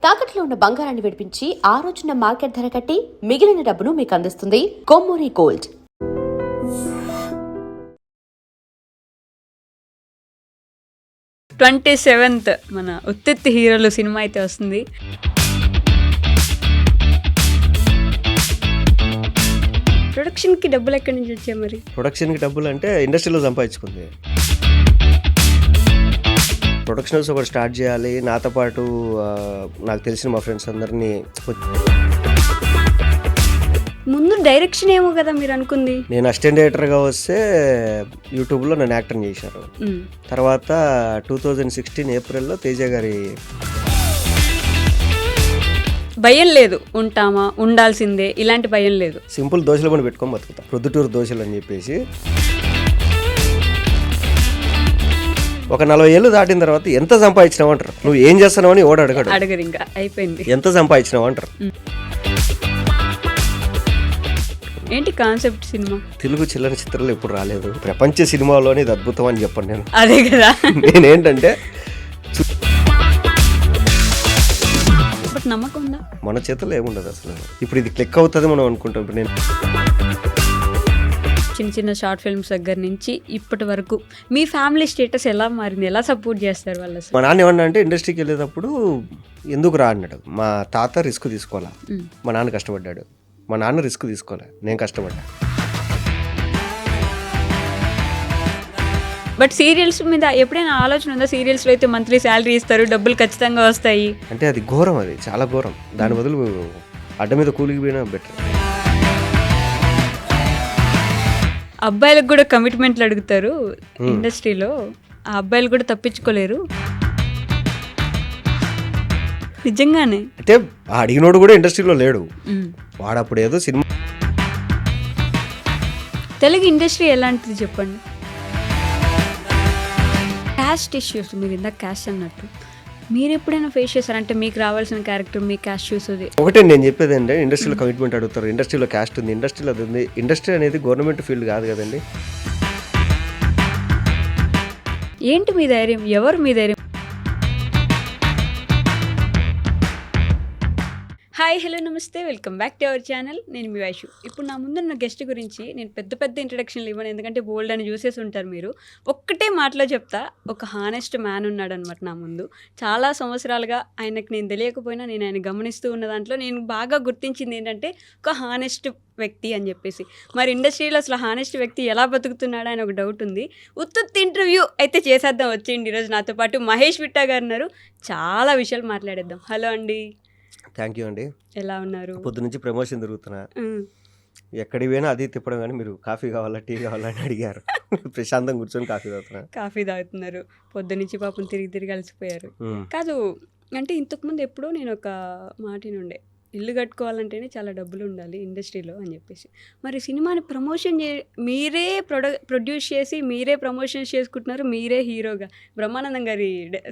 తాకట్లో ఉన్న బంగారాన్ని విడిపించి ఆ రోజున మార్కెట్ ధర కట్టి మిగిలిన డబ్బును మీకు అందిస్తుంది కొమ్మూరి గోల్డ్. ట్వంటీ సెవెంత్ మన ఉత్తిత్తి హీరోలు సినిమా అయితే వస్తుంది. ప్రొడక్షన్కి డబ్బులు ఎక్కడి నుంచి వచ్చాయి? మరి ప్రొడక్షన్కి డబ్బులు అంటే ఇండస్ట్రీలో సంపాదించుకుంది. ప్రొడక్షన్స్ ఒకటి స్టార్ట్ చేయాలి, నాతో పాటు నాకు తెలిసిన మా ఫ్రెండ్స్ అందరినీ. ముందు డైరెక్షన్ ఏమో కదా మీరు అనుకుంది. నేను అసిస్టెంట్ డైరెక్టర్గా వస్తే యూట్యూబ్లో నన్ను యాక్టర్ చేశారు. తర్వాత 2016 ఏప్రిల్లో తేజ గారి భయం లేదు, ఉంటామా ఉండాల్సిందే ఇలాంటి భయం లేదు. సింపుల్ దోశలు కొని పెట్టుకొని బతుకుతా, ప్రొద్దుటూరు దోశలు అని చెప్పేసి. ఒక 40 ఏళ్ళు దాటిన తర్వాత ఎంత సంపాదించినావు అంటారు, నువ్వు ఏం చేస్తున్నావు అని ఓడ అడగదు, ఇంకా అయిపోయింది. ఎంత సంపాదించినావు అంటారు. ఏంటి కాన్సెప్ట్ సినిమా? తెలుగు చిల్లర చిత్రాలు ఎప్పుడు రాలేదు, ప్రపంచ సినిమాలోనే ఇది అద్భుతం అని చెప్పండి నేను. అదే కదా, నేనేంటంటే బట్ నమ్మకం ఉందా? మన చేతుల్లో ఏముండదు అసలు. ఇప్పుడు ఇది క్లిక్ అవుతుంది మనం అనుకుంటాం. ఇప్పుడు నేను చిన్న చిన్న షార్ట్ ఫిల్మ్స్ దగ్గర నుంచి ఇప్పటి వరకు మీ ఫ్యామిలీ స్టేటస్ ఎలా మారింది, ఎలా సపోర్ట్ చేస్తారు వాళ్ళు? మా నాన్న ఏమన్నా అంటే ఇండస్ట్రీకి వెళ్ళేటప్పుడు ఎందుకు రా అన్నాడు. మా తాత రిస్క్ తీసుకోవాలా, మా నాన్న కష్టపడ్డాడు. మా నాన్న రిస్క్ తీసుకోలే, నేను కష్టపడ్డా. బట్ సీరియల్స్ మీద ఎప్పుడైనా ఆలోచన ఉందా? సీరియల్స్లో అయితే మంత్లీ శాలరీ ఇస్తారు, డబ్బులు ఖచ్చితంగా వస్తాయి అంటే అది ఘోరం, అది చాలా ఘోరం. దాని బదులు అడ్డ మీద కూలికి పోయినా బెటర్. అబ్బాయిలకు కూడా కమిట్మెంట్లు అడుగుతారు ఇండస్ట్రీలో, ఆ అబ్బాయిలు కూడా తప్పించుకోలేరు నిజంగానే. అంటే అడిగినోడు కూడా ఇండస్ట్రీలో లేడు, వాడు అప్పుడు ఏదో సినిమా. తెలుగు ఇండస్ట్రీ ఎలాంటిది చెప్పండి? క్యాస్ట్ ఇష్యూస్, మీరు ఇందాక క్యాస్ట్ అన్నట్టు మీరు ఎప్పుడైనా ఫేస్ చేశారంటే మీకు రావాల్సిన క్యారెక్టర్ మీ క్యాస్ట్ చూస్తుంది ఒకటే. నేను చెప్పేది అంటే ఇండస్ట్రీలో కమిట్మెంట్ అడుగుతారు, ఇండస్ట్రీలో క్యాస్ట్ ఉంది, ఇండస్ట్రీలో అది ఉంది. ఇండస్ట్రీ అనేది గవర్నమెంట్ ఫీల్డ్ కాదు కదండి. ఏంటి మీ ధైర్యం? ఎవరు మీ ధైర్యం? హాయ్, హలో, నమస్తే, welcome back to our channel. నేను మీ వైషు. ఇప్పుడు నా ముందున్న గెస్ట్ గురించి నేను పెద్ద ఇంట్రడక్షన్లు ఇవ్వను, ఎందుకంటే బోల్డ్ అని చూసేసి ఉంటారు మీరు. ఒక్కటే మాటలో చెప్తా, ఒక హానెస్ట్ మ్యాన్ ఉన్నాడు అనమాట నా ముందు. చాలా సంవత్సరాలుగా ఆయనకు నేను తెలియకపోయినా నేను ఆయన గమనిస్తూ ఉన్న దాంట్లో నేను బాగా గుర్తించింది ఏంటంటే ఒక హానెస్ట్ వ్యక్తి అని చెప్పేసి. మరి ఇండస్ట్రీలో అసలు హానెస్ట్ వ్యక్తి ఎలా బతుకుతున్నాడు అని ఒక డౌట్ ఉంది. ఉత్తుత్తి ఇంటర్వ్యూ అయితే చేసేద్దాం, వచ్చేయండి. ఈరోజు నాతో పాటు మహేష్ విట్టా గారు ఉన్నారు. చాలా విషయాలు మాట్లాడేద్దాం. హలో అండి. థ్యాంక్ యూ అండి. ఎలా ఉన్నారు? పొద్దు నుంచి ప్రమోషన్ తిరుగుతున్నా, ఎక్కడికి పోయినా అది తిప్పడం, కానీ మీరు కాఫీ కావాలా టీ కావాలా అని అడిగారు. ప్రశాంతంగా కూర్చొని కాఫీ తాగుతున్నారు. పొద్దు నుంచి పాపం తిరిగి అలసిపోయారు. కాదు అంటే ఇంతకుముందు ఎప్పుడో నేను ఒక మాటినుండే, ఇల్లు కట్టుకోవాలంటేనే చాలా డబ్బులు ఉండాలి ఇండస్ట్రీలో అని చెప్పేసి. మరి సినిమాని ప్రమోషన్ మీరే ప్రొడ్యూస్ చేసి మీరే ప్రమోషన్ చేసుకుంటున్నారు, మీరే హీరోగా. బ్రహ్మానందం గారి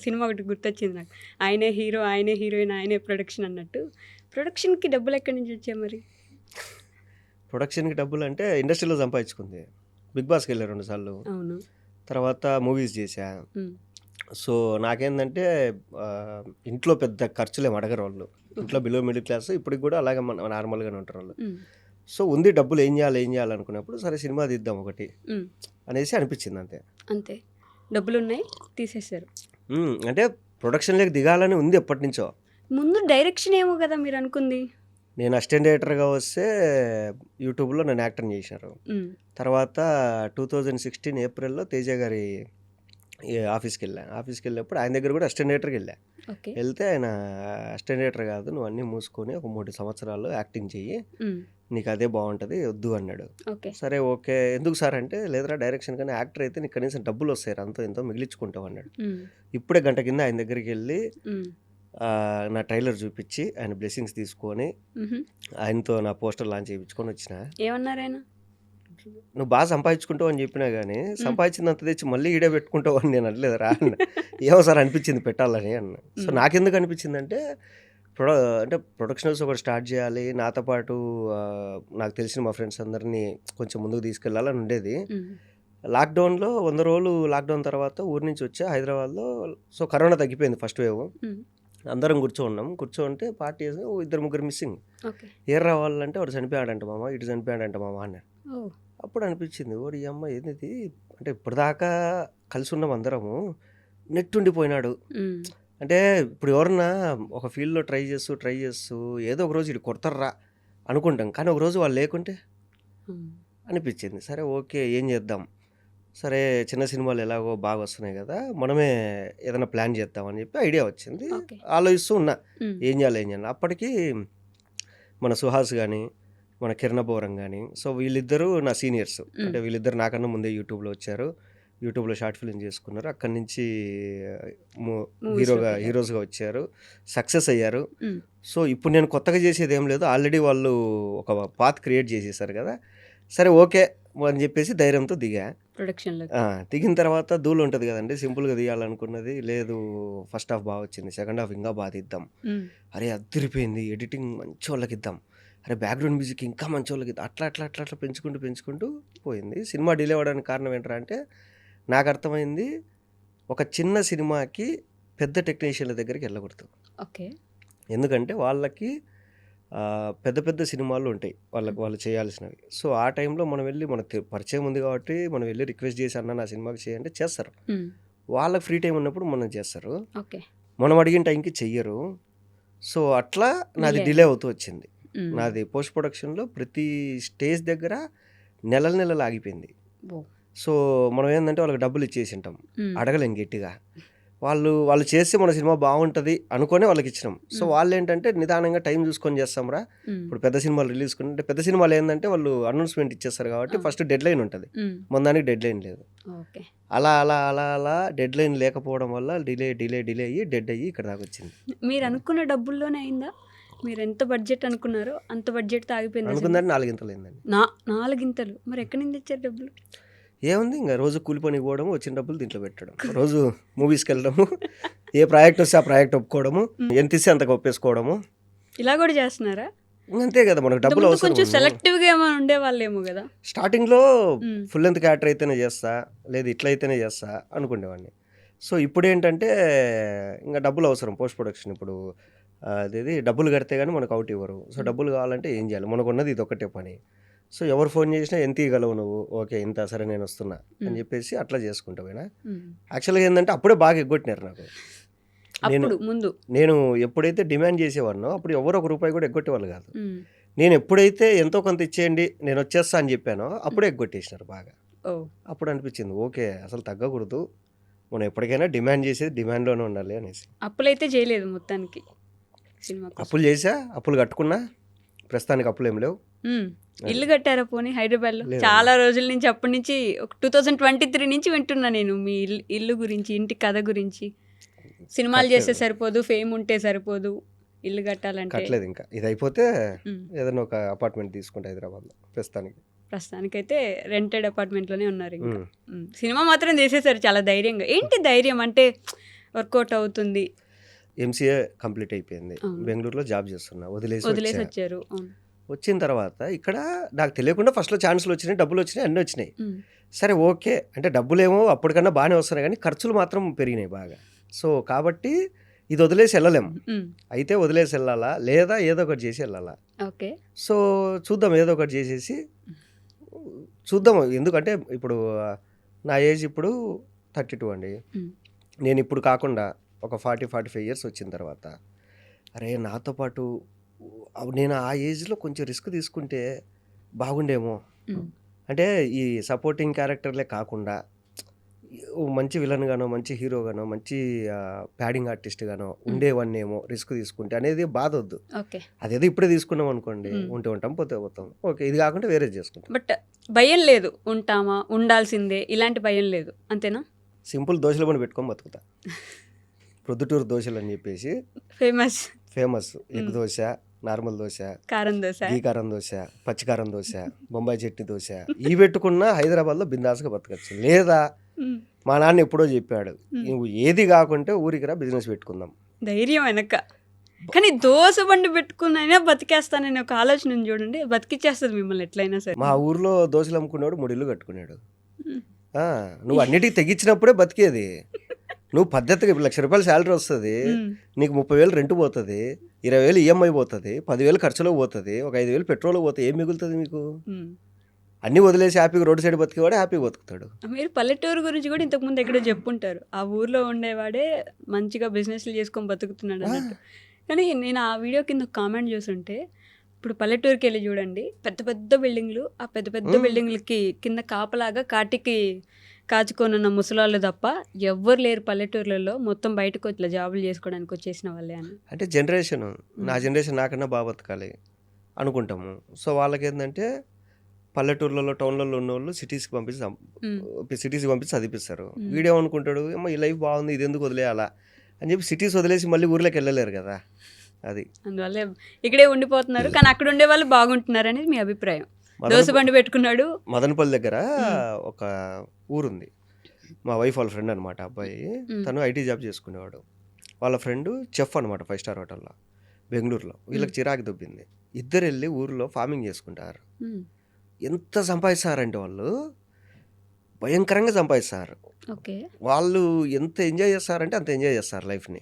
సినిమా ఒకటి గుర్తొచ్చింది నాకు, ఆయనే హీరో, ఆయనే హీరోయిన్, ఆయనే ప్రొడక్షన్ అన్నట్టు. ప్రొడక్షన్కి డబ్బులు ఎక్కడి నుంచి వచ్చాయి? మరి ప్రొడక్షన్కి డబ్బులు అంటే ఇండస్ట్రీలో సంపాదించుకుంది. బిగ్ బాస్కి వెళ్ళా 2 సార్లు, అవును. తర్వాత మూవీస్ చేశా. సో నాకేంటంటే ఇంట్లో పెద్ద ఖర్చులేం అడగరు వాళ్ళు. ఇంట్లో బిలో మిడిల్ క్లాస్, ఇప్పటికి కూడా అలాగే నార్మల్గానే ఉంటారు వాళ్ళు. సో ఉంది, డబ్బులు ఏం చేయాలనుకున్నప్పుడు సరే సినిమా తీద్దాం ఒకటి అనేసి అనిపించింది. అంతే డబ్బులు ఉన్నాయి, తీసేశారు. అంటే ప్రొడక్షన్లోకి దిగాలని ఉంది ఎప్పటి నుంచో. ముందు డైరెక్షన్ ఏమో కదా మీరు అనుకుంది. నేను అసిస్టెంట్ డైరెక్టర్గా వస్తే యూట్యూబ్లో నన్ను యాక్టర్ చేశారు. తర్వాత 2016 ఏప్రిల్లో తేజ గారి ఆఫీస్కి వెళ్ళినప్పుడు ఆయన దగ్గర కూడా అసిస్టెంట్ డైరెక్టర్కి వెళ్తే ఆయన అసిస్టెంట్ డైరెక్టర్ కాదు, నువ్వు అన్నీ మూసుకొని ఒక 3 సంవత్సరాలు యాక్టింగ్ చెయ్యి, నీకు అదే బాగుంటుంది, వద్దు అన్నాడు. సరే ఓకే, ఎందుకు సార్ అంటే, లేదురా డైరెక్షన్ కానీ యాక్టర్ అయితే నీకు కనీసం డబ్బులు వస్తాయి, అంతో ఎంతో మిగిలించుకుంటావు అన్నాడు. ఇప్పుడే గంట కింద ఆయన దగ్గరికి వెళ్ళి నా ట్రైలర్ చూపించి ఆయన బ్లెస్సింగ్స్ తీసుకొని ఆయనతో నా పోస్టర్ లాంచ్ చేయించుకొని వచ్చిన. ఏమన్నారు ఆయన? నువ్వు బాగా సంపాదించుకుంటావు అని చెప్పినా కానీ సంపాదించినంత తెచ్చి మళ్ళీ ఈడే పెట్టుకుంటావు అని నేను అనలేదు రా అన్న. ఏమో సార్ అనిపించింది పెట్టాలని అన్న. సో నాకెందుకు అనిపించింది అంటే ప్రొడక్షన్స్ ఒకటి స్టార్ట్ చేయాలి, నాతో పాటు నాకు తెలిసిన మా ఫ్రెండ్స్ అందరినీ కొంచెం ముందుకు తీసుకెళ్ళాలని ఉండేది. లాక్డౌన్లో 100 రోజులు లాక్డౌన్ తర్వాత ఊరి నుంచి వచ్చా హైదరాబాద్లో. సో కరోనా తగ్గిపోయింది ఫస్ట్ వేవ్. అందరం కూర్చోన్నాం. కూర్చోంటే పార్టీ చేసి ఇద్దరు ముగ్గురు మిస్సింగ్. ఓకే. ఏం రావాలంటే వాడు చనిపోయాడంట మామ, ఇటు చనిపోయాడంట మామ అన్నారు. ఓ. అప్పుడు అనిపించింది ఓడి అమ్మ ఏంది అంటే ఇప్పటిదాకా కలిసి ఉన్నాం అందరము, నెట్టుండిపోయినాడు. ఉమ్. అంటే ఇప్పుడు ఎవరన్నా ఒక ఫీల్డ్లో ట్రై చేస్తూ ఏదో ఒక రోజు ఇది కొడతారా అనుకుంటాం, కానీ ఒక రోజు వాళ్ళు లేకుంటే ఉమ్. అనిపించింది. సరే ఓకే ఏం చేద్దాం, సరే చిన్న సినిమాలు ఎలాగో బాగా వస్తున్నాయి కదా, మనమే ఏదైనా ప్లాన్ చేద్దామని చెప్పి ఐడియా వచ్చింది. ఓకే. ఆలోచిస్తూ ఉన్నా ఉమ్. ఏం చేయాలి. అప్పటికి మన సుహాస్ కానీ మన కిరణ్ బోరం కానీ, సో వీళ్ళిద్దరూ నా సీనియర్స్. అంటే వీళ్ళిద్దరు నాకన్నా ముందే యూట్యూబ్లో వచ్చారు, యూట్యూబ్లో షార్ట్ ఫిల్మ్ చేసుకున్నారు, అక్కడి నుంచి హీరోస్గా వచ్చారు, సక్సెస్ అయ్యారు. ఉమ్. సో ఇప్పుడు నేను కొత్తగా చేసేది ఏం లేదు, ఆల్రెడీ వాళ్ళు ఒక పాత్ క్రియేట్ చేసేసారు కదా, సరే ఓకే అని చెప్పేసి ధైర్యంతో దిగా. ప్రొడక్షన్లో దిగిన తర్వాత ధూళి ఉంటుంది కదండి, సింపుల్గా తీయాలనుకున్నది లేదు. ఫస్ట్ హాఫ్ బాగా వచ్చింది, సెకండ్ హాఫ్ ఇంకా బాగా తీద్దాం, అరే అదిరిపోయింది, ఎడిటింగ్ మంచి వాళ్ళకి ఇద్దాం, అరే బ్యాక్గ్రౌండ్ మ్యూజిక్ ఇంకా మంచి వాళ్ళకి ఇద్దాం, అట్లా అట్లా అట్లా అట్లా పెంచుకుంటూ పోయింది. సినిమా డిలే అవ్వడానికి కారణం ఏంటంటే నాకు అర్థమైంది, ఒక చిన్న సినిమాకి పెద్ద టెక్నీషియన్ల దగ్గరికి వెళ్ళకూడదు. ఓకే. ఎందుకంటే వాళ్ళకి పెద్ద పెద్ద సినిమాలు ఉంటాయి వాళ్ళు చేయాల్సినవి. సో ఆ టైంలో మనం వెళ్ళి మనకు పరిచయం ఉంది కాబట్టి మనం వెళ్ళి రిక్వెస్ట్ చేసి అన్న నా సినిమాకి చేయంటే చేస్తారు. వాళ్ళకి ఫ్రీ టైం ఉన్నప్పుడు మనం చేస్తారు, ఓకే. మనం అడిగిన టైంకి చెయ్యరు. సో అట్లా నాది డిలే అవుతూ వచ్చింది. నాది పోస్ట్ ప్రొడక్షన్లో ప్రతి స్టేజ్ దగ్గర నెలలు ఆగిపోయింది. సో మనం ఏంటంటే వాళ్ళకి డబ్బులు ఇచ్చేసి ఉంటాం, అడగలేం గట్టిగా. వాళ్ళు చేస్తే మన సినిమా బాగుంటుంది అనుకునే వాళ్ళకి ఇచ్చినాం. సో వాళ్ళు ఏంటంటే నిదానంగా టైం చూసుకొని చేస్తాంరా. ఇప్పుడు పెద్ద సినిమాలు రిలీజ్ అంటే పెద్ద సినిమాలు ఏంటంటే వాళ్ళు అనౌన్స్మెంట్ ఇచ్చేస్తారు కాబట్టి ఫస్ట్ డెడ్ లైన్ ఉంటుంది, మన దానికి డెడ్ లైన్ లేదు. అలా అలా అలా అలా డెడ్ లైన్ లేకపోవడం వల్ల డిలే అయ్యి డెడ్ అయ్యి ఇక్కడ దాకా వచ్చింది. మీరు అనుకున్న డబ్బుల్లోనే అయిందా? మీరు ఎంత బడ్జెట్ అనుకున్నారో అంత బడ్జెట్తో ఆగిపోయింది. అనుకుందని 4 ఇంతలు అయిందండి. 4 ఇంతలు. మరి ఎక్కడి నుంచి తెచ్చారు డబ్బులు? ఏముంది, ఇంకా రోజు కూలి పనికి పోవడము, వచ్చిన డబ్బులు దీంట్లో పెట్టడం, రోజు మూవీస్కి వెళ్ళడము, ఏ ప్రాజెక్ట్ వస్తే ఆ ప్రాజెక్ట్ ఒప్పుకోవడము, ఎంత ఇస్తే అంతకు ఒప్పేసుకోవడము. ఇలా కూడా చేస్తున్నారా? అంతే కదా, మనకు డబ్బులు అవసరం. కొంచెం సెలెక్టివ్గా ఏమైనా ఉండేవాళ్ళేమో కదా. స్టార్టింగ్లో ఫుల్ లెంత్ క్యారెక్టర్ అయితేనే చేస్తా, లేదు ఇట్లా అయితేనే చేస్తా అనుకునేవాడిని. సో ఇప్పుడు ఏంటంటే ఇంకా డబ్బులు అవసరం పోస్ట్ ప్రొడక్షన్. ఇప్పుడు అదేది డబ్బులు కడితే కానీ మనకు అవుట్ ఇవ్వరు. సో డబ్బులు కావాలంటే ఏం చేయాలి, మనకు ఉన్నది ఇది ఒకటే పని. సో ఎవరు ఫోన్ చేసినా ఎంత ఇవ్వగలవు నువ్వు, ఓకే ఇంత, సరే నేను వస్తున్నా అని చెప్పేసి అట్లా చేసుకుంటామైనా. యాక్చువల్గా ఏంటంటే అప్పుడే బాగా ఎగ్గొట్టినారు నాకు. నేను ఎప్పుడైతే డిమాండ్ చేసేవాడినో అప్పుడు ఎవరు ₹1 కూడా ఎగ్గొట్టేవాళ్ళు కాదు. నేను ఎప్పుడైతే ఎంతో కొంత ఇచ్చేయండి నేను వచ్చేస్తా అని చెప్పానో అప్పుడే ఎగ్గొట్టేసినారు బాగా. అప్పుడు అనిపించింది ఓకే అసలు తగ్గకూడదు, మనం ఎప్పటికైనా డిమాండ్ చేసేది డిమాండ్లోనే ఉండాలి అనేసి. అప్పులైతే చేయలేదు మొత్తానికి. అప్పులు చేసా, అప్పులు కట్టుకున్నా, ప్రస్తుతానికి అప్పులు ఏం లేవు. ఇల్లు కట్టారా పోనీ హైదరాబాద్లో? చాలా రోజుల నుంచి, అప్పటి నుంచి 2023 నుంచి వింటున్నా నేను మీ ఇల్లు గురించి, ఇంటి కథ గురించి. సినిమాలు చేస్తే సరిపోదు, ఫేమ్ ఉంటే సరిపోదు, ఇల్లు కట్టాలంటే. కట్టలేదు ఇంకా, ఇది అయిపోతే ఏదైనా ఒక అపార్ట్మెంట్ తీసుకుంటే హైదరాబాద్లో. ప్రస్తుతానికైతే రెంటెడ్ అపార్ట్మెంట్లోనే ఉన్నారు. ఇంకా సినిమా మాత్రం చేసేసారు చాలా ధైర్యంగా. ఏంటి ధైర్యం అంటే? వర్కౌట్ అవుతుంది. ఎంసీఏ కంప్లీట్ అయిపోయింది, బెంగళూరులో జాబ్ చేస్తున్నా, వదిలేసి వచ్చారు. వచ్చిన తర్వాత ఇక్కడ నాకు తెలియకుండా ఫస్ట్లో ఛాన్సులు వచ్చినాయి, డబ్బులు వచ్చినాయి, అన్నీ వచ్చినాయి. సరే ఓకే అంటే డబ్బులేమో అప్పటికన్నా బాగానే వస్తున్నాయి, కానీ ఖర్చులు మాత్రం పెరిగినాయి బాగా. సో కాబట్టి ఇది వదిలేసి వెళ్ళలేం, అయితే వదిలేసి వెళ్ళాలా లేదా ఏదో ఒకటి చేసి వెళ్ళాలా. ఓకే. సో చూద్దాం, ఏదో ఒకటి చేసేసి చూద్దాం. ఎందుకంటే ఇప్పుడు నా ఏజ్ ఇప్పుడు 32 అండి. నేను ఇప్పుడు కాకుండా ఒక 40-45 ఇయర్స్ వచ్చిన తర్వాత అరే నాతో పాటు నేను ఆ ఏజ్లో కొంచెం రిస్క్ తీసుకుంటే బాగుండేమో. అంటే ఈ సపోర్టింగ్ క్యారెక్టర్లే కాకుండా మంచి విలన్ గానో, మంచి హీరో గానో, మంచి ప్యాడింగ్ ఆర్టిస్ట్ గానో ఉండేవన్నేమో రిస్క్ తీసుకుంటే అనేది బాధ వద్దు. అదేదో ఇప్పుడే తీసుకున్నాం అనుకోండి, ఉంటే ఉంటాం, పోతే పోతాం, ఓకే. ఇది కాకుండా వేరే చేసుకుంటాం. బట్ భయం లేదు, ఉంటామా ఉండాల్సిందే ఇలాంటి భయం లేదు, అంతేనా? సింపుల్ దోశల బండి పెట్టుకొని బతుకుతా. ప్రొద్దుటూరు దోశలు అని చెప్పేసి famous egg dosa, normal dosa, కారం దోశ, గీ కారం దోశ, పచ్చికారం దోశ, బొంబాయి చట్నీ దోశ, ఇవి పెట్టుకున్నా హైదరాబాద్లో బిందాస్గా బతకచ్చు. లేదా మా నాన్న ఎప్పుడో చెప్పాడు, నువ్వు ఏది కాకుంటే ఊరికి రా, బిజినెస్ పెట్టుకుందాం. ధైర్యం వెనక. కానీ దోశ బండి పెట్టుకున్నైనా బతికేస్తానని ఒక ఆలోచన చూడండి, బతికిచ్చేస్తుంది మిమ్మల్ని ఎట్లయినా సరే. మా ఊర్లో దోశలు అమ్ముకున్నాడు 3 ఇళ్ళు కట్టుకున్నాడు. నువ్వు అన్నిటికీ తెగించినప్పుడే బతికేది. నువ్వు పద్ధతిగా ఇప్పుడు ₹1,00,000 శాలరీ వస్తుంది, నీకు 30,000 రెంట్ పోతుంది, 20,000 ఈఎంఐ పోతుంది, 10,000 ఖర్చులో పోతుంది, ఒక 5,000 పెట్రోల్ పోతుంది, ఏం మిగులుతుంది మీకు? అన్నీ వదిలేసి హ్యాపీగా రోడ్ సైడ్ బతికేవాడే హ్యాపీగా బతుకుతాడు. మీరు పల్లెటూరు గురించి కూడా ఇంతకుముందు ఎక్కడో చెప్పుంటారు, ఆ ఊర్లో ఉండేవాడే మంచిగా బిజినెస్లు చేసుకొని బతుకుతున్నాడు అన్నట్టు. కానీ నేను ఆ వీడియో కింద ఒక కామెంట్ చూసుంటే, ఇప్పుడు పల్లెటూరుకి వెళ్ళి చూడండి, పెద్ద పెద్ద బిల్డింగ్లు, ఆ పెద్ద పెద్ద బిల్డింగ్లకి కింద కాపలాగా కాటికి కాచుకొనున్న ముసలాళ్ళు తప్ప ఎవ్వరు లేరు పల్లెటూర్లలో, మొత్తం బయటకు ఇట్లా జాబులు చేసుకోవడానికి వచ్చేసిన వాళ్ళే అని. అంటే జనరేషన్, నా జనరేషన్ నాకన్నా బాగా బతకాలి అనుకుంటాము. సో వాళ్ళకి ఏంటంటే పల్లెటూర్లలో టౌన్లలో ఉన్న వాళ్ళు సిటీస్కి పంపించి చదివిస్తారు. వీడేమనుకుంటాడు, ఏమో ఈ లైఫ్ బాగుంది, ఇది ఎందుకు వదిలేయాలా అని చెప్పి సిటీస్ వదిలేసి మళ్ళీ ఊర్లోకి వెళ్ళలేరు కదా. అది అందువల్ల ఇక్కడే ఉండిపోతున్నారు, కానీ అక్కడ ఉండే వాళ్ళు బాగుంటున్నారు అనేది మీ అభిప్రాయం. దోశ బండి పెట్టుకున్నాడు మదనపల్లి దగ్గర ఒక ఊరుంది, మా వైఫ్ వాళ్ళ ఫ్రెండ్ అనమాట అబ్బాయి. తను ఐటీ జాబ్ చేసుకునేవాడు. వాళ్ళ ఫ్రెండ్ చెఫ్ అనమాట 5 స్టార్ హోటల్లో బెంగళూరులో. వీళ్ళకి చిరాకు దొబ్బింది, ఇద్దరు వెళ్ళి ఊరిలో ఫార్మింగ్ చేసుకుంటారు. ఎంత సంపాదిస్తారంటే వాళ్ళు భయంకరంగా సంపాదిస్తారు. వాళ్ళు ఎంత ఎంజాయ్ చేస్తారంటే అంత ఎంజాయ్ చేస్తారు లైఫ్ని.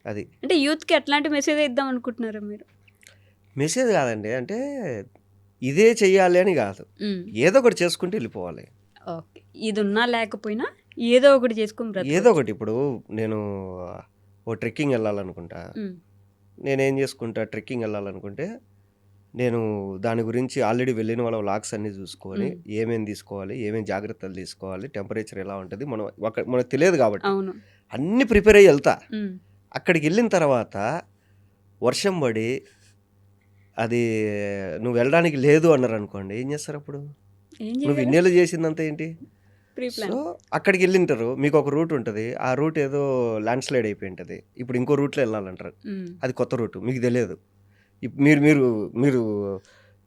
అది అంటే యూత్కి ఎట్లాంటి మెసేజ్ ఇద్దాం అనుకుంటున్నారా మీరు? మెసేజ్ కాదండి, అంటే ఇదే చెయ్యాలి అని కాదు, ఏదో ఒకటి చేసుకుంటూ వెళ్ళిపోవాలి. ఓకే, ఇది ఉన్నా లేకపోయినా ఏదో ఒకటి చేసుకుని ఏదో ఒకటి. ఇప్పుడు నేను ఓ ట్రెక్కింగ్ వెళ్ళాలనుకుంటా, నేనేం చేసుకుంటా, ట్రెక్కింగ్ వెళ్ళాలనుకుంటే నేను దాని గురించి ఆల్రెడీ వెళ్ళిన వాళ్ళ వ్లాగ్స్ అన్నీ చూసుకొని ఏమేమి తీసుకోవాలి, ఏమేమి జాగ్రత్తలు తీసుకోవాలి, టెంపరేచర్ ఎలా ఉంటుంది మనకు తెలియదు కాబట్టి అన్నీ ప్రిపేర్ అయ్యి వెళ్తా. అక్కడికి వెళ్ళిన తర్వాత వర్షం పడి అది నువ్వు వెళ్ళడానికి లేదు అన్నారు అనుకోండి, ఏం చేస్తారు అప్పుడు? నువ్వు ఇన్నేళ్ళు చేసిందంతా ఏంటి? సో అక్కడికి వెళ్ళింటారు, మీకు ఒక రూట్ ఉంటుంది, ఆ రూట్ ఏదో ల్యాండ్ స్లైడ్ అయిపోయి ఉంటుంది, ఇప్పుడు ఇంకో రూట్లో వెళ్ళాలంటారు, అది కొత్త రూట్, మీకు తెలియదు. మీరు మీరు మీరు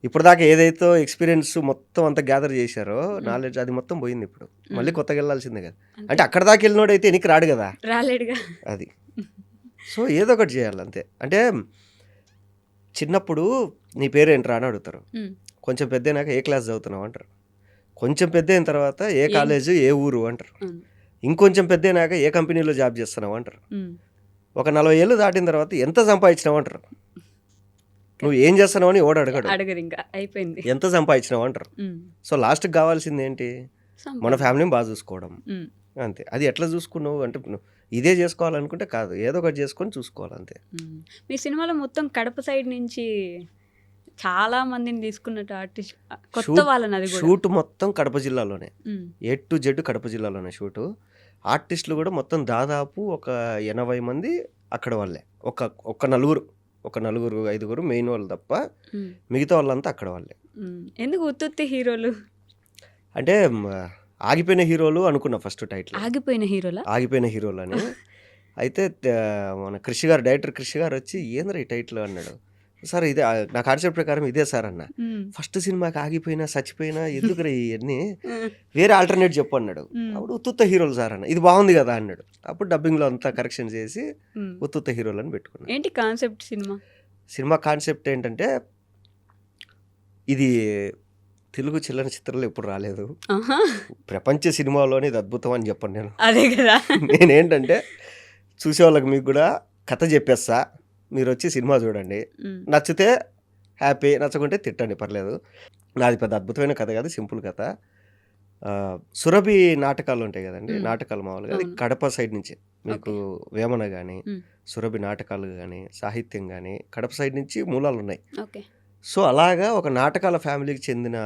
ఇప్పటిదాకా ఏదైతే ఎక్స్పీరియన్స్ మొత్తం అంతా గ్యాదర్ చేశారో నాలెడ్జ్, అది మొత్తం పోయింది. ఇప్పుడు మళ్ళీ కొత్తగా వెళ్ళాల్సిందే కదా. అంటే అక్కడ దాకా వెళ్ళినోడైతే ఎనికి రాడు కదా, రాలేడుగా. అది. సో ఏదో ఒకటి చేయాలి అంతే. అంటే చిన్నప్పుడు నీ పేరు ఏంట్రా అని అడుగుతారు, కొంచెం పెద్ద అయినాక ఏ క్లాస్ చదువుతున్నావు అంటారు, కొంచెం పెద్ద అయిన తర్వాత ఏ కాలేజ్ ఏ ఊరు అంటారు, ఇంకొంచెం పెద్ద అయినాక ఏ కంపెనీలో జాబ్ చేస్తున్నావు అంటారు, ఒక 40 ఏళ్ళు దాటిన తర్వాత ఎంత సంపాదించినావు అంటారు. నువ్వు ఏం చేస్తున్నావు అని ఓడి అడగడు, ఇంకా అయిపోయింది, ఎంత సంపాదించినావు అంటారు. సో లాస్ట్కి కావాల్సింది ఏంటి? మన ఫ్యామిలీని బాగా చూసుకోవడం అంతే. అది ఎట్లా చూసుకున్నావు అంటే ఇదే చేసుకోవాలనుకుంటే కాదు, ఏదో ఒకటి చేసుకొని చూసుకోవాలి అంతే. మీ సినిమాలో మొత్తం కడప సైడ్ నుంచి చాలా మందిని తీసుకున్నట్టు ఆర్టిస్ట్, కొత్త వాళ్ళని, అది షూట్ మొత్తం కడప జిల్లాలోనే, A to Z కడప జిల్లాలోనే షూటు. ఆర్టిస్టులు కూడా మొత్తం దాదాపు ఒక 80 మంది అక్కడ వాళ్ళే, ఒక నలుగురు 5 మెయిన్ వాళ్ళు తప్ప మిగతా వాళ్ళంతా అక్కడ వాళ్ళే. ఎందుకు ఉత్తుత్తి హీరోలు అంటే ఆగిపోయిన హీరోలు అనుకున్నా ఫస్ట్ టైటిల్, ఆగిపోయిన హీరోలు అని. అయితే మన డైరెక్టర్ కృషి గారు వచ్చి ఏంద్రా ఈ టైటిల్ అన్నాడు. సార్ ఇదే నా కాన్సెప్ట్ ప్రకారం ఇదే సార్ అన్న. ఫస్ట్ సినిమాకి ఆగిపోయినా చచ్చిపోయినా ఎందుకు ఇవన్నీ, వేరే ఆల్టర్నేట్ చెప్పు అన్నాడు. అప్పుడు ఉత్తుత్త హీరోలు సార్ అన్న, ఇది బాగుంది కదా అన్నాడు. అప్పుడు డబ్బింగ్లో అంతా కరెక్షన్ చేసి ఉత్తుత్త హీరోలు అని పెట్టుకున్నాను. ఏంటి కాన్సెప్ట్? సినిమా కాన్సెప్ట్ ఏంటంటే, ఇది తెలుగు చలనచిత్రంలో ఎప్పుడు రాలేదు, ప్రపంచ సినిమాలోనే ఇది అద్భుతం అని చెప్పండి నేను. అదే కదా, నేనేంటంటే చూసేవాళ్ళకి మీకు కూడా కథ చెప్పేస్తా, మీరు వచ్చి సినిమా చూడండి, నచ్చితే హ్యాపీ, నచ్చకుంటే తిట్టండి పర్లేదు. నాది పెద్ద అద్భుతమైన కథ కాదు, సింపుల్ కథ. సురభి నాటకాలు ఉంటాయి కదండి, నాటకాలు మామూలుగా అది కడప సైడ్ నుంచి, మీకు వేమన కానీ సురభి నాటకాలు కానీ సాహిత్యం కానీ కడప సైడ్ నుంచి మూలాలు ఉన్నాయి. సో అలాగా ఒక నాటకాల ఫ్యామిలీకి చెందిన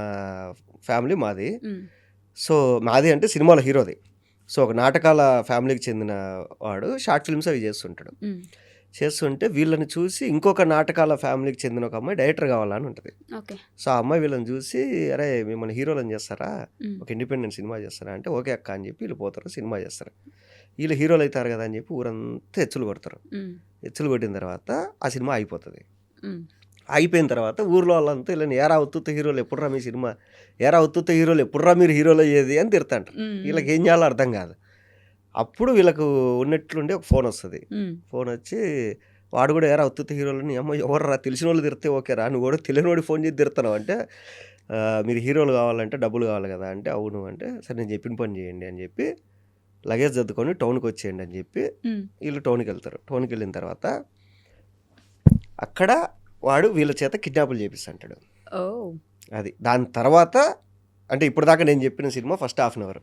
ఫ్యామిలీ మాది. సో మాది అంటే సినిమాల హీరోది. సో ఒక నాటకాల ఫ్యామిలీకి చెందిన వాడు షార్ట్ ఫిల్మ్స్ అవి చేస్తుంటే వీళ్ళని చూసి ఇంకొక నాటకాల ఫ్యామిలీకి చెందిన ఒక అమ్మాయి డైరెక్టర్ కావాలని ఉంటుంది. సో ఆ అమ్మాయి వీళ్ళని చూసి, అరే మిమ్మల్ని హీరోలను చేస్తారా, ఒక ఇండిపెండెంట్ సినిమా చేస్తారా అంటే ఓకే అక్క అని చెప్పి వీళ్ళు పోతారు, సినిమా చేస్తారు. వీళ్ళు హీరోలు అవుతారు కదా అని చెప్పి ఊరంతా ఎచ్చులు కొడతారు. ఎచ్చులు కొట్టిన తర్వాత ఆ సినిమా అయిపోతుంది. అయిపోయిన తర్వాత ఊర్లో వాళ్ళంతా వీళ్ళని ఏరా ఉత్తుత్త హీరోలు ఎప్పుడురా మీ సినిమా, ఏరా ఉత్తుత్త హీరోలు ఎప్పుడురా మీరు హీరోలు అయ్యేది అని తిడతాంటారు. వీళ్ళకి ఏం చేయాలో అర్థం కాదు. అప్పుడు వీళ్ళకు ఉన్నట్లుండి ఒక ఫోన్ వస్తుంది. ఫోన్ వచ్చి వాడు కూడా ఏరా ఉత్తుత్త హీరోలని, అమ్మ ఎవర్రా తెలిసిన వాళ్ళు తిడితే ఓకేరా, నువ్వు కూడా తెలియని వాడి ఫోన్ చేసి తిడతావు అంటే, మీరు హీరోలు కావాలంటే డబ్బులు కావాలి కదా అంటే, అవును అంటే, సరే నేను చెప్పిన పని చేయండి అని చెప్పి లగేజ్ సర్దుకొని టౌన్కి వచ్చేయండి అని చెప్పి వీళ్ళు టౌన్కి వెళ్తారు. టౌన్కి వెళ్ళిన తర్వాత అక్కడ వాడు వీళ్ళ చేత కిడ్నాపులు చేపిస్తుంటాడు. అది దాని తర్వాత అంటే ఇప్పుడు దాకా నేను చెప్పిన cinema first half an hour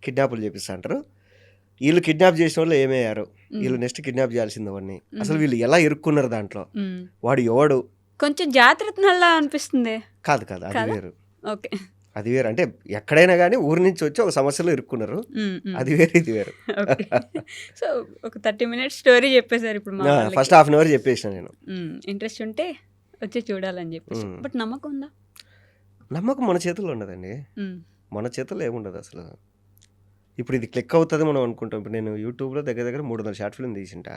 కిడ్నాపులు చేపిస్తుంటారు. వీళ్ళు కిడ్నాప్ చేసిన వాళ్ళు ఏమయ్యారు, వీళ్ళు నెక్స్ట్ కిడ్నాప్ చేయాల్సింది అవన్నీ, అసలు వీళ్ళు ఎలా ఇరుక్కున్నారు దాంట్లో, వాడు ఎవడు, కొంచెం జాతరలా అనిపిస్తుంది. కాదు అది వేరు. అది వేరు. అంటే ఎక్కడైనా కానీ ఊరి నుంచి వచ్చి ఒక సమస్యలో ఇరుక్కున్నారు, అది వేరు ఇది వేరు. సో ఒక 30 minutes స్టోరీ చెప్పేశారు ఇప్పుడు. ఫస్ట్ హాఫ్ అన్ అవర్ చెప్పేసిన నేను. ఇంట్రెస్ట్ ఉంటే వచ్చి చూడాలని చెప్పేసి. బట్ నమ్మకం ఉందా? నమ్మకం మన చేతుల్లో ఉండదండి. మన చేతుల్లో ఏముండదు అసలు. ఇప్పుడు ఇది క్లిక్ అవుతుంది మనం అనుకుంటాం. ఇప్పుడు నేను యూట్యూబ్లో దగ్గర 300 షార్ట్ ఫిల్మ్ తీసింటా,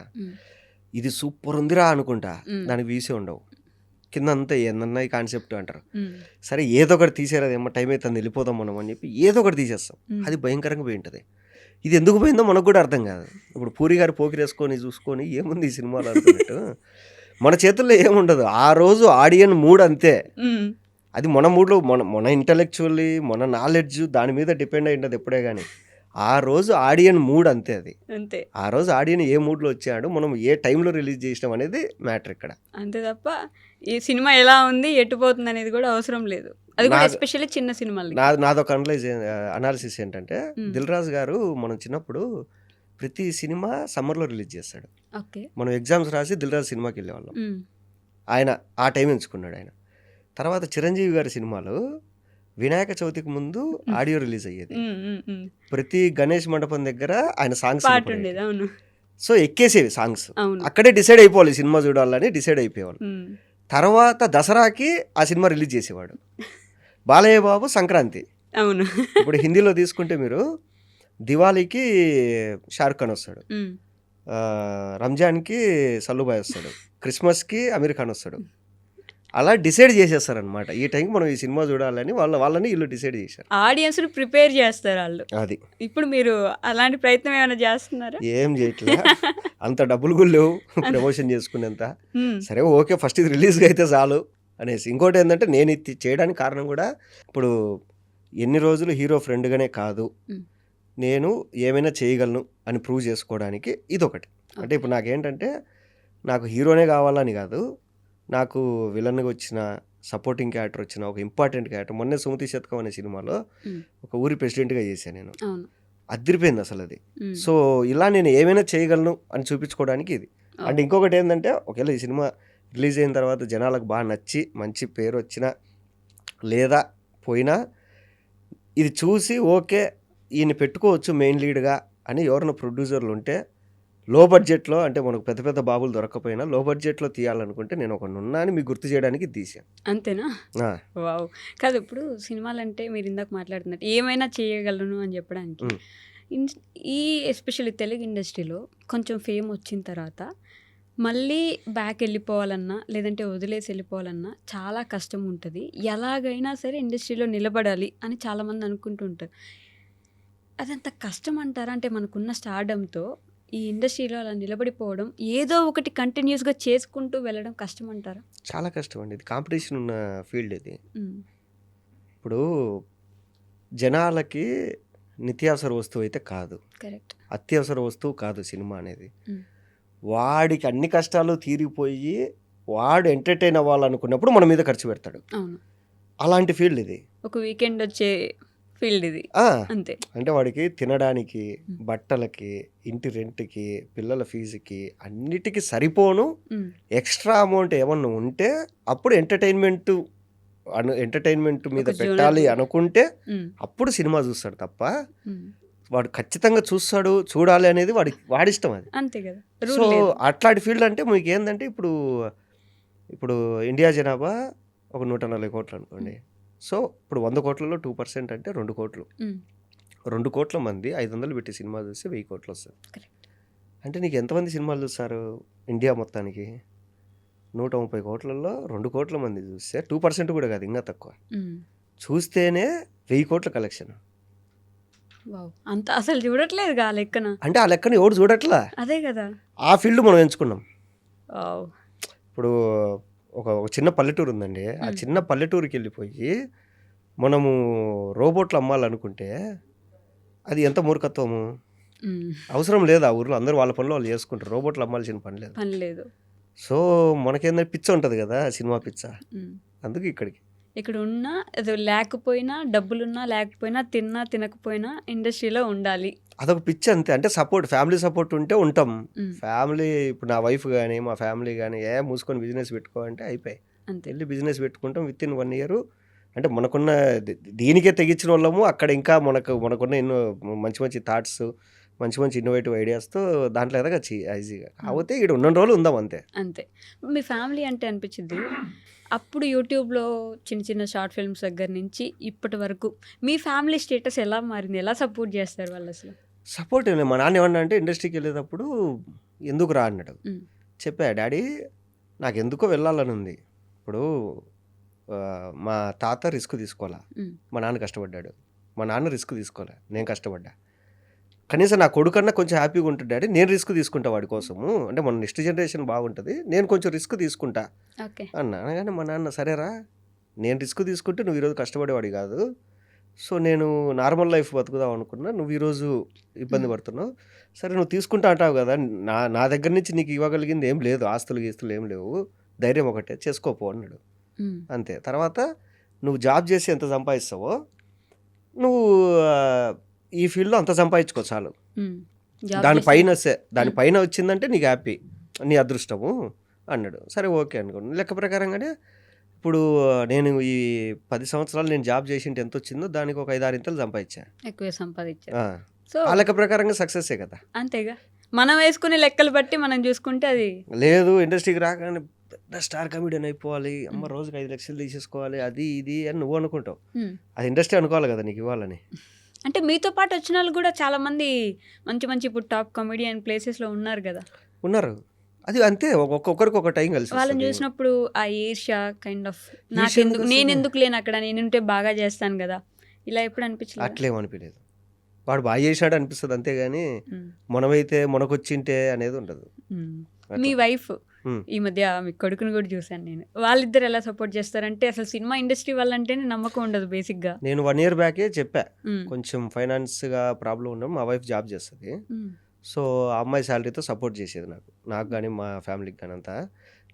ఇది సూపర్ ఉందిరా అనుకుంటా, దానికి వీసే ఉండవు, కింద అంతా ఏందన్నా ఈ కాన్సెప్ట్ అంటారు. సరే ఏదో ఒకటి తీసేరా, ఏమో టైం అవుతుంది వెళ్ళిపోదాం మనం అని చెప్పి ఏదో ఒకటి తీసేస్తాం, అది భయంకరంగా పోయి ఉంటుంది. ఇది ఎందుకు పోయిందో మనకు కూడా అర్థం కాదు. ఇప్పుడు పూరి గారు పోకిరేసుకొని చూసుకొని ఏముంది ఈ సినిమాలో అనుకున్నట్టు మన చేతుల్లో ఏముండదు. ఆ రోజు ఆడియన్ మూడ్ అంతే. అది మన మూడ్లో మన ఇంటలెక్చువల్లీ మన నాలెడ్జ్ దాని మీద డిపెండ్ అయి ఉంటుంది ఎప్పుడే కానీ. ఆ రోజు ఆడియన్ మూడ్ అంతే. అది అంతే. ఆ రోజు ఆడియన్ ఏ మూడ్లో వచ్చాడు, మనం ఏ టైంలో రిలీజ్ చేసినాం అనేది మ్యాటర్ ఇక్కడ. అంతే తప్ప ఈ సినిమా ఎలా ఉంది ఎట్టుపోతుంది అనేది కూడా అవసరం లేదు. అది కూడా ఎస్పెషల్లీ చిన్న సినిమాలు. నాదొక అనాలిసిస్ ఏంటంటే, దిల్ రాజు గారు మనం చిన్నప్పుడు ప్రతి సినిమా సమ్మర్లో రిలీజ్ చేస్తాడు. మనం ఎగ్జామ్స్ రాసి దిల్ రాజు సినిమాకి వెళ్ళేవాళ్ళం. ఆయన ఆ టైం ఎంచుకున్నాడు ఆయన. తర్వాత చిరంజీవి గారి సినిమాలు వినాయక చవితికి ముందు ఆడియో రిలీజ్ అయ్యేది. ప్రతి గణేష్ మండపం దగ్గర ఆయన సాంగ్స్ ఉండేది. సో ఎక్కేసేవి సాంగ్స్, అక్కడే డిసైడ్ అయిపోవాలి సినిమా చూడాలని డిసైడ్ అయిపోయేవాళ్ళు. తర్వాత దసరాకి ఆ సినిమా రిలీజ్ చేసేవాడు. బాలయ్య బాబు సంక్రాంతి. అవును. ఇప్పుడు హిందీలో తీసుకుంటే మీరు దివాళీకి షారుఖ్ ఖాన్ వస్తాడు, రంజాన్కి సల్లుబాయ్ వస్తాడు, క్రిస్మస్కి అమీర్ ఖాన్ వస్తాడు. అలా డిసైడ్ చేసేస్తారనమాట, ఈ టైంకి మనం ఈ సినిమా చూడాలని వాళ్ళని వీళ్ళు డిసైడ్ చేశారు. ఆడియన్స్ ప్రిపేర్ చేస్తారు వాళ్ళు. అది ఇప్పుడు మీరు అలాంటి ప్రయత్నం ఏమైనా చేస్తున్నారా? ఏం చేయట్లేదు, అంత డబ్బులు కూడా లేవు ప్రమోషన్ చేసుకునేంత. సరే ఓకే, ఫస్ట్ ఇది రిలీజ్గా అయితే చాలు అనేసి. ఇంకోటి ఏంటంటే నేను ఇది చేయడానికి కారణం కూడా, ఇప్పుడు ఎన్ని రోజులు హీరో ఫ్రెండ్గానే కాదు, నేను ఏమైనా చేయగలను అని ప్రూవ్ చేసుకోవడానికి ఇదొకటి. అంటే ఇప్పుడు నాకేంటంటే, నాకు హీరోనే కావాలని కాదు, నాకు విలన్గా వచ్చిన, సపోర్టింగ్ క్యారెక్టర్ వచ్చిన, ఒక ఇంపార్టెంట్ క్యారెక్టర్. మొన్నే సుమతి శతకం అనే సినిమాలో ఒక ఊరి ప్రెసిడెంట్గా చేశాను నేను. అదిరిపోయింది అసలు అది. సో ఇలా నేను ఏమైనా చేయగలను అని చూపించుకోవడానికి ఇది. అంటే ఇంకొకటి ఏంటంటే, ఒకవేళ ఈ సినిమా రిలీజ్ అయిన తర్వాత జనాలకు బాగా నచ్చి మంచి పేరు వచ్చినా లేదా పోయినా, ఇది చూసి ఓకే ఈయన పెట్టుకోవచ్చు మెయిన్ లీడ్గా అని ఎవరైనా ప్రొడ్యూసర్లు ఉంటే, లో బడ్జెట్లో, అంటే మనకు పెద్ద పెద్ద బాబులు దొరకకపోయినా లో బడ్జెట్లో తీయాలనుకుంటే నేను ఒక నున్నా అని మీకు గుర్తు చేయడానికి తీసాను. అంతేనా? వావ్. కాదు, ఇప్పుడు సినిమాలు అంటే మీరు ఇందాక మాట్లాడుతున్నట్టు ఏమైనా చేయగలను అని చెప్పడానికి, ఈ ఎస్పెషల్లీ తెలుగు ఇండస్ట్రీలో కొంచెం ఫేమ్ వచ్చిన తర్వాత మళ్ళీ బ్యాక్ వెళ్ళిపోవాలన్నా లేదంటే వదిలేసి వెళ్ళిపోవాలన్నా చాలా కష్టం ఉంటుంది. ఎలాగైనా సరే ఇండస్ట్రీలో నిలబడాలి అని చాలామంది అనుకుంటుంటారు. అదంత కష్టం అంటారా? అంటే మనకున్న స్టార్డంతో ఈ ఇండస్ట్రీలో అలా నిలబడిపోవడం, ఏదో ఒకటి కంటిన్యూస్గా చేసుకుంటూ వెళ్ళడం కష్టం అంటారా? చాలా కష్టం అండి, ఇది కాంపిటీషన్ ఉన్న ఫీల్డ్ ఇది. ఇప్పుడు జనాలకి నిత్యావసర వస్తువు అయితే కాదు, కరెక్ట్, అత్యవసర వస్తువు కాదు సినిమా అనేది. వాడికి అన్ని కష్టాలు తీరిపోయి వాడు ఎంటర్టైన్ అవ్వాలనుకున్నప్పుడు మన మీద ఖర్చు పెడతాడు. అలాంటి ఫీల్డ్ ఇది. ఒక వీకెండ్ వచ్చే ఫీల్డ్ ఇది. అంతే. అంటే వాడికి తినడానికి, బట్టలకి, ఇంటి రెంట్కి, పిల్లల ఫీజుకి అన్నిటికీ సరిపోను ఎక్స్ట్రా అమౌంట్ ఏమన్నా ఉంటే అప్పుడు ఎంటర్టైన్మెంట్ మీద పెట్టాలి అనుకుంటే అప్పుడు సినిమా చూస్తాడు తప్ప వాడు ఖచ్చితంగా చూడాలి అనేది వాడిష్టం అది. అంతే కదా. సో అట్లాంటి ఫీల్డ్ అంటే మీకు ఏంటంటే, ఇప్పుడు ఇండియా జనాభా ఒక 140 కోట్లు అనుకోండి. సో ఇప్పుడు 100 కోట్లలో 2% అంటే 2 కోట్లు. 2 కోట్ల మంది 500 పెట్టి సినిమా చూస్తే 1000 కోట్లు వస్తుంది. అంటే నీకు ఎంతమంది సినిమాలు చూస్తారు ఇండియా మొత్తానికి? 130 కోట్లలో 2 కోట్ల మంది చూస్తే 2% కూడా కాదు, ఇంకా తక్కువ చూస్తేనే 1000 కోట్ల కలెక్షన్. అంత అసలు చూడట్లేదు ఆ లెక్కన. అంటే ఆ లెక్కన ఎవడు చూడట్లా. అదే కదా, ఆ ఫీల్డ్ మనం ఎంచుకున్నాం. ఇప్పుడు ఒక చిన్న పల్లెటూరు ఉందండి, ఆ చిన్న పల్లెటూరుకి వెళ్ళిపోయి మనము రోబోట్లు అమ్మాలనుకుంటే అది ఎంత మూర్ఖత్వము. అవసరం లేదు ఆ ఊర్లో, అందరూ వాళ్ళ పనులు వాళ్ళు చేసుకుంటారు, రోబోట్లు అమ్మాల్సిన పని లేదు. పని లేదు. సో మనకేందంటే పిచ్చ ఉంటుంది కదా, సినిమా పిచ్చ, అందుకు ఇక్కడికి. ఇక్కడ ఉన్నా అది లేకపోయినా, డబ్బులున్నా లేకపోయినా, తిన్నా తినకపోయినా ఇండస్ట్రీలో ఉండాలి. అదొక పిచ్చి అంతే. అంటే సపోర్ట్, ఫ్యామిలీ సపోర్ట్ ఉంటే ఉంటాం. ఫ్యామిలీ ఇప్పుడు నా వైఫ్ కానీ మా ఫ్యామిలీ కానీ మూసుకొని బిజినెస్ పెట్టుకో అంటే అయిపోయి అంతే. వెళ్ళి బిజినెస్ పెట్టుకుంటాం. విత్ ఇన్ 1 year అంటే మనకున్న దీనికే తెగించిన వాళ్ళము అక్కడ ఇంకా మనకున్న ఎన్నో మంచి మంచి థాట్స్, మంచి మంచి ఇన్నోవేటివ్ ఐడియాస్తో దాంట్లో ఎదగచ్చు ఈజీగా. కాకపోతే ఇక్కడ ఉన్న రోజులు ఉందాం అంతే. అంతే. మీ ఫ్యామిలీ అంటే అనిపించింది అప్పుడు యూట్యూబ్లో చిన్న చిన్న షార్ట్ ఫిల్మ్స్ దగ్గర నుంచి ఇప్పటి వరకు మీ ఫ్యామిలీ స్టేటస్ ఎలా మారింది? ఎలా సపోర్ట్ చేస్తారు వాళ్ళు అసలు? సపోర్ట్ ఏం లేదు. మా నాన్న ఏమన్నా అంటే ఇండస్ట్రీకి వెళ్ళేటప్పుడు ఎందుకు రా అన్నాడు. చెప్పా, డాడీ నాకు ఎందుకో వెళ్ళాలని ఉంది. ఇప్పుడు మా తాత రిస్క్ తీసుకోవాలా, మా నాన్న కష్టపడ్డాడు. మా నాన్న రిస్క్ తీసుకోలే, నేను కష్టపడ్డా. కనీసం నా కొడుకన్నా కొంచెం హ్యాపీగా ఉంటుంది డాడీ, నేను రిస్క్ తీసుకుంటా వాడి కోసము, అంటే మన నెక్స్ట్ జనరేషన్ బాగుంటుంది, నేను కొంచెం రిస్క్ తీసుకుంటా అన్నా. అనగానే మా నాన్న సరేరా, నేను రిస్క్ తీసుకుంటే నువ్వు ఈరోజు కష్టపడేవాడి కాదు, సో నేను నార్మల్ లైఫ్ బతుకుదాం అనుకున్నా, నువ్వు ఈరోజు ఇబ్బంది పడుతున్నావు, సరే నువ్వు తీసుకుంటా అంటావు కదా, నా దగ్గర నుంచి నీకు ఇవ్వగలిగింది ఏం లేదు, ఆస్తులు గీస్తులు ఏం లేవు, ధైర్యం ఒకటే చేసుకోపో అన్నాడు. అంతే. తర్వాత నువ్వు జాబ్ చేసి ఎంత సంపాదిస్తావో నువ్వు ఈ ఫీల్డ్లో అంత సంపాదించుకో చాలు, దానిపైన వచ్చిందంటే నీకు హ్యాపీ, నీ అదృష్టము అన్నాడు. సరే ఓకే అనుకోండి. లెక్క ప్రకారంగానే ఇప్పుడు నేను ఈ 10 సంవత్సరాలు నేను జాబ్ చేసింటే ఎంత వచ్చిందో దానికి ఒక 5-6 ఇంతలు సంపాదించా. ఎక్కువ సంపాదించా. ఆ లెక్క ప్రకారంగా సక్సెస్సే కదా. అంతేగా, మనం వేసుకునే లెక్కలు బట్టి మనం చూసుకుంటే అది లేదు. ఇండస్ట్రీకి రాగానే పెద్ద స్టార్ కమెడియన్ అయిపోవాలి, అమ్మ రోజుకి 5 లక్షలు తీసేసుకోవాలి, అది ఇది అని నువ్వు అనుకుంటావు. అది ఇండస్ట్రీ అనుకోవాలి కదా నీకు ఇవ్వాలని. అంటే మీతో పాటు వచ్చిన వాళ్ళు కూడా చాలా మంది మంచి మంచి ఇప్పుడు టాప్ కమెడియన్ ప్లేసెస్లో ఉన్నారు కదా. ఉన్నారు. అది అంతే, ఒక్కొక్కరికి ఒక టైం కలిసి వాళ్ళని చూసినప్పుడు ఆ ఈర్ష్య కైండ్ ఆఫ్ నాకెందుకు, నేను ఎందుకు లేను అక్కడ, నేనుంటే బాగా చేస్తాను కదా, ఇలా ఎప్పుడు అనిపించలేదు? అట్లేం అనిపించలేదు. వాడు బాగా చేసినాడు అనిపిస్తుంది అంతేగాని మనమైతే మనకొచ్చింటే అనేది ఉండదు. మీ వైఫ్ ఈ మధ్య మీ కొడుకుని కూడా చూశాను నేను, వాళ్ళిద్దరు ఎలా సపోర్ట్ చేస్తారంటే అసలు సినిమా ఇండస్ట్రీ వాళ్ళంటేనే నమ్మకం ఉండదు బేసిక్గా. నేను 1 year బ్యాకే చెప్పా, కొంచెం ఫైనాన్స్గా ప్రాబ్లం ఉండడం, మా వైఫ్ జాబ్ చేస్తుంది, సో ఆ అమ్మాయి శాలరీతో సపోర్ట్ చేసేది నాకు కానీ మా ఫ్యామిలీకి కానీ అంతా.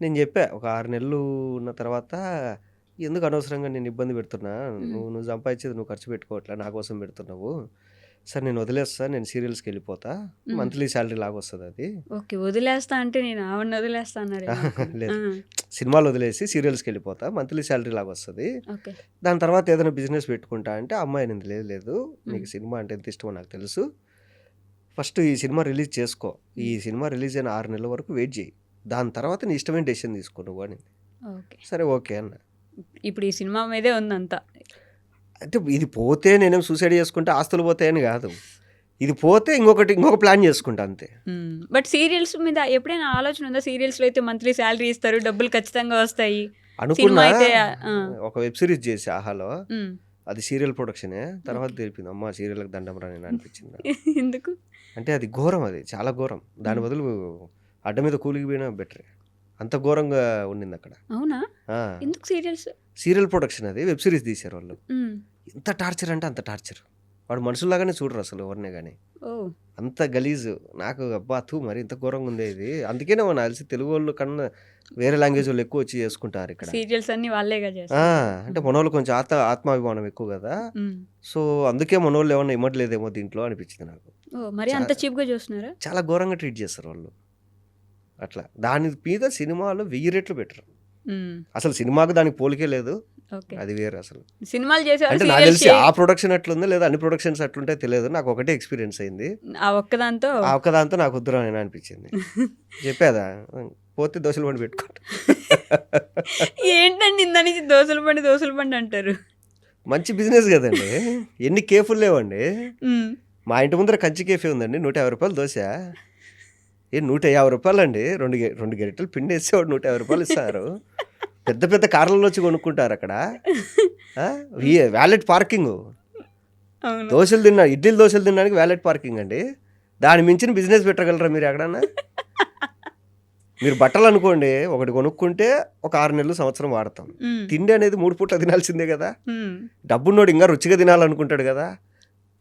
నేను చెప్పా, ఒక 6 నెలలు ఉన్న తర్వాత ఎందుకు అనవసరంగా నేను ఇబ్బంది పెడుతున్నా, నువ్వు సంపాదించేది నువ్వు ఖర్చు పెట్టుకోవట్లే, నా కోసం పెడుతున్నావు, సరే నేను వదిలేస్తా, నేను సీరియల్స్కి వెళ్ళిపోతా, మంత్లీ శాలరీ లాగా వస్తుంది అది. ఓకే, వదిలేస్తా అంటే నేను ఆవిడని వదిలేస్తా అన్నారు. లేదు, సినిమాలు వదిలేసి సీరియల్స్కి వెళ్ళిపోతా, మంత్లీ శాలరీ లాగా వస్తుంది, దాని తర్వాత ఏదైనా బిజినెస్ పెట్టుకుంటా అంటే అమ్మాయి నింది లేదు, నీకు సినిమా అంటే ఎంత ఇష్టమో నాకు తెలుసు, ఫస్ట్ ఈ సినిమా రిలీజ్ చేసుకో, ఈ సినిమా రిలీజ్ అయిన 6 నెలల వరకు వెయిట్ చేయి, దాని తర్వాత నీ ఇష్టమైన డెసిషన్ తీసుకో నువ్వు అని. సరే ఓకే అన్న. ఇప్పుడు ఈ సినిమా మీదే ఉందంతా. అంటే ఇది పోతే నేనేం సూసైడ్ చేసుకుంటే ఆస్తులు పోతాయని కాదు, ఇది పోతే ఇంకొక ప్లాన్ చేసుకుంటా అంతే. బట్ సీరియల్స్ మీద ఎప్పుడైనా ఆలోచన ఉందా? సీరియల్స్లో అయితే మంత్లీ శాలరీ ఇస్తారు, డబ్బులు ఖచ్చితంగా వస్తాయి అనుకున్నా. ఒక వెబ్ సిరీస్ చేసి ఆహాలో, అది సీరియల్ ప్రొడక్షనే, తర్వాత తెలిపింది అమ్మ సీరియల్కి దండం రా నేను అనిపించింది. ఎందుకు అంటే అది ఘోరం, అది చాలా ఘోరం, దాని బదులు అడ్డ మీద కూలికి పోయినా బెటర్, అంత ఘోరంగా ఉండింది అక్కడ. అవునా? ఎందుకు సీరియల్ ప్రొడక్షన్, అది వెబ్ సిరీస్ తీశారు వాళ్ళు. ఎంత టార్చర్ అంటే అంత టార్చర్, వాడు మనుషుల్లాగానే చూడరు అసలు ఎవరినే కానీ, అంత గలీజు. నాకు అబ్బా మరి ఇంత ఘోరంగా ఉంది ఇది. అందుకేనే మన తెలిసి తెలుగు వాళ్ళు కన్నా వేరే లాంగ్వేజ్ వాళ్ళు ఎక్కువ వచ్చి చేసుకుంటారు ఇక్కడ సీరియల్స్ అన్ని వాళ్ళేగా. అంటే మన వాళ్ళు కొంచెం ఆత్మాభిమానం ఎక్కువ కదా, సో అందుకే మన వాళ్ళు ఏమన్నా ఇమ్మట్లేదేమో దీంట్లో అనిపించింది నాకు. మరి అంత చీప్గా చూస్తున్నారా? చాలా ఘోరంగా ట్రీట్ చేస్తారు వాళ్ళు అట్లా. దాని మీద సినిమాలో 1000 రెట్లు బెటర్. అసలు సినిమాకు దానికి పోలికే లేదు, అది వేరే. అసలు సినిమాలు చేసే అంటే నాకు తెలిసి ఆ ప్రొడక్షన్ అట్లుందో లేదా అన్ని ప్రొడక్షన్స్ అట్లుంటే తెలియదు, నాకు ఒకటే ఎక్స్పీరియన్స్ అయింది, ఆ ఒక్కదాంతో నాకు ఉద్దరం అయినా అనిపించింది. చెప్పేదా పోతే దోశల బండి పెట్టుకుంటా. ఏంటండి ఇంత నుంచి దోశల బండి అంటారు? మంచి బిజినెస్ కదండి, ఎన్ని కేఫులు లేవండి. మా ఇంటి ముందర కంచి కేఫే ఉందండి, 150 రూపాయలు దోశ. 150 రూపాయలు అండి, రెండు గరిటెలు పిండి వేసేవాడు 150 రూపాయలు ఇస్తారు. పెద్ద పెద్ద కార్లలో వచ్చి కొనుక్కుంటారు అక్కడ. వ్యాలెట్ పార్కింగ్, ఇడ్లీలు దోశలు తినడానికి వ్యాలెట్ పార్కింగ్ అండి. దాని మించిన బిజినెస్ పెట్టగలరా మీరు ఎక్కడన్నా? మీరు బట్టలు అనుకోండి, ఒకటి కొనుక్కుంటే ఒక 6 నెలలు సంవత్సరం వాడతాం. తిండి అనేది 3 పూట్ల తినాల్సిందే కదా. డబ్బున్నోడు ఇంకా రుచిగా తినాలనుకుంటాడు కదా.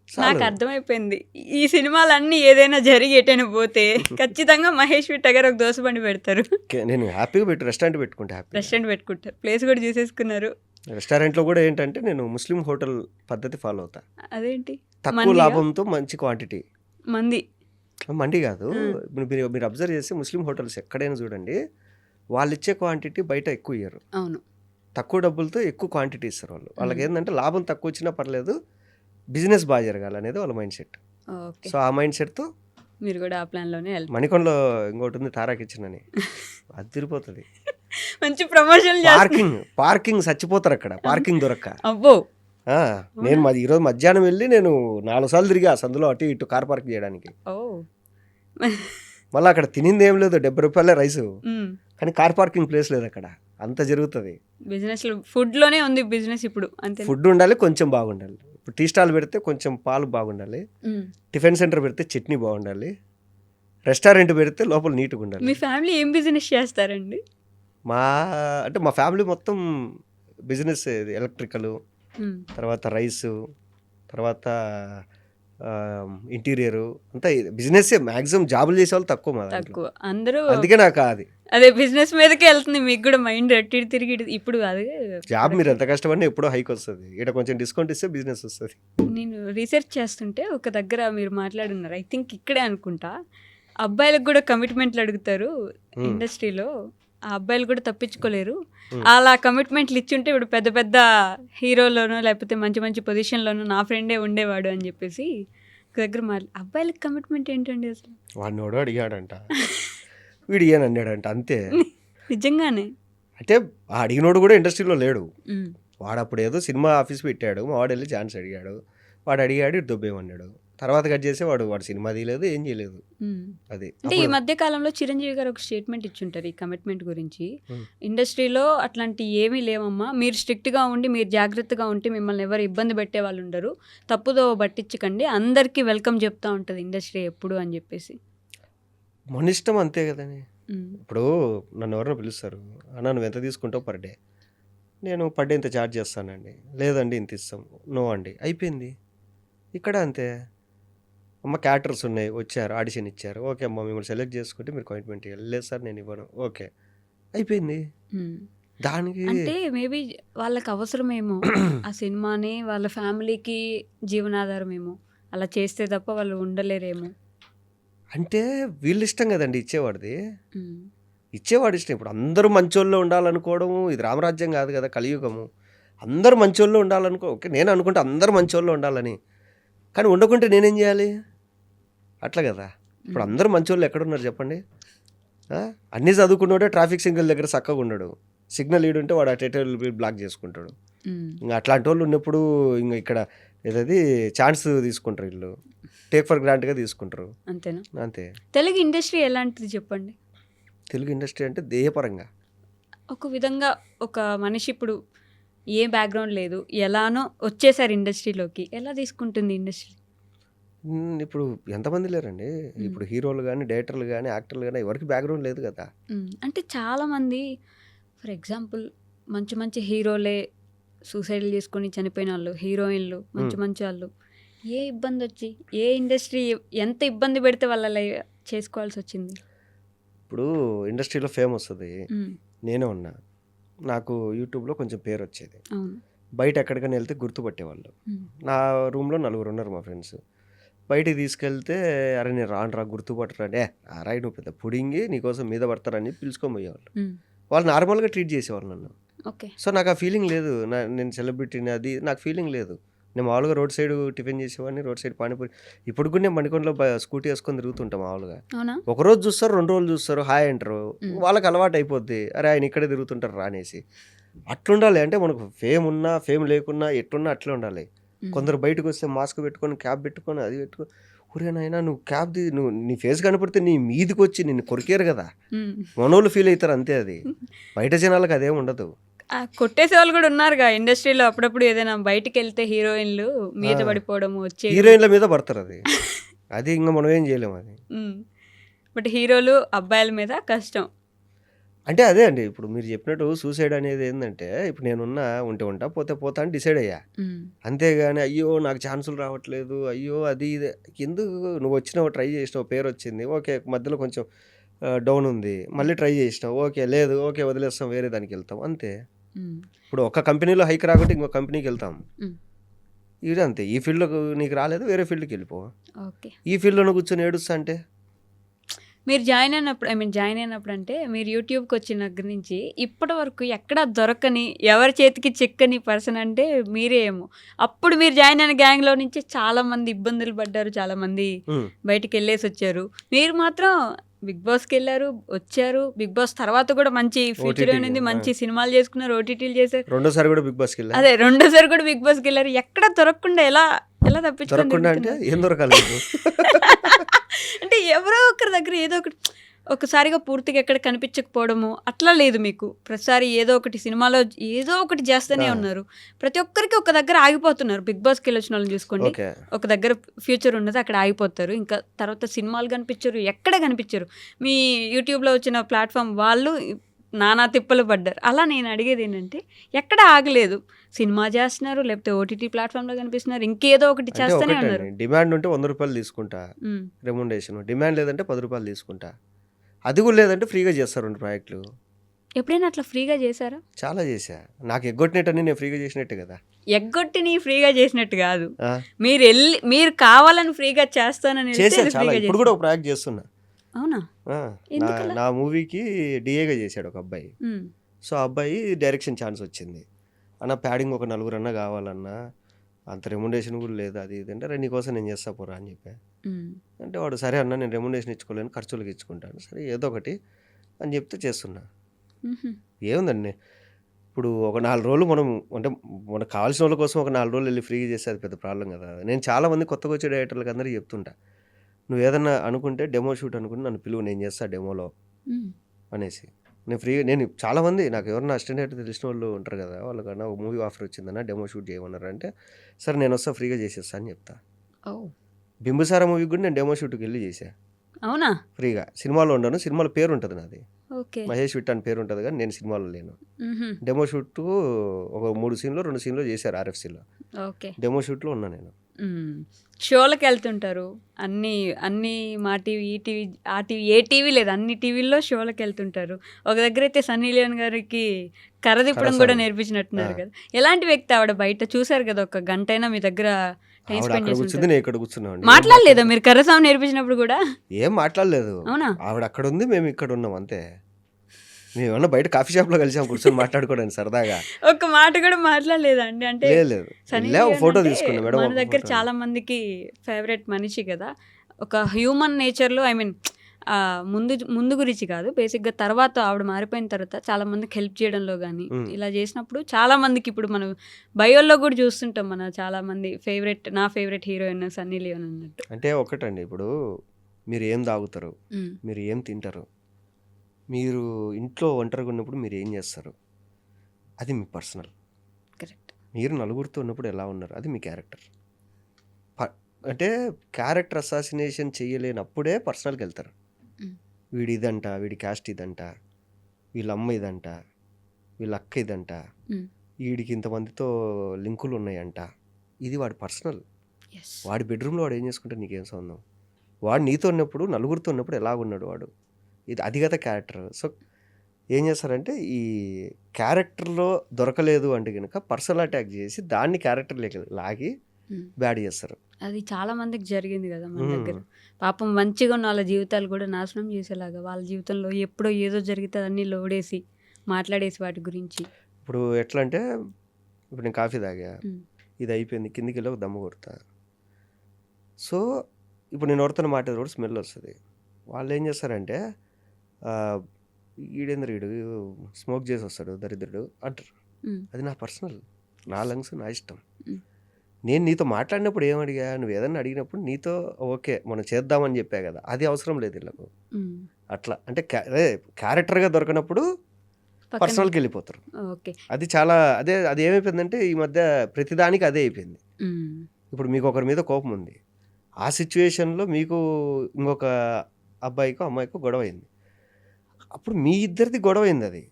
నాకు అర్థమైపోయింది. ఈ సినిమాలన్నీ ఏదైనా జరిగి ఎటైనా పోతే ఖచ్చితంగా మహేష్ విట్ట గారు ఒక దోశ బండి పెడతారు. నేను హ్యాపీగా రెస్టారెంట్ పెట్టుకుంటే రెస్టారెంట్ పెట్టుకుంటారు. ప్లేస్ కూడా చూసేసుకున్నారు. రెస్టారెంట్లో కూడా ఏంటంటే నేను ముస్లిం హోటల్ పద్ధతి ఫాలో అవుతా. అదేంటి? తక్కువ లాభంతో మంచి క్వాంటిటీ. మండి కాదు, మీరు అబ్జర్వ్ చేస్తే ముస్లిం హోటల్స్ ఎక్కడైనా చూడండి, వాళ్ళు ఇచ్చే క్వాంటిటీ బయట ఎక్కువ ఇయ్యరు. అవును, తక్కువ డబ్బులతో ఎక్కువ క్వాంటిటీ ఇస్తారు వాళ్ళు. వాళ్ళకి ఏంటంటే లాభం తక్కువ వచ్చినా పర్లేదు, బిజినెస్ బాగా జరగాలి అనేది వాళ్ళ మైండ్ సెట్. సో ఆ మైండ్ సెట్తో మీరు కూడా ఆ ప్లాన్లోనే మణికొండలో ఇంకోటి ఉంది తారా కిచెన్ అని, అది తిరిగిపోతుంది. మంచి ప్రమోషన్. పార్కింగ్ చచ్చిపోతారు అక్కడ, పార్కింగ్ దొరక్క. అబ్బో, నేను ఈరోజు మధ్యాహ్నం వెళ్ళి నేను 4 సార్లు తిరిగా సందులో అటు ఇటు కార్ పార్క్ చేయడానికి. మళ్ళీ అక్కడ తినింది ఏం లేదు, 70 రూపాయలే రైసు, కానీ కార్ పార్కింగ్ ప్లేస్ లేదు అక్కడ. అంత జరుగుతుంది బిజినెస్. ఫుడ్లోనే ఉంది బిజినెస్ ఇప్పుడు. అంతే, ఫుడ్ ఉండాలి, కొంచెం బాగుండాలి. ఇప్పుడు టీ స్టాల్ పెడితే కొంచెం పాలు బాగుండాలి, టిఫిన్ సెంటర్ పెడితే చట్నీ బాగుండాలి, రెస్టారెంట్ పెడితే లోపల నీట్గా ఉండాలి. మీ ఫ్యామిలీ ఏం బిజినెస్ చేస్తారండి? మా ఫ్యామిలీ మొత్తం బిజినెస్, ఎలక్ట్రికల్, తర్వాత రైసు, తర్వాత ఇంటీరియరు, అంతా బిజినెస్. మ్యాక్సిమం జాబులు చేసే వాళ్ళు తక్కువ అందరూ. అందుకే నాకు అదే బిజినెస్ మీదకే వెళ్తుంది మీకు కూడా మైండ్. తిరిగి ఇప్పుడు అదే జాబ్ మీరు ఎంత కష్టపడినా ఎప్పుడో హైక్ వస్తుంది. ఇక్కడ కొంచెం డిస్కౌంట్ ఇస్తే బిజినెస్ వస్తుంది. నేను రీసెర్చ్ చేస్తుంటే ఒక దగ్గర మీరు మాట్లాడున్నారు, ఐ థింక్ ఇక్కడే అనుకుంటా, అబ్బాయిలకు కూడా కమిట్మెంట్లు అడుగుతారు ఇండస్ట్రీలో. ఆ అబ్బాయిలు కూడా తప్పించుకోలేరు. అలా కమిట్మెంట్లు ఇచ్చుంటే ఇప్పుడు పెద్ద పెద్ద హీరోలోనో లేకపోతే మంచి మంచి పొజిషన్లోనో నా ఫ్రెండే ఉండేవాడు అని చెప్పేసి ఒక దగ్గర అబ్బాయిలకు కమిట్మెంట్ ఏంటండి అసలు? వాడినోడు అడిగాడంట, వీడు ఇయ్యని అన్నాడంట, అంతే. నిజంగానే అంటే అడిగినోడు కూడా ఇండస్ట్రీలో లేడు. వాడు అప్పుడు ఏదో సినిమా ఆఫీస్ పెట్టాడు, మా వాడు వెళ్ళి ఛాన్స్ అడిగాడు, వాడు అడిగాడు, ఇటు దొబ్బేమన్నాడు. తర్వాత కట్ చేసి వాడు సినిమా తీయలేదు, ఏం చేయలేదు. అది అంటే ఈ మధ్య కాలంలో చిరంజీవి గారు ఒక స్టేట్మెంట్ ఇచ్చుంటారు ఈ కమిట్మెంట్ గురించి. ఇండస్ట్రీలో అట్లాంటి ఏమీ లేవమ్మా, మీరు స్ట్రిక్ట్గా ఉండి మీరు జాగ్రత్తగా ఉంటే మిమ్మల్ని ఎవరు ఇబ్బంది పెట్టే వాళ్ళు ఉండరు, తప్పుదో పట్టించకండి, అందరికీ వెల్కమ్ చెప్తా ఉంటుంది ఇండస్ట్రీ ఎప్పుడు అని చెప్పేసి. మన ఇష్టం అంతే కదండి. ఇప్పుడు నన్ను ఎవరైనా పిలుస్తారు, అన్న నువ్వు ఎంత తీసుకుంటావు పర్ డే, నేను పర్ డే ఇంత ఛార్జ్ చేస్తానండి, లేదండి ఇంత ఇస్తాం, నో అండి, అయిపోయింది. ఇక్కడ అంతే. అమ్మ క్యారెక్టర్స్ ఉన్నాయి, వచ్చారు, ఆడిషన్ ఇచ్చారు, ఓకే అమ్మ మిమ్మల్ని సెలెక్ట్ చేసుకుంటే మీరు కమిట్మెంట్ ఇవ్వాలి, లేదు సార్ నేను ఇవ్వను, ఓకే అయిపోయింది. దానికి అంటే మేబీ వాళ్ళకి అవసరమేమో ఆ సినిమాని, వాళ్ళ ఫ్యామిలీకి జీవనాధారమేమో, అలా చేస్తే తప్ప వాళ్ళు ఉండలేరేమో. అంటే వీళ్ళు ఇష్టం కదండి ఇచ్చేవాడిది, ఇచ్చేవాడు ఇష్టం. ఇప్పుడు అందరూ మంచోళ్ళు ఉండాలనుకోవడం ఇది రామరాజ్యం కాదు కదా, కలియుగము. అందరూ మంచోళ్ళు ఉండాలనుకో, ఓకే నేను అనుకుంటే అందరూ మంచోళ్ళు ఉండాలని, కానీ ఉండకుంటే నేనేం చేయాలి? అట్లా కదా. ఇప్పుడు అందరూ మంచోళ్ళు ఎక్కడున్నారు చెప్పండి? అన్నీ చదువుకున్నాడే ట్రాఫిక్ సిగ్నల్ దగ్గర చక్కగా ఉన్నాడు, సిగ్నల్ ఈడుంటే వాడు అటు బ్లాక్ చేసుకుంటాడు. ఇంకా అట్లాంటి వాళ్ళు ఉన్నప్పుడు ఇంకా ఇక్కడ ఏదది ఛాన్స్ తీసుకుంటారు, వీళ్ళు టేక్ ఫర్ గ్రాంట్గా తీసుకుంటారు. అంతేనా? అంతే. తెలుగు ఇండస్ట్రీ ఎలాంటిది చెప్పండి? తెలుగు ఇండస్ట్రీ అంటే దేయపరంగా ఒక విధంగా ఒక మనిషి ఇప్పుడు ఏ బ్యాక్గ్రౌండ్ లేదు, ఎలానో వచ్చేసారు ఇండస్ట్రీలోకి, ఎలా తీసుకుంటుంది ఇండస్ట్రీ? ఇప్పుడు ఎంతమంది లేరండి, ఇప్పుడు హీరోలు కానీ డైరెక్టర్లు కానీ యాక్టర్లు కానీ ఎవరికి బ్యాక్గ్రౌండ్ లేదు కదా. అంటే చాలామంది ఫర్ ఎగ్జాంపుల్ మంచి మంచి హీరోలే సూసైడ్లు చేసుకొని చనిపోయిన వాళ్ళు, హీరోయిన్లు మంచి మంచి వాళ్ళు, ఏ ఇబ్బంది వచ్చి ఏ ఇండస్ట్రీ ఎంత ఇబ్బంది పెడితే వాళ్ళ చేసుకోవాల్సి వచ్చింది? ఇప్పుడు ఇండస్ట్రీలో ఫేమ్ వస్తుంది, నేనే ఉన్నా, నాకు యూట్యూబ్లో కొంచెం పేరు వచ్చేది, బయట ఎక్కడికైనా వెళ్తే గుర్తుపట్టేవాళ్ళు. నా రూమ్లో 4 ఉన్నారు మా ఫ్రెండ్స్, బయటికి తీసుకెళ్తే అరే నేను రాను గుర్తుపట్టరా, రాయి నువ్వు పెద్ద పుడింగి నీకోసం మీద పడతారని పిలుచుకొని పోయేవాళ్ళు. వాళ్ళు నార్మల్గా ట్రీట్ చేసేవాళ్ళు నన్ను. సో నాకు ఆ ఫీలింగ్ లేదు, నేను సెలబ్రిటీని అది నాకు ఫీలింగ్ లేదు. నేను మామూలుగా రోడ్ సైడ్ టిఫిన్ చేసేవాడిని, రోడ్ సైడ్ పానీపూరి. ఇప్పుడు కూడా నేను మణికొండలో స్కూటీ వేసుకొని తిరుగుతుంటాం మామూలుగా. ఒకరోజు చూస్తారు, 2 రోజులు చూస్తారు, హాయ్ అంటారు, వాళ్ళకి అలవాటు అయిపోద్ది, అరే ఆయన ఇక్కడే తిరుగుతుంటారు రా అనేసి. అట్లుండాలి. అంటే మనకు ఫేమ్ ఉన్నా ఫేమ్ లేకున్నా ఎట్లున్నా అట్లే ఉండాలి. కొందరు బయటకు వస్తే మాస్క్ పెట్టుకొని క్యాప్ పెట్టుకొని అది పెట్టుకొని, ఊరేనైనా నువ్వు క్యాప్ది నువ్వు నీ ఫేస్ కనపడితే నీ మీదికి వచ్చి నిన్ను కొరికారు కదా, మనోళ్ళు ఫీల్ అవుతారు అంతే. అది బయట జనాలకు అదేం ఉండదు. కొట్టేసే వాళ్ళు కూడా ఉన్నారుగా ఇండస్ట్రీలో. అప్పుడప్పుడు ఏదైనా బయటికి వెళ్తే హీరోయిన్లు మీద పడిపోవడము, వచ్చే హీరోయిన్ల మీద పడతారు, అది ఇంకా మనం ఏం చేయలేము అది. బట్ హీరోలు అబ్బాయిల మీద కష్టం. అంటే అదే అండి. ఇప్పుడు మీరు చెప్పినట్టు సూసైడ్ అనేది ఏందంటే, ఇప్పుడు నేనున్నా ఉంటే ఉంటా, పోతే పోతా అని డిసైడ్ అయ్యా. అంతేగాని అయ్యో! నాకు ఛాన్సులు రావట్లేదు. అయ్యో! అది ఇది ఎందుకు నువ్వొచ్చినావు, ట్రై చేసినావు, పేరొచ్చింది. ఓకే. మధ్యలో కొంచెం డౌన్ ఉంది. మళ్ళీ ట్రై చేసినావు. ఓకే. లేదు. ఓకే. వదిలేస్తాం. వేరే దానికెళ్తాం. అంతే. ఇప్పుడు ఒక కంపెనీలో హైక్ రాకుంటే ఇంకో కంపెనీకెళ్తాం. ఇది అంతే. ఈ ఫీల్డ్‌లోకి నీకు రాలేదు, వేరే ఫీల్డ్‌కెళ్ళిపో. ఓకే. ఈ ఫీల్డ్‌లోనే కూర్చొని ఏడుస్తా అంటే మీరు జాయిన్ అయినప్పుడు అంటే మీరు యూట్యూబ్కి వచ్చిన దగ్గర నుంచి ఇప్పటి వరకు ఎక్కడ దొరకని ఎవరి చేతికి చిక్కని పర్సన్ అంటే మీరే ఏమో. అప్పుడు మీరు జాయిన్ అయిన గ్యాంగ్లో నుంచి చాలా మంది ఇబ్బందులు పడ్డారు, చాలా మంది బయటికి వెళ్ళేసి వచ్చారు. మీరు మాత్రం బిగ్ బాస్కి వెళ్ళారు, వచ్చారు. బిగ్ బాస్ తర్వాత కూడా మంచి ఫ్యూచర్ ఉంది, మంచి సినిమాలు చేసుకున్నారు, ఓటీటీలు చేశారు. రెండోసారి కూడా బిగ్ బాస్కి వెళ్ళారు. అదే రెండోసారి కూడా బిగ్ బాస్కి వెళ్ళారు. ఎక్కడ దొరకకుండా ఎలా తప్పించుకోకుండా అంటే ఏం దొరకాలి అంటే ఎవరో ఒకరి దగ్గర ఏదో ఒకటి ఒకసారిగా పూర్తిగా ఎక్కడ కనిపించకపోవడము అట్లా లేదు మీకు. ప్రతిసారి ఏదో ఒకటి సినిమాలో ఏదో ఒకటి చేస్తూనే ఉన్నారు. ప్రతి ఒక్కరికి ఒక దగ్గర ఆగిపోతున్నారు. బిగ్ బాస్కి వెళ్ళి వచ్చిన వాళ్ళని చూసుకోండి, ఒక దగ్గర ఫ్యూచర్ ఉన్నది అక్కడ ఆగిపోతారు. ఇంకా తర్వాత సినిమాలు కనిపించరు, ఎక్కడ కనిపించరు. మీ యూట్యూబ్లో వచ్చిన ప్లాట్ఫామ్ వాళ్ళు నానా తిప్పలు పడ్డారు. అలా నేను అడిగేది ఏంటంటే ఎక్కడ ఆగలేదు. సినిమా చేస్తున్నారు, లేకపోతే ఓటీటీ ప్లాట్ఫామ్లో కనిపిస్తున్నారు, ఇంకేదో ఒకటి చేస్తూనే ఉన్నారు. డిమాండ్ ఉంటే 100 రూపాయలు తీసుకుంటా రెమ్యునరేషన్, డిమాండ్ లేదంటే 10 రూపాయలు తీసుకుంటా. అది కూడా లేదంటే ఫ్రీగా చేస్తారు 2 ప్రాజెక్టులు. ఎప్పుడైనా అట్లా ఫ్రీగా చేశారా? చాలా చేశా. నాకు ఎగ్గొట్టినట్టని నేను ఫ్రీగా చేసినట్టే కదా. ఎగ్గొట్టి ఫ్రీగా చేసినట్టు కాదు, మీరు కావాలని ఫ్రీగా చేస్తానని చేసా. చాలా ఇప్పుడు కూడా ఒక ప్రాజెక్ట్ చేస్తున్నా. అవునా? నా మూవీకి డిఏగా చేశాడు ఒక అబ్బాయి. సో ఆ అబ్బాయి డైరెక్షన్ ఛాన్స్ వచ్చింది. అన్న ప్యాడింగ్ ఒక 4 అన్నా కావాలన్నా, అంత రెమ్యునరేషన్ కూడా లేదు, అది ఇది అంటే నీకోసం నేను చేస్తా పోరా అని చెప్పా. అంటే వాడు సరే అన్న నేను రెమ్యునరేషన్ ఇచ్చుకోలేను, ఖర్చులకు ఇచ్చుకుంటాను, సరే ఏదో ఒకటి అని చెప్తే చేస్తున్నా. ఏముందండి ఇప్పుడు ఒక 4 రోజులు మనం అంటే మనకు కావాల్సిన వాళ్ళ కోసం ఒక 4 రోజులు వెళ్ళి ఫ్రీగా చేస్తే అది పెద్ద ప్రాబ్లం కదా. నేను చాలామంది కొత్తగా వచ్చే డైరెక్టర్లకు అందరికీ చెప్తుంటా, నువ్వు ఏదన్నా అనుకుంటే డెమో షూట్ అనుకుంటే నన్ను పిలువు, నేను చేస్తా డెమోలో అనేసి. నేను ఫ్రీగా నేను చాలామంది నాకు ఎవరన్నా అసిస్టెంట్ డైరెక్టర్ తెలిసిన వాళ్ళు ఉంటారు కదా, వాళ్ళకన్నా ఒక మూవీ ఆఫర్ వచ్చిందన్న డెమో షూట్ చేయమన్నారు అంటే సరే నేను వస్తా ఫ్రీగా చేసేస్తా అని చెప్తా. బింబిసార మూవీకి కూడా నేను డెమో షూట్కి వెళ్ళి చేశా. అవునా? ఫ్రీగా. సినిమాలో ఉండను, సినిమాలో పేరు ఉంటుంది నాది, ఓకే, మహేష్ విట్ అని పేరు ఉంటుంది, కానీ నేను సినిమాలో లేను. డెమో షూట్ ఒక 3 సీన్లో 2 సీన్లో చేశారు ఆర్ఎఫ్సీలో. ఓకే, డెమో షూట్లో ఉన్నా నేను. షోలకు వెళ్తుంటారు, అన్ని మా టీవీ, ఈ టీవీ, ఆ టీవీ, ఏ టీవీ లేదు, అన్ని టీవీల్లో షోలకు వెళ్తుంటారు. ఒక దగ్గర అయితే సన్నీ లియోన్ గారికి కర్రదిప్పడం కూడా నేర్పించినట్టున్నారు కదా. ఎలాంటి వ్యక్తి ఆవిడ? బయట చూసారు కదా, ఒక గంట అయినా మీ దగ్గర టైం స్పెండ్ చేసి నేను ఇక్కడ కూర్చున్నాను. మాట్లాడలేదా మీరు కర్రసాము నేర్పించినప్పుడు కూడా? ఏం మాట్లాడలేదు. అవునా? ఆవిడ అక్కడ ఉంది, మేము ఇక్కడ ఉన్నాం అంతే. మేము ఏమన్నా బయట కాఫీ షాప్లో కలిసాం కూర్చొని మాట్లాడుకోవడానికి సరదాగా. ఒక మాట కూడా మాట్లాడలేదండి? అంటే ఫోటో తీసుకున్నాం మేడం. మన దగ్గర చాలా మందికి ఫేవరెట్ మనిషి కదా. ఒక హ్యూమన్ నేచర్లో ముందు గురించి కాదు, బేసిక్గా తర్వాత ఆవిడ మారిపోయిన తర్వాత చాలా మందికి హెల్ప్ చేయడంలో కానీ ఇలా చేసినప్పుడు చాలా మందికి ఇప్పుడు మనం బయోల్లో కూడా చూస్తుంటాం. మన చాలా మంది నా ఫేవరెట్ హీరోయిన్ సన్నీ లియోన్ అన్నట్టు. అంటే ఒకటండి, ఇప్పుడు మీరు ఏం తాగుతారు, మీరు ఏం తింటారు, మీరు ఇంట్లో ఒంటరిగా ఉన్నప్పుడు మీరు ఏం చేస్తారు, అది మీ పర్సనల్. కరెక్ట్. మీరు నలుగురితో ఉన్నప్పుడు ఎలా ఉన్నారు, అది మీ క్యారెక్టర్. అంటే క్యారెక్టర్ అసాసినేషన్ చేయలేనప్పుడే పర్సనల్కి వెళ్తారు. వీడి ఇదంట, వీడి క్యాస్ట్ ఇదంట, వీళ్ళ అమ్మ ఇదంట, వీళ్ళ అక్క ఇదంట, వీడికి ఇంతమందితో లింకులు ఉన్నాయంట, ఇది వాడి పర్సనల్. వాడి బెడ్రూమ్లో వాడు ఏం చేసుకుంటే నీకేం సంబంధం. వాడు నీతో ఉన్నప్పుడు, నలుగురితో ఉన్నప్పుడు ఎలాగున్నాడు వాడు, అది కదా క్యారెక్టర్. సో ఏం చేస్తారంటే ఈ క్యారెక్టర్లో దొరకలేదు అంటే కనుక పర్సనల్ అటాక్ చేసి దాన్ని క్యారెక్టర్ లాగి బ్యాడ్ చేస్తారు. అది చాలా మందికి జరిగింది కదా మన దగ్గర. పాపం మంచిగా ఉన్న వాళ్ళ జీవితాలు కూడా నాశనం చేసేలాగా, వాళ్ళ జీవితంలో ఎప్పుడో ఏదో జరిగితే అన్నీ లోడేసి మాట్లాడేసి వాటి గురించి. ఇప్పుడు ఎట్లా అంటే, ఇప్పుడు నేను కాఫీ తాగా, ఇది అయిపోయింది, కిందికి వెళ్ళి ఒక దమ్ము కొడతా. సో ఇప్పుడు నేను ఎవరితో మాట్లాడే కూడా స్మెల్ వస్తుంది. వాళ్ళు ఏం చేస్తారంటే ఈడేంద్ర వీడు స్మోక్ చేసి వస్తాడు దరిద్రుడు అంటారు. అది నా పర్సనల్, నా లంగ్స్, నా ఇష్టం. నేను నీతో మాట్లాడినప్పుడు ఏమడిగా, నువ్వు ఏదన్నా అడిగినప్పుడు నీతో ఓకే మనం చేద్దామని చెప్పా కదా, అది అవసరం లేదు వీళ్ళకు. అట్లా అంటే క్యారెక్టర్గా దొరకనప్పుడు పర్సనల్కి వెళ్ళిపోతారు. అది చాలా అది ఏమైపోయిందంటే ఈ మధ్య ప్రతిదానికి అదే అయిపోయింది. ఇప్పుడు మీకు ఒకరి మీద కోపం ఉంది, ఆ సిచ్యువేషన్లో మీకు ఇంకొక అబ్బాయికో అమ్మాయికో గొడవ అయింది, అప్పుడు మీ ఇద్దరిది గొడవ అయింది అది.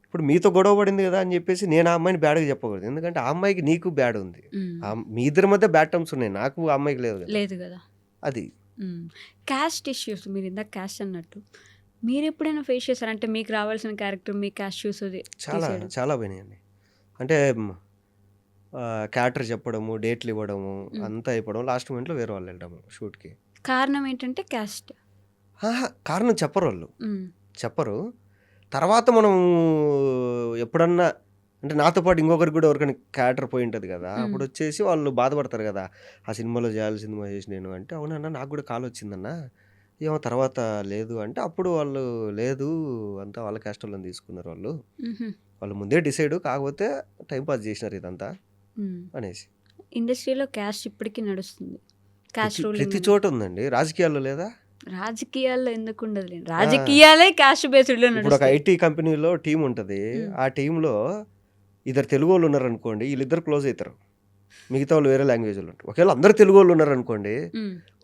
ఇప్పుడు మీతో గొడవ పడింది కదా అని చెప్పేసి నేను ఆ అమ్మాయిని బ్యాడ్గా చెప్పకూడదు, ఎందుకంటే ఆ అమ్మాయికి నీకు బ్యాడ్ ఉంది, మీ ఇద్దరి మధ్య బ్యాడ్ టర్మ్స్ ఉన్నాయి, నాకు ఆ అమ్మాయికి లేదు కదా. లేదు కదా. అది క్యాస్ట్ ఇష్యూస్ మీరు ఇందాక క్యాస్ట్ అన్నట్టు మీరు ఎప్పుడైనా ఫేస్ చేశారంటే మీకు రావాల్సిన క్యారెక్టర్ మీ క్యాస్ట్ చూస్ చాలా చాలా పోయినాయండి. అంటే క్యారెక్టర్ చెప్పడము, డేట్లు ఇవ్వడము అంతా అయిపోవడం, లాస్ట్ మూమెంట్లో వేరే వాళ్ళు వెళ్ళడము షూట్కి. కారణం ఏంటంటే క్యాస్ట్. కారణం చెప్పరు వాళ్ళు, చెప్పరు. తర్వాత మనం ఎప్పుడన్నా అంటే నాతో పాటు ఇంకొకరికి కూడా ఎవరికైనా క్యారెక్టర్ పోయి ఉంటుంది కదా, అప్పుడు వచ్చేసి వాళ్ళు బాధపడతారు కదా, ఆ సినిమాలో చేయాలి సినిమా చేసి నేను అంటే, అవునన్నా నాకు కూడా కాల్ వచ్చిందన్న, ఏమో తర్వాత లేదు అంటే, అప్పుడు వాళ్ళు లేదు అంతా వాళ్ళ క్యాస్ట్ వాళ్ళని తీసుకున్నారు వాళ్ళు, వాళ్ళు ముందే డిసైడ్, కాకపోతే టైంపాస్ చేసినారు ఇదంతా అనేసి. ఇండస్ట్రీలో క్యాస్ట్ ఇప్పటికీ నడుస్తుంది. క్యాస్ట్ ప్రతి చోట ఉందండి, రాజకీయాల్లో లేదా? రాజకీయాల్లో ఎందుకు ఉండదు, రాజకీయాలే క్యాస్ట్ బేస్డ్ లో. ఇప్పుడు ఒక ఐటీ కంపెనీలో టీం ఉంటుంది, ఆ టీంలో ఇద్దరు తెలుగు వాళ్ళు ఉన్నారనుకోండి, వీళ్ళిద్దరు క్లోజ్ అవుతారు, మిగతా వాళ్ళు వేరే లాంగ్వేజ్ వాళ్ళు ఉంటారు. ఒకవేళ అందరు తెలుగు వాళ్ళు ఉన్నారనుకోండి,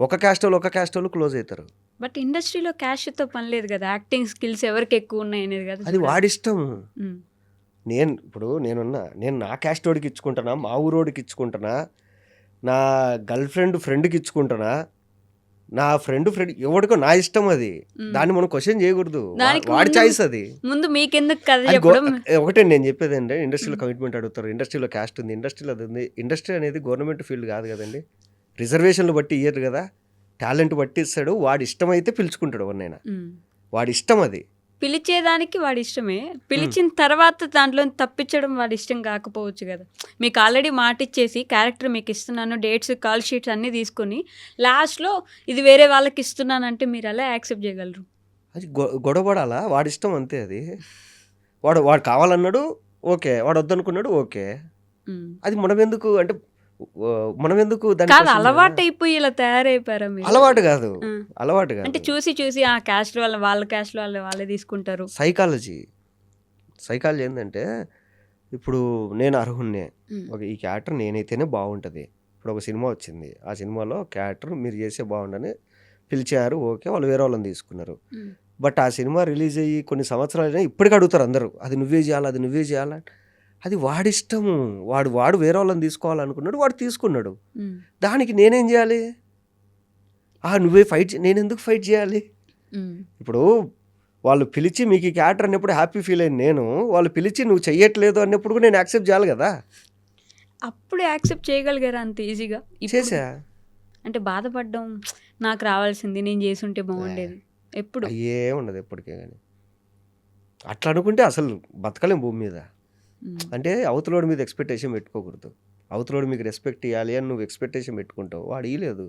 ఒక క్యాస్ట్ వాళ్ళు క్లోజ్ అవుతారు. బట్ ఇండస్ట్రీలో క్యాస్ట్తో పని లేదు కదా, యాక్టింగ్ స్కిల్స్ ఎవరికి ఎక్కువ ఉన్నాయి అనేది కదా, అది వాడిష్టం. నేను నా క్యాస్ట్ వాడికి ఇచ్చుకుంటానా, మా ఊరోడికి ఇచ్చుకుంటానా, నా గర్ల్ ఫ్రెండ్కి ఇచ్చుకుంటానా, నా ఫ్రెండ్ ఎవడికో నా ఇష్టం అది, దాన్ని మనం క్వశ్చన్ చేయకూడదు, వాడి చాయిస్ అది. ముందు మీకెందుకు ఒకటే నేను చెప్పేది అంటే, ఇండస్ట్రీలో కమిట్మెంట్ అడుగుతారు, ఇండస్ట్రీలో క్యాస్ట్ ఉంది, ఇండస్ట్రీలో అది ఉంది. ఇండస్ట్రీ అనేది గవర్నమెంట్ ఫీల్డ్ కాదు కదండి, రిజర్వేషన్లు బట్టి ఇయ్యరు కదా, టాలెంట్ బట్టి ఇస్తాడు, వాడి ఇష్టం అయితే పిలుచుకుంటాడు ఎవరినైనా, వాడి ఇష్టం అది. పిలిచేదానికి వాడి ఇష్టమే, పిలిచిన తర్వాత దాంట్లో తప్పించడం వాడి ఇష్టం కాకపోవచ్చు కదా. మీకు ఆల్రెడీ మాట ఇచ్చేసి క్యారెక్టర్ మీకు ఇస్తున్నాను, డేట్స్ కాల్ షీట్స్ అన్నీ తీసుకొని లాస్ట్లో ఇది వేరే వాళ్ళకి ఇస్తున్నాను అంటే మీరు అలా యాక్సెప్ట్ చేయగలరు? అది గొడవపడాలా, వాడి ఇష్టం అంతే అది. వాడు కావాలన్నాడు ఓకే, వాడు వద్దనుకున్నాడు ఓకే, అది మనం ఎందుకు అంటే, మనం ఎందుకు కాదు అలవాటు అయిపోయి ఇలా తయారైపోయారా మీరు? అలవాటు కాదు అంటే చూసి ఆ క్యాస్ట్ వాళ్ళ క్యాస్ట్ వాళ్ళే తీసుకుంటారు. సైకాలజీ ఏంటంటే, ఇప్పుడు నేను అర్హున్నే, ఈ క్యారెక్టర్ నేనైతేనే బాగుంటుంది. ఇప్పుడు ఒక సినిమా వచ్చింది, ఆ సినిమాలో క్యారెక్టర్ మీరు చేసే బాగుండని పిలిచారు, ఓకే, వాళ్ళు వేరే వాళ్ళని తీసుకున్నారు. బట్ ఆ సినిమా రిలీజ్ అయ్యి కొన్ని సంవత్సరాలైనా ఇప్పటికీ అడుగుతారు అందరూ, అది నువ్వే చేయాలా. అది వాడిష్టము, వాడు వేరే వాళ్ళని తీసుకోవాలనుకున్నాడు, వాడు తీసుకున్నాడు, దానికి నేనేం చేయాలి? నువ్వే నేను ఎందుకు ఫైట్ చేయాలి? ఇప్పుడు వాళ్ళు పిలిచి మీకు ఈ క్యారెక్టర్ అన్నప్పుడు హ్యాపీ ఫీల్ అయింది నేను, వాళ్ళు పిలిచి నువ్వు చెయ్యట్లేదు అన్నప్పుడు కూడా నేను యాక్సెప్ట్ చేయాలి కదా. అప్పుడు యాక్సెప్ట్ చేయగలిగారా అంత ఈజీగా? చేసా అంటే బాధపడ్డం, నాకు రావాల్సింది నేను చేసుంటే బాగుండేది, ఎప్పుడు అయ్యే ఉండదు ఎప్పటికే. కానీ అట్లా అనుకుంటే అసలు బతకలేం భూమి మీద. అంటే అవతలోడి మీద ఎక్స్పెక్టేషన్ పెట్టుకోకూడదు, అవతలోడు మీకు రెస్పెక్ట్ ఇవ్వాలి అని నువ్వు ఎక్స్పెక్టేషన్ పెట్టుకుంటావు, వాడు ఇవ్వలేదు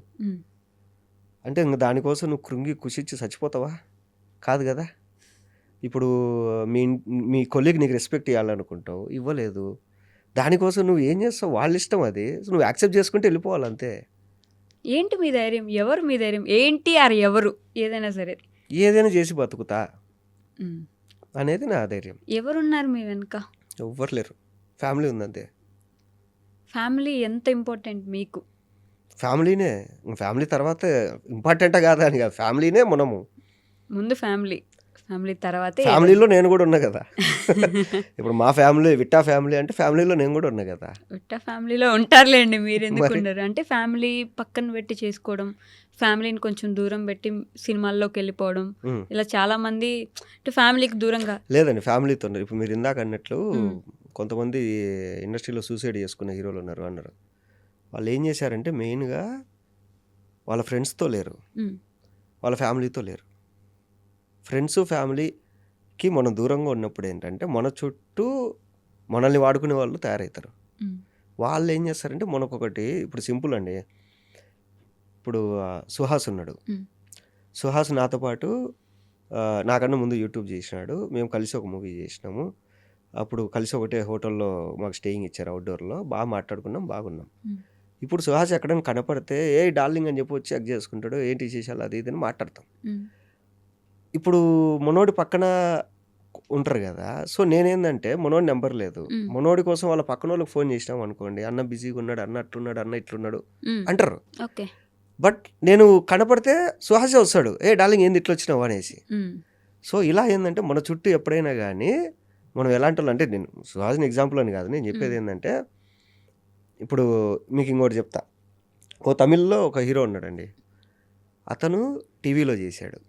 అంటే ఇంకా దానికోసం నువ్వు కృంగి కుషించి చచ్చిపోతావా? కాదు కదా. ఇప్పుడు మీ కొలీగ్ నీకు రెస్పెక్ట్ ఇవ్వాలనుకుంటావు, ఇవ్వలేదు, దానికోసం నువ్వు ఏం చేస్తావు? వాళ్ళ ఇష్టం అది, నువ్వు యాక్సెప్ట్ చేసుకుంటే వెళ్ళిపోవాలి అంతే. ఏంటి మీ ధైర్యం? ఎవరు మీ ధైర్యం? ఏంటి ఎవరు? ఏదైనా సరే ఏదైనా చేసి బతుకుతా అనేది నా ధైర్యం. ఎవరున్నారు మీ వెనుక? ఎవ్వరు లేరు, ఫ్యామిలీ ఉందంతే. ఫ్యామిలీ ఎంత ఇంపార్టెంట్ మీకు? ఫ్యామిలీనే, ఫ్యామిలీ తర్వాత ఇంపార్టెంటా కాదా అని కాదు, ఫ్యామిలీనే మనము ముందు, ఫ్యామిలీ తర్వాత ఫ్యామిలీలో నేను కూడా ఉన్నా కదా. ఇప్పుడు మా ఫ్యామిలీ విట్టా ఫ్యామిలీ అంటే ఫ్యామిలీలో నేను కూడా ఉన్నా కదా. విట్టా ఫ్యామిలీలో ఉంటారులేండి, మీరు ఎందుకు ఉన్నారు అంటే ఫ్యామిలీ పక్కన పెట్టి చేసుకోవడం, ఫ్యామిలీని కొంచెం దూరం పెట్టి సినిమాల్లోకి వెళ్ళిపోవడం, ఇలా చాలా మంది అంటే ఫ్యామిలీకి దూరంగా లేదండి, ఫ్యామిలీతో ఉన్నారు. ఇప్పుడు మీరు ఇందాక అన్నట్లు కొంతమంది ఇండస్ట్రీలో సూసైడ్ చేసుకునే హీరోలు అన్నారు. వాళ్ళు ఏం చేశారంటే మెయిన్గా వాళ్ళ ఫ్రెండ్స్తో లేరు, వాళ్ళ ఫ్యామిలీతో లేరు. ఫ్రెండ్స్ ఫ్యామిలీకి మనం దూరంగా ఉన్నప్పుడు ఏంటంటే మన చుట్టూ మనల్ని వాడుకునే వాళ్ళు తయారవుతారు. వాళ్ళు ఏం చేస్తారంటే మనకొకటి, ఇప్పుడు సింపుల్ అండి, ఇప్పుడు సుహాస్ ఉన్నాడు, సుహాస్ నాతో పాటు నాకన్నా ముందు యూట్యూబ్ చేసినాడు, మేము కలిసి ఒక మూవీ చేసినాము, అప్పుడు కలిసి ఒకటే హోటల్లో మాకు స్టేయింగ్ ఇచ్చారు, అవుట్డోర్లో, బాగా మాట్లాడుకున్నాం, బాగున్నాం. ఇప్పుడు సుహాస్ ఎక్కడైనా కనపడితే ఏ డార్లింగ్ అని చెప్పి వచ్చి చెక్ చేసుకుంటాడు, ఏంటి విశేషాలు అది ఇది అని మాట్లాడతాం. ఇప్పుడు మనోడి పక్కన ఉంటారు కదా, సో నేనేందంటే మనోడి నెంబర్ లేదు, మనోడి కోసం వాళ్ళ పక్కన వాళ్ళకి ఫోన్ చేసినాం అనుకోండి, అన్న బిజీగా ఉన్నాడు, అన్న అట్లున్నాడు, అన్న ఇట్లున్నాడు అంటారు. బట్ నేను కనపడితే సుహాసే వస్తాడు, ఏ డార్లింగ్ ఏంది ఇట్లా వచ్చినావు అనేసి. సో ఇలా ఏంటంటే మన చుట్టూ ఎప్పుడైనా కానీ మనం ఎలాంటి వాళ్ళు అంటే నేను సుహాసిని ఎగ్జాంపుల్ అని కాదు, నేను చెప్పేది ఏంటంటే ఇప్పుడు మీకు ఇంకోటి చెప్తా. ఓ తమిళ్లో ఒక హీరో ఉన్నాడండి. అతను టీవీలో చేశాడు.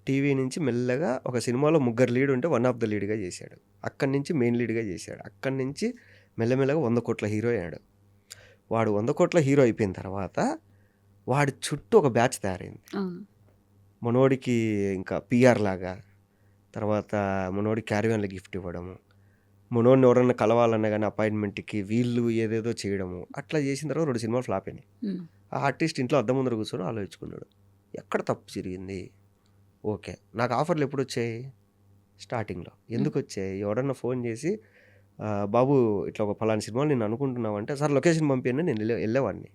టీవీ నుంచి మెల్లగా ఒక సినిమాలో 3 లీడ్ ఉంటే 1 ఆఫ్ ద లీడ్గా చేశాడు. అక్కడి నుంచి మెయిన్ లీడ్గా చేశాడు. అక్కడి నుంచి మెల్లమెల్లగా 100 కోట్ల హీరో అయ్యాడు. వాడు 100 కోట్ల హీరో అయిపోయిన తర్వాత వాడి చుట్టూ ఒక బ్యాచ్ తయారైంది. మనోడికి ఇంకా పిఆర్ లాగా, తర్వాత మనోడి క్యారీవాన్లో గిఫ్ట్ ఇవ్వడము, మనోడిని ఎవరన్నా కలవాలన్నా కానీ అపాయింట్మెంట్కి వీళ్ళు ఏదేదో చేయడము. అట్లా చేసిన తర్వాత 2 సినిమాలు ఫ్లాప్ అయినాయి. ఆ ఆర్టిస్ట్ ఇంట్లో అద్దం ముందర కూర్చొని ఆలోచించుకున్నాడు, ఎక్కడ తప్పు జరిగింది. ఓకే, నాకు ఆఫర్లు ఎప్పుడు వచ్చాయి? స్టార్టింగ్లో. ఎందుకు వచ్చాయి? ఎవడన్నా ఫోన్ చేసి బాబు ఇట్లా ఒక ఫలానా సినిమాలు నేను అనుకుంటున్నావు అంటే, సార్ లొకేషన్ పంపించండి, నేను వెళ్ళేవాడిని.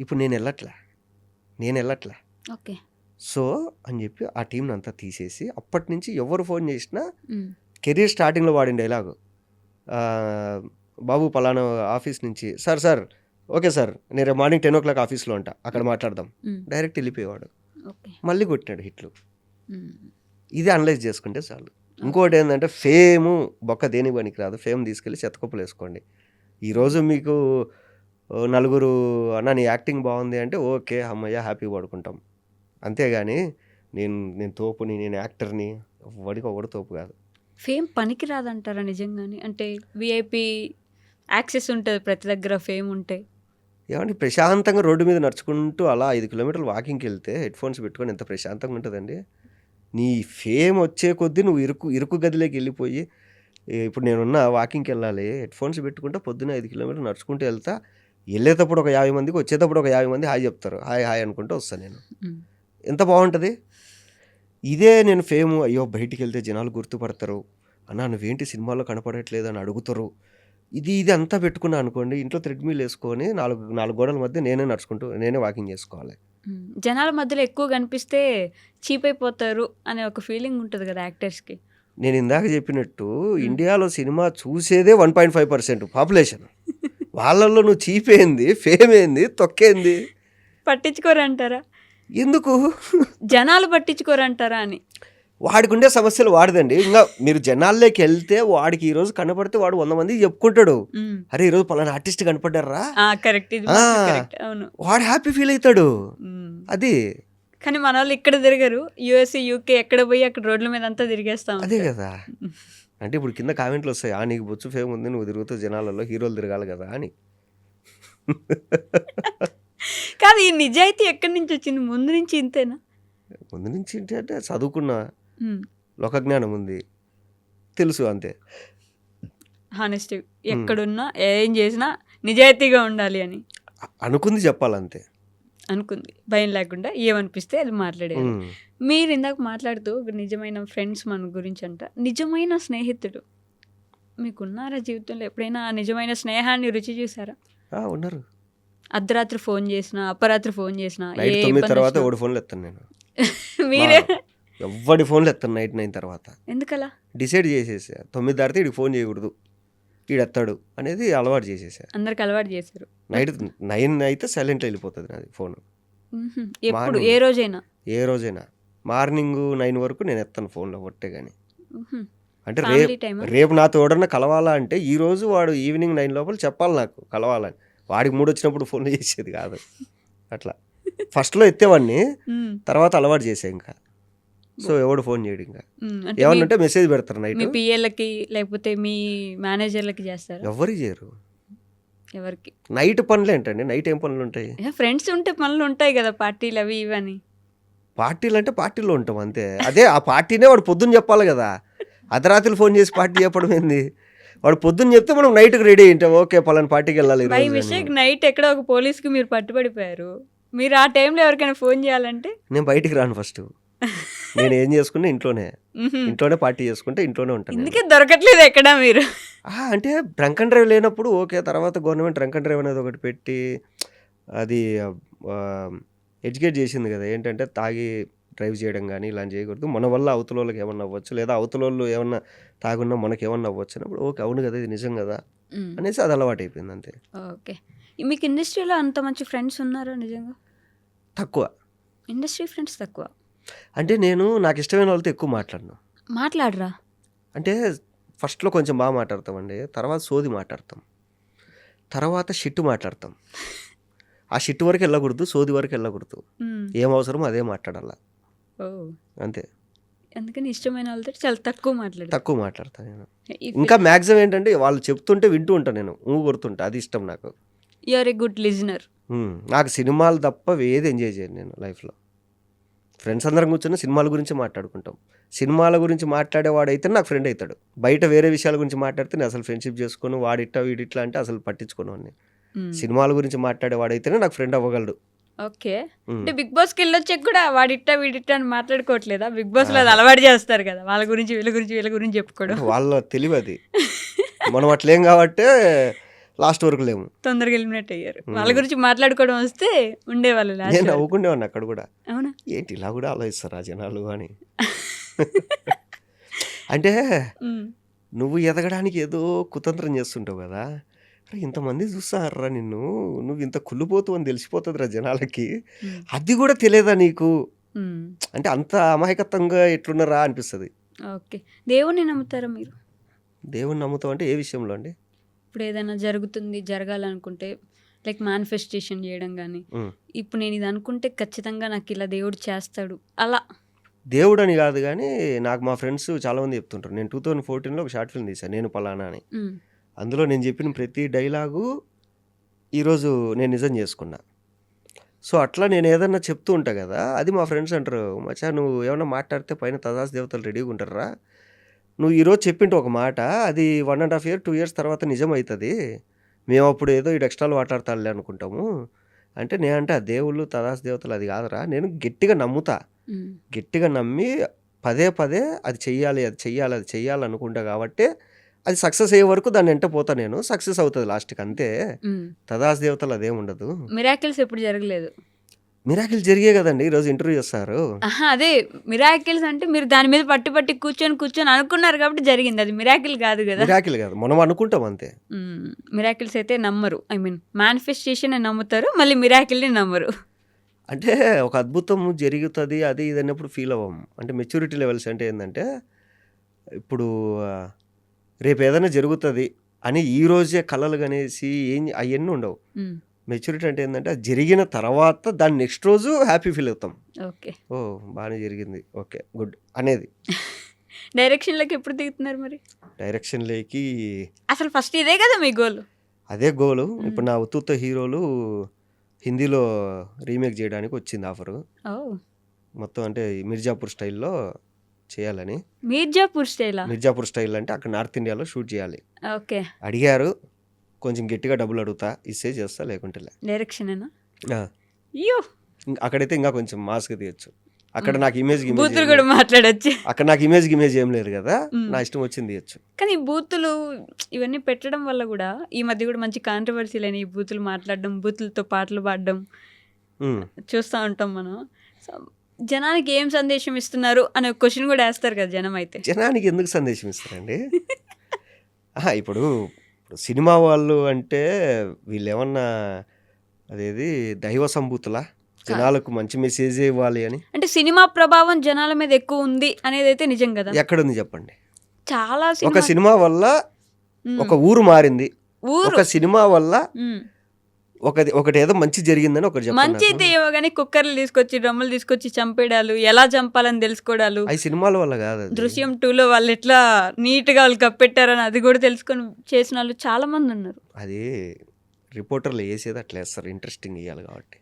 ఇప్పుడు నేను వెళ్ళట్లే. ఓకే. సో అని చెప్పి ఆ టీంని అంతా తీసేసి అప్పటి నుంచి ఎవరు ఫోన్ చేసినా కెరీర్ స్టార్టింగ్లో వాడిన డైలాగు, బాబు పలానా ఆఫీస్ నుంచి, సార్ ఓకే సార్ నేను రేపు మార్నింగ్ 10 o'clock ఆఫీస్లో ఉంటా, అక్కడ మాట్లాడదాం. డైరెక్ట్ వెళ్ళిపోయేవాడు. మళ్ళీ కొట్టినాడు హిట్లు. ఇది అనలైజ్ చేసుకుంటే చాలు. ఇంకోటి ఏంటంటే ఫేము బొక్క దేనికి పనికిరాదు. ఫేమ్ తీసుకెళ్ళి చెత్తకొప్పులు వేసుకోండి. ఈరోజు మీకు నలుగురు అన్న నీ యాక్టింగ్ బాగుంది అంటే ఓకే అమ్మయ్య హ్యాపీగా పడుకుంటాం. అంతేగాని నేను తోపుని, నేను యాక్టర్ని, వాడికి ఒకడు తోపు కాదు. ఫేమ్ పనికి రాదంటారా నిజంగానే? అంటే విఐపి యాక్సెస్ ఉంటుంది ప్రతి దగ్గర ఫేమ్ ఉంటే. ఏమంటే ప్రశాంతంగా రోడ్డు మీద నడుచుకుంటూ అలా 5 కిలోమీటర్లు వాకింగ్కి వెళ్తే హెడ్ ఫోన్స్ పెట్టుకొని ఎంత ప్రశాంతంగా ఉంటుందండి. నీ ఫేమ్ వచ్చే కొద్దీ నువ్వు ఇరుకు గదిలోకి వెళ్ళిపోయి, ఇప్పుడు నేనున్న వాకింగ్కి వెళ్ళాలి, హెడ్ ఫోన్స్ పెట్టుకుంటే పొద్దున్న 5 కిలోమీటర్లు నడుచుకుంటూ వెళ్తా. వెళ్ళేటప్పుడు ఒక 50 మందికి, వచ్చేటప్పుడు ఒక 50 మంది హాయ్ చెప్తారు. హాయ్ అనుకుంటూ వస్తాను నేను. ఎంత బాగుంటుంది. ఇదే నేను ఫేము, అయ్యో బయటికి వెళ్తే జనాలు గుర్తుపడతారు, అన్నా నువ్వేంటి సినిమాలో కనపడట్లేదు అని అడుగుతారు, ఇది అంతా పెట్టుకున్నా అనుకోండి, ఇంట్లో థ్రెడ్మిల్ వేసుకొని 4 గోడల మధ్య నేనే వాకింగ్ చేసుకోవాలి. జనాల మధ్యలో ఎక్కువ కనిపిస్తే చీప్ అయిపోతారు అనే ఒక ఫీలింగ్ ఉంటుంది కదా యాక్టర్స్కి. నేను ఇందాక చెప్పినట్టు ఇండియాలో సినిమా చూసేదే 1.5% పాపులేషన్. వాళ్ళల్లో నువ్వు చీప్ ఏంది, ఫేమ్ ఏంది, తొక్కేంది, పట్టించుకోరంటారా? ఎందుకు జనాలు పట్టించుకోరంటారా అని. వాడికి ఉండే సమస్యలు వాడిదండి. ఇంకా మీరు జనాల్లోకి వెళ్తే వాడికి ఈరోజు కనపడితే వాడు 100 మందికి చెప్పుకుంటాడు, అరే ఈరోజు పలానా ఆర్టిస్ట్ కనపడ్డారా, వాడు హ్యాపీ ఫీల్ అవుతాడు. అది కానీ మన వాళ్ళు ఇక్కడ తిరగరు, యూఎస్ఏ యూకే ఎక్కడ పోయి అక్కడ రోడ్ల మీద అంతా తిరిగేస్తాం. అదే కదా. అంటే ఇప్పుడు కింద కామెంట్లు వస్తాయి, నీకు బొచ్చు ఫేమ్ ఉంది, నువ్వు తిరుగుతూ జనాలలో హీరోలు తిరగాలి కదా అని. కాదు, ఈ నిజాయితీ ఎక్కడి నుంచి వచ్చింది? ముందు నుంచి ఇంతేనా? ముందు నుంచి అంటే చదువుకున్నా, లోకజ్ఞానం ఉంది, తెలుసు అంతే. హానెస్ట్, ఎక్కడున్నా ఏం చేసినా నిజాయితీగా ఉండాలి అని అనుకుంది చెప్పాలంతే. అనుకుంది భయం లేకుండా ఏమనిపిస్తే అది మాట్లాడేది. మీరు ఇందాక మాట్లాడుతూ నిజమైన ఫ్రెండ్స్ మన గురించి అంట, నిజమైన స్నేహితుడు మీకున్నారా జీవితంలో? ఎప్పుడైనా నిజమైన స్నేహాన్ని రుచి చూసారా? ఉన్నారు. అర్ధరాత్రి ఫోన్ చేసినా, అపరాత్రి ఫోన్ చేసినా, 9 తర్వాత ఎవడి ఫోన్లు ఎత్తాను నేను. మీరే ఎవడి ఫోన్లు ఎత్తాను నైట్ 9 తర్వాత. ఎందుకలా డిసైడ్ చేసేసా, 9 దాటితే వీడికి ఫోన్ చేయకూడదు, వీడు ఎత్తాడు అనేది అలవాటు చేసేసా. అందరికి అలవాటు చేశారు. నైట్ 9 అయితే సైలెంట్లో వెళ్ళిపోతుంది నాది ఫోన్. ఎప్పుడు? ఏ రోజైనా మార్నింగ్ 9 వరకు నేను ఎత్తాను ఫోన్లో ఒట్టే. కానీ అంటే రేపు నాతో ఎవడన్నా కలవాలా అంటే ఈరోజు వాడు ఈవినింగ్ 9 లోపల చెప్పాలి నాకు కలవాలని. వాడికి మూడు వచ్చినప్పుడు ఫోన్ చేసేది కాదు. అట్లా ఫస్ట్లో ఎత్తేవాడిని, తర్వాత అలవాటు చేసా ఇంకా. సో ఎవడు ఫోన్ చేయడు ఇంకా. ఏమన్నంటే మెసేజ్ పెడతారు నైట్. మీ పిఎల్కి లేకపోతే మీ మేనేజర్లకి చేస్తారు? ఎవరికి చేయరు. ఎవరికి? నైట్ పనులు ఏంటండి? నైట్ ఏం పనులు ఉంటాయి? ఫ్రెండ్స్ ఉంటే పనులు ఉంటాయి కదా, పార్టీలు అవి ఇవని. పార్టీలు అంటే పార్టీలో ఉంటాం అంతే. అదే ఆ పార్టీనే వాడు పొద్దున్న చెప్పాలి కదా. అర్ధరాత్రులు ఫోన్ చేసి పార్టీ చెప్పడం ఏంది? వాడు పొద్దున్న చెప్తే మనం నైట్కి రెడీ అయింటాం, ఓకే పలానా పార్టీకి వెళ్ళాలి. బై మిస్టేక్ నైట్ ఎక్కడ ఒక పోలీస్కి మీరు పట్టుబడిపోయారు. మీరు ఆ టైంలో ఎవరికైనా ఫోన్ చేయాలంటే నేను బయటికి రాను. ఫస్ట్ నేను ఏం చేసుకున్నా ఇంట్లోనే పార్టీ చేసుకుంటే ఇంట్లోనే ఉంటాను. ఎందుకే దొరకట్లేదు ఎక్కడ మీరు? అంటే డ్రంక్ అండ్ డ్రైవ్ లేనప్పుడు ఓకే. తర్వాత గవర్నమెంట్ డ్రంక్ అండ్ డ్రైవ్ అనేది ఒకటి పెట్టి అది ఎడ్యుకేట్ చేసింది కదా, ఏంటంటే తాగి డ్రైవ్ చేయడం కానీ ఇలాంటి చేయకూడదు, మన వల్ల అవతలోళ్ళకి ఏమన్నా అవ్వచ్చు, లేదా అవతలోళ్ళు ఏమన్నా తాగున్నా మనకి ఏమన్నా అవ్వచ్చు అన్నప్పుడు ఓకే అవును కదా ఇది నిజం కదా అనేసి అది అలవాటు అయిపోయింది అంతే. ఓకే. మీకు ఇండస్ట్రీలో అంత మంచి ఫ్రెండ్స్ ఉన్నారా నిజంగా? తక్కువ. ఇండస్ట్రీ ఫ్రెండ్స్ తక్కువ. అంటే నేను నాకు ఇష్టమైన వాళ్ళతో ఎక్కువ మాట్లాడను. మాట్లాడరా? అంటే ఫస్ట్‌లో కొంచెం బాగా మాట్లాడతామండి. తర్వాత సోది మాట్లాడతాం. తర్వాత షిట్ మాట్లాడతాం. ఆ షిట్ వరకు వెళ్ళకూడదు. సోది వరకు వెళ్ళకూడదు. ఏం అవసరమో అదే మాట్లాడాల. ఓహ్! అంతే. అందుకని ఇష్టమైన వాళ్ళతో చాలా తక్కువ మాట్లాడతారు. తక్కువ మాట్లాడతా నేను. ఇంకా మ్యాక్సిమం ఏంటంటే వాళ్ళు చెప్తుంటే వింటూ ఉంటా నేను. కొడుతుంటా. అది ఇష్టం నాకు. You are a good listener. నాకు సినిమాలు తప్ప ఏది ఎంజాయ్ చేయను నేను లైఫ్‌లో. ఫ్రెండ్స్ అందరం కూర్చొని సినిమాల గురించి మాట్లాడుకుంటాం. సినిమాల గురించి మాట్లాడేవాడైతే నాకు ఫ్రెండ్ అవుతాడు. బయట వేరే విషయాల గురించి మాట్లాడితే నేను అసలు ఫ్రెండ్షిప్ చేసుకోను. వాడిట్టా వీడిట్లా అంటే అసలు పట్టించుకోను వాడిని. సినిమాల గురించి మాట్లాడేవాడైతేనే నాకు ఫ్రెండ్ అవ్వగలడు. ఓకే. అంటే బిగ్ బాస్‌కి వెళ్ళొచ్చాక కూడా వాడిట్టా వీడిట్టా అని మాట్లాడుకోవట్లేదా? బిగ్ బాస్‌లో అది అలవాటు చేస్తారు కదా! వాళ్ళ గురించి వీళ్ళ గురించి చెప్పుకోవడం. వాళ్ళ తెలివి అది. మనం అట్లేం కాబట్టే లాస్ట్ వరకు లేము. తొందరగా ఎలిమినేట్ అయ్యారు. వాళ్ళ గురించి మాట్లాడుకోవడం వస్తే ఉండేవాళ్ళు నేను లాస్ట్. నవ్వుకునేవాడిని అక్కడ కూడా. అవునా? ఏంటి ఇలా కూడా ఆలోచిస్తారా జనాలు అని. అంటే నువ్వు ఎదగడానికి ఏదో కుతంత్రం చేస్తుంటావు కదా. ఇంతమంది చూస్తారా నిన్ను, నువ్వు ఇంత కుళ్ళిపోతూ అని తెలిసిపోతుందిరా జనాలకి. అది కూడా తెలియదా నీకు అంటే అంత అమాయకత్వంగా ఎట్లున్నారా అనిపిస్తుంది. ఓకే. దేవుణ్ణి నమ్ముతారా మీరు? దేవుణ్ణి నమ్ముతావు అంటే ఏ విషయంలో అండి? ఇప్పుడు ఏదైనా జరగాలనుకుంటే లైక్ మేనిఫెస్టేషన్ చేయడం కానీ, ఇప్పుడు నేను ఇది అనుకుంటే ఖచ్చితంగా నాకు ఇలా దేవుడు చేస్తాడు అలా. దేవుడు అని కాదు కానీ నాకు మా ఫ్రెండ్స్ చాలామంది చెప్తుంటారు. నేను 2014లో ఒక షార్ట్ ఫిల్మ్ తీశాను, నేను పలానా అని. అందులో నేను చెప్పిన ప్రతి డైలాగు ఈరోజు నేను నిజం చేసుకున్నా. సో అట్లా నేను ఏదన్నా చెప్తూ ఉంటా కదా, అది మా ఫ్రెండ్స్ అంటారు, మచ్చా నువ్వు ఏమన్నా మాట్లాడితే పైన తదాస్ దేవతలు రెడీగా ఉంటారా, నువ్వు ఈరోజు చెప్పింటే ఒక మాట అది 1.5 year 2 years తర్వాత నిజం అవుతుంది, మేము అప్పుడు ఏదో ఈ ఎక్స్ట్రాలు మాట్లాడతానులే అనుకుంటాము అంటే. నేనంటే ఆ దేవుళ్ళు తదాస్ దేవతలు అది కాదురా, నేను గట్టిగా నమ్ముతా. గట్టిగా నమ్మి పదే పదే అది చెయ్యాలి అనుకుంటా కాబట్టి అది సక్సెస్ అయ్యే వరకు దాన్ని వెంట పోతా నేను. సక్సెస్ అవుతుంది లాస్ట్కి అంతే. తదాస్ దేవతలు అదేం ఉండదు. మిరాకిల్స్ ఎప్పుడు జరగలేదు. మిరాకిల్ జరిగే కదండి ఈరోజు ఇంటర్వ్యూ చేస్తారు. అదే మిరాకిల్స్ అంటే మీరు దాని మీద పట్టి కూర్చొని అనుకున్నారు కాబట్టి జరిగింది. అది మిరాకిల్ కాదు కదా. మిరాకిల్ కాదు, మనం అనుకుంటాం అంతే. మిరాకిల్స్ అయితే నమ్మరు. ఐ మీన్ మేనిఫెస్టేషన్ నమ్ముతారు, మళ్ళీ మిరాకిల్ని నమ్మరు. అంటే ఒక అద్భుతం జరుగుతుంది అది ఇది అన్నప్పుడు ఫీల్ అవ్వం. అంటే మెచ్యూరిటీ లెవెల్స్ అంటే ఏంటంటే, ఇప్పుడు రేపు ఏదైనా జరుగుతుంది అని ఈ రోజే కలలు కనేసి అవన్నీ ఉండవు. మెచ్యూరిటీ అంటే ఏంటంటే అది జరిగిన తర్వాత దాన్ని నెక్స్ట్ రోజు హ్యాపీ ఫీల్ అవుతాం. ఓకే, ఓ బాగానే జరిగింది, ఓకే గుడ్ అనేది. డైరెక్షన్లోకి ఎప్పుడు దిగుతున్నారు మరి? డైరెక్షన్లోకి అసలు ఫస్ట్ ఇదే కదా మీ గోల్? అదే గోలు. ఇప్పుడు నా ఉత్తుత్త హీరోలు హిందీలో రీమేక్ చేయడానికి వచ్చింది ఆఫరు. మొత్తం అంటే మిర్జాపూర్ స్టైల్లో చేయాలని. మిర్జాపూర్ స్టైల్ అంటే అక్కడ నార్త్ ఇండియాలో షూట్ చేయాలి. ఓకే. అడిగారు, కొంచెం గట్టిగా డబ్బులు అడుగుతా, ఇస్తే చేస్తా, లేకుంటే డైరెక్షన్ అక్కడైతే ఇంకా కొంచెం మాస్గా తీయచ్చు. అక్కడ నాకు ఇమేజ్ కూడా మాట్లాడచ్చు. అక్కడ నాకు ఇమేజ్ ఏం లేదు కదా, నా ఇష్టం వచ్చింది తీయచ్చు. కానీ బూతులు ఇవన్నీ పెట్టడం వల్ల కూడా ఈ మధ్య కూడా మంచి కాంట్రవర్సీలు అయినాయి. ఈ బూతులు మాట్లాడడం, బూతులతో పాటలు పాడడం చూస్తూ ఉంటాం మనం. సో జనానికి ఏం సందేశం ఇస్తున్నారు అనే క్వశ్చన్ కూడా వేస్తారు కదా జనం. అయితే జనానికి ఎందుకు సందేశం ఇస్తారండి? ఇప్పుడు సినిమా వాళ్ళు అంటే వీళ్ళు ఏమన్నా అదేది దైవ సంభూతులా, జనాలకు మంచి మెసేజ్ ఇవ్వాలి అని? అంటే సినిమా ప్రభావం జనాల మీద ఎక్కువ ఉంది అనేది అయితే నిజం కదా. ఎక్కడుంది చెప్పండి? చాలా ఒక సినిమా వల్ల ఒక ఊరు మారింది, ఒక సినిమా వల్ల ఒకటి ఏదో మంచి జరిగిందని ఒకటి చెప్పండి. మంచి అయితే ఏమో కానీ కుక్కర్లు తీసుకొచ్చి డ్రమ్ములు తీసుకొచ్చి చంపేడాలు, ఎలా చంపాలని తెలుసుకోవడాలు అవి సినిమాల వల్ల కాదు. దృశ్యం 2లో వాళ్ళు ఎట్లా నీట్గా వాళ్ళు కప్పెట్టారని అది కూడా తెలుసుకొని చేసిన వాళ్ళు చాలా మంది ఉన్నారు. అది రిపోర్టర్లు వేసేది అట్లా వేస్తారు, ఇంట్రెస్టింగ్ వేయాలి కాబట్టి.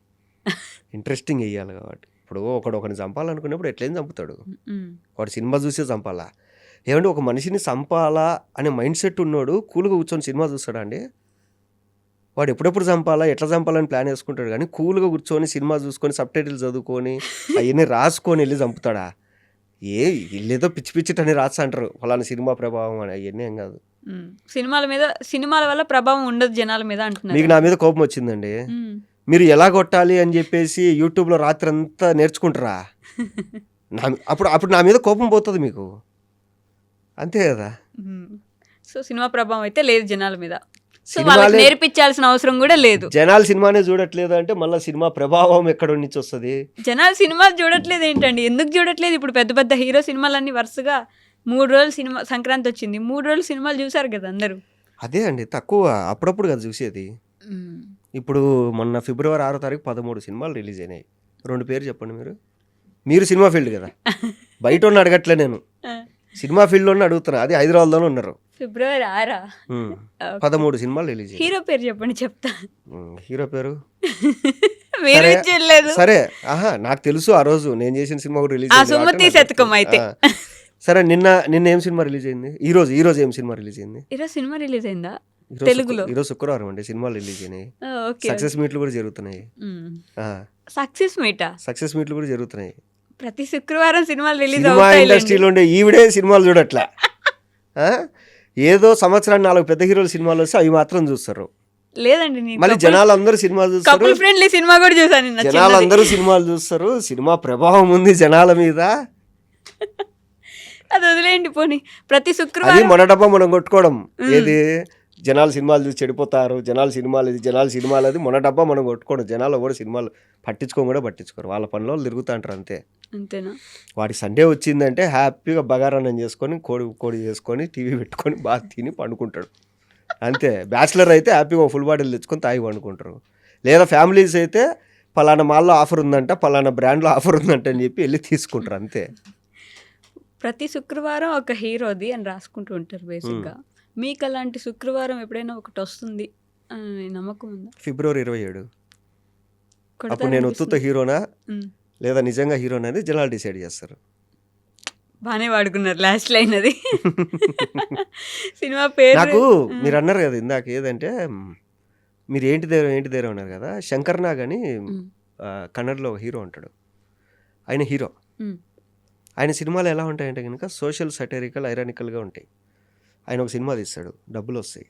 ఇప్పుడు ఒకరిని చంపాలనుకున్నప్పుడు ఎట్లేం చంపుతాడు? వాడు సినిమా చూసే చంపాలా? ఏమంటే ఒక మనిషిని చంపాలా అనే మైండ్ సెట్ ఉన్నోడు కూల్గా కూర్చొని సినిమా చూస్తాడా అండి? వాడు ఎప్పుడెప్పుడు చంపాలా, ఎట్లా చంపాలని ప్లాన్ వేసుకుంటాడు. కానీ కూల్గా కూర్చొని సినిమా చూసుకొని సబ్ టైటిల్ చదువుకొని అవన్నీ రాసుకొని వెళ్ళి చంపుతాడా? వీళ్ళేదో పిచ్చి రాస్తా అంటారు ఫలానా సినిమా ప్రభావం అని. అవన్నీ ఏం కాదు. సినిమాల వల్ల ప్రభావం ఉండదు జనాల మీద అంటున్నారు. మీకు నా మీద కోపం వచ్చిందండి, మీరు ఎలా కొట్టాలి అని చెప్పేసి యూట్యూబ్లో రాత్రి అంతా నేర్చుకుంటారా? అప్పుడు నా మీద కోపం పోతుంది మీకు, అంతే కదా. సో సినిమా ప్రభావం అయితే లేదు జనాల మీద. సో వాళ్ళకి నేర్పించాల్సిన అవసరం కూడా లేదు. జనాలు సినిమానే చూడట్లేదు అంటే మళ్ళీ సినిమా ప్రభావం ఎక్కడ నుంచి వస్తుంది? జనాలు సినిమా చూడట్లేదు ఏంటండి? ఎందుకు చూడట్లేదు? ఇప్పుడు పెద్ద పెద్ద హీరో సినిమాలన్నీ వరుసగా 3 రోజులు సినిమా, సంక్రాంతి వచ్చింది 3 రోజులు సినిమాలు చూసారు కదా అందరూ. అదే అండి, తక్కువ అప్పుడప్పుడు కదా చూసేది. ఇప్పుడు మొన్న ఫిబ్రవరి 6వ తారీఖు 13 సినిమాలు రిలీజ్ అయినాయి. 2 పేరు చెప్పండి. మీరు సినిమా ఫీల్డ్ కదా, బయట ఉన్న అడగట్లే, నేను సినిమా ఫీల్డ్లోనే అడుగుతున్నా. అది హైదరాబాద్లోనే ఉన్నారు. ఫిబ్రవరి 6 13 సినిమాలు రిలీజ్. హీరో పేరు చెప్పండి, చెప్తా. హీరో పేరు మీరు సరే, నాకు తెలుసు. ఆ రోజు నేను చేసిన సినిమా కూడా రిలీజ్ అయితే. సరే, నిన్న ఏం సినిమా రిలీజ్ అయింది? ఈ రోజు ఏం సినిమా రిలీజ్ అయింది? ఈరోజు సినిమా రిలీజ్ అయిందా తెలుగులో? ఈరోజు శుక్రవారం అండి, సినిమాలు రిలీజ్ అయినాయి. సక్సెస్ మీట్లు కూడా జరుగుతున్నాయి. సక్సెస్ మీట్లు కూడా జరుగుతున్నాయి. ప్రతి శుక్రవారం సినిమాలు రిలీజ్ సినిమా ఇండస్ట్రీలో ఉండే ఈవిడే సినిమాలు చూడట్లా. ఏదో సంవత్సరానికి 4 పెద్ద హీరోల సినిమాలు వస్తే అవి మాత్రం చూస్తారు. లేదండి, మళ్ళీ జనాలు అందరూ సినిమాలు చూస్తారు. ఫ్రెండ్లీ సినిమా కూడా చూసాను. జనాలు అందరూ సినిమాలు చూస్తారు. సినిమా ప్రభావం ఉంది జనాల మీద. అది వదిలేయండి పోనీ. ప్రతి శుక్రవారం మన డబ్బా మనం కొట్టుకోవడం. ఏది జనాలు సినిమాలు చూసి చెడిపోతారు, జనాలు సినిమాలు అది మన డబ్బా మనం కొట్టుకోవడం. జనాలు కూడా సినిమాలు పట్టించుకోరు. వాళ్ళ పనిలో తిరుగుతూ అంటారు, అంతేనా? వాడి సండే వచ్చిందంటే హ్యాపీగా బగారాన్నం చేసుకొని కోడి చేసుకొని టీవీ పెట్టుకొని బాగా తిని పండుకుంటాడు అంతే. బ్యాచిలర్ అయితే హ్యాపీగా ఫుల్ బాటిల్ తెచ్చుకొని తాగి పండుకుంటారు. లేదా ఫ్యామిలీస్ అయితే పలానా మాల్లో ఆఫర్ ఉందంట, పలానా బ్రాండ్లో ఆఫర్ ఉందంట అని చెప్పి వెళ్ళి తీసుకుంటారు అంతే. ప్రతి శుక్రవారం ఒక హీరోది అని రాసుకుంటూ ఉంటారు బేసిక్గా. మీకు అలాంటి శుక్రవారం ఎప్పుడైనా ఒకటి వస్తుంది అని నమ్మకం ఉందా? ఫిబ్రవరి 27 అప్పుడు నేను ఉత్తుత హీరోనా లేదా నిజంగా హీరోనా అనేది జనాలు డిసైడ్ చేస్తారు. బాగానే వాడుకున్నారు లాస్ట్ లైన్ అది. సినిమా పేరు నాకు మీరు అన్నారు కదా ఇందాక, ఏదంటే మీరు ఏంటి దగ్గర ఉన్నారు కదా, శంకర్ నాగ్ అని కన్నడలో ఒక హీరో ఉంటాడు. ఆయన హీరో. ఆయన సినిమాలు ఎలా ఉంటాయంటే కనుక సోషల్ సటరికల్ ఐరానికల్గా ఉంటాయి. ఆయన ఒక సినిమా తీస్తాడు, డబ్బులు వస్తాయి,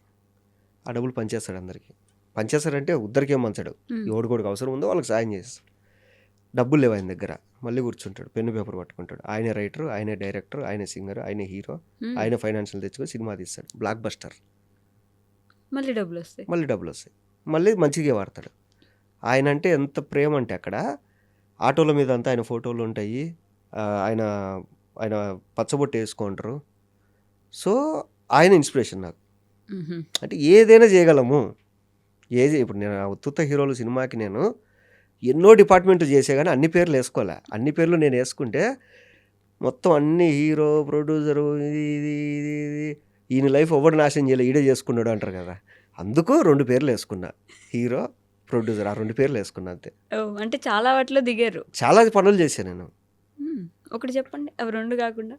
ఆ డబ్బులు పంచేస్తాడు అందరికీ. పంచేస్తాడంటే ఉద్దరికేం మంచాడు, ఎవడికోడికి అవసరం ఉందో వాళ్ళకి సాయం చేస్తాడు. డబ్బులు లేవు ఆయన దగ్గర, మళ్ళీ కూర్చుంటాడు, పెన్ను పేపర్ పట్టుకుంటాడు. ఆయనే రైటర్, ఆయనే డైరెక్టర్, ఆయనే సింగర్, ఆయనే హీరో, ఆయనే ఫైనాన్షియల్ తెచ్చుకొని సినిమా తీస్తాడు. Block buster. మళ్ళీ డబ్బులు వస్తాయి, మళ్ళీ మంచిగా వాడతాడు. ఆయన అంటే ఎంత ప్రేమ అంటే అక్కడ ఆటోల మీద అంతా ఆయన ఫోటోలు ఉంటాయి. ఆయన పచ్చబొట్టు వేసుకుంటారు. సో ఆయన ఇన్స్పిరేషన్ నాకు. అంటే ఏదైనా చేయగలము. ఇప్పుడు నేను ఉత్తుత హీరోలు సినిమాకి నేను ఎన్నో డిపార్ట్మెంట్ చేసే కానీ అన్ని పేర్లు వేసుకోలే. అన్ని పేర్లు నేను వేసుకుంటే మొత్తం అన్ని హీరో, ప్రొడ్యూసరు, ఇది ఈయన లైఫ్ ఎవరు నాశనం చేయలే, ఈడే చేసుకున్నాడు అంటారు కదా. అందుకు 2 పేర్లు వేసుకున్నా, హీరో, ప్రొడ్యూసర్. ఆ 2 పేర్లు వేసుకున్నా అంతే. అంటే చాలా వాటిలో దిగారు, చాలా పనులు చేశాను నేను. ఒకటి చెప్పండి, అవి 2 కాకుండా.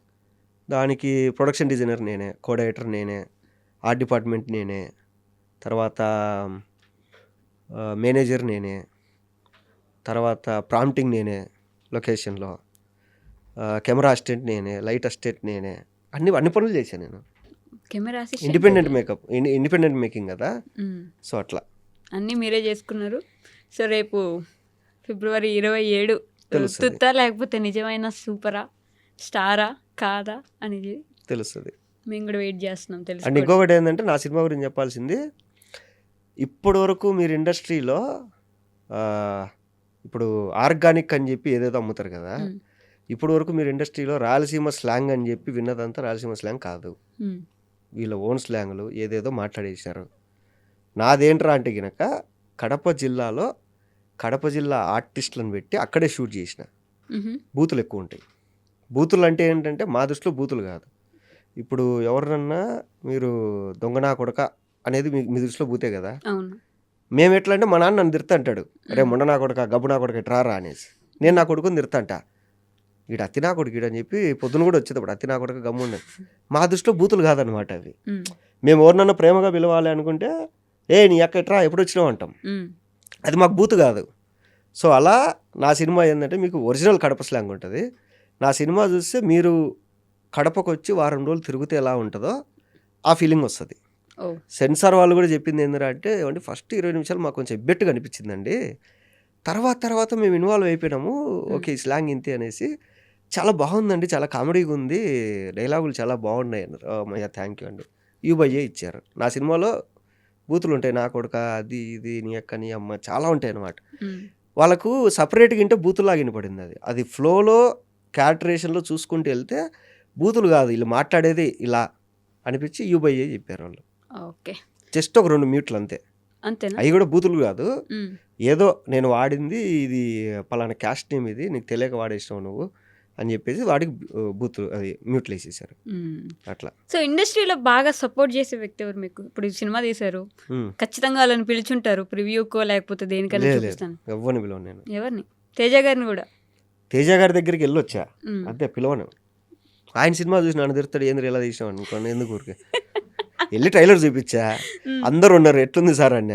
దానికి ప్రొడక్షన్ డిజైనర్ నేనే, కో డైరెక్టర్ నేనే, ఆర్ట్ డిపార్ట్మెంట్ నేనే, తర్వాత మేనేజర్ నేనే, తర్వాత ప్రాంప్టింగ్ నేనే, లొకేషన్లో కెమెరా అసిస్టెంట్ నేనే, లైట్ అసిస్టెంట్ నేనే, అన్ని పనులు చేశాను నేను. కెమెరా ఇండిపెండెంట్ మేకింగ్ కదా. సో అట్లా అన్నీ మీరే చేసుకున్నారు. సో రేపు ఫిబ్రవరి 27 తుత్తా లేకపోతే నిజమైన సూపరా, స్టారా కాదా అనేది తెలుస్తుంది. మేము కూడా వెయిట్ చేస్తున్నాం తెలుసు. అండ్ ఇంకొకటి ఏంటంటే నా సినిమా గురించి చెప్పాల్సింది, ఇప్పటి వరకు మీరు ఇండస్ట్రీలో ఇప్పుడు ఆర్గానిక్ అని చెప్పి ఏదేదో అమ్ముతారు కదా, ఇప్పటి వరకు మీరు ఇండస్ట్రీలో రాయలసీమ స్లాంగ్ అని చెప్పి విన్నదంతా రాయలసీమ స్లాంగ్ కాదు. వీళ్ళ ఓన్ స్లాంగ్లు ఏదేదో మాట్లాడేశారు. నాదేంట్రా అంటే గినక కడప జిల్లా ఆర్టిస్టులను పెట్టి అక్కడే షూట్ చేసిన. బూతులు ఎక్కువ ఉంటాయి. బూతులు అంటే ఏంటంటే మా దృష్టిలో బూతులు కాదు. ఇప్పుడు ఎవరినన్నా మీరు దొంగనా కొడక అనేది మీ దృష్టిలో బూతే కదా. మేము ఎట్లా అంటే మా నాన్న నన్ను తిడతాంటాడు, రే మొండనా కొడక, గబ్బునా కొడక ఎట్రారా అనేసి. నేను నా కొడుకుని తిడతాంట, వీడు అత్తినా కొడుకు అని చెప్పి పొద్దున కూడా వచ్చేటప్పుడు అత్తినా కొడక గమ్ముండ. మా దృష్టిలో బూతులు కాదనమాట అవి. మేము ఎవరినన్నా ప్రేమగా పిలవాలి అనుకుంటే నీ అక్క ఎట్రా, ఎప్పుడు వచ్చినావు అంటాం. అది మాకు బూతు కాదు. సో అలా నా సినిమా ఏంటంటే మీకు ఒరిజినల్ కడప స్లాంగ్ ఉంటుంది. నా సినిమా చూస్తే మీరు కడపకు వచ్చి వారం రోజులు తిరిగితే ఎలా ఉంటుందో ఆ ఫీలింగ్ వస్తుంది. సెన్సార్ వాళ్ళు కూడా చెప్పింది ఏంటంటే ఏమంటే ఫస్ట్ 20 నిమిషాలు మాకు కొంచెం ఎబ్బెట్టుగా అనిపించిందండి, తర్వాత మేము ఇన్వాల్వ్ అయిపోయినాము, ఓకే ఈ స్లాంగ్ ఇంతే అనేసి. చాలా బాగుందండి, చాలా కామెడీగా ఉంది, డైలాగులు చాలా బాగున్నాయి అన్నారు. మయ్యా థ్యాంక్ యూ అండి. యూబయ్యే ఇచ్చారు. నా సినిమాలో బూతులు ఉంటాయి, నా కొడుక, అది ఇది, నీ అక్క, నీ అమ్మ, చాలా ఉంటాయి అన్నమాట. వాళ్ళకు సపరేట్గా ఇంటే బూతులాగా వినపడింది. అది ఫ్లోలో క్యారెక్టరేషన్లో చూసుకుంటూ వెళ్తే బూతులు కాదు, వీళ్ళు మాట్లాడేది ఇలా అనిపించి యూబయ్యే చెప్పారు వాళ్ళు. ఓకే, జస్ట్ ఒక 2 మ్యూట్లు అంతే. అంతేనా? అవి కూడా బూతులు కాదు, ఏదో నేను వాడింది ఇది పలానా క్యాస్ట్ నేమ్, ఇది నీకు తెలియక వాడేసినావు నువ్వు అని చెప్పేసి వాడికి బూతులు అది మ్యూట్లు వేసేసారు అట్లా. సో ఇండస్ట్రీలో బాగా సపోర్ట్ చేసే వ్యక్తి ఎవరు మీకు? ఇప్పుడు ఈ సినిమా తీశారు, ఖచ్చితంగా వాళ్ళని పిలుచుంటారు ప్రివ్యూకో లేకపోతే దేనికైనా చూపిస్తాను. ఎవరిని పిలవను నేను. ఎవరిని? తేజ గారిని కూడా. తేజ గారి దగ్గరికి వెళ్ళొచ్చా అంతే, పిలవను. ఆయన సినిమా చూసి నన్ను తిరుగుతాడు, ఏంద్ర ఇలా తీసినావు అనుకోండి, ఎందుకు ఊరికే వెళ్ళి ట్రైలర్ చూపించా, అందరు ఉన్నారు, ఎట్లుంది సార్ అన్న,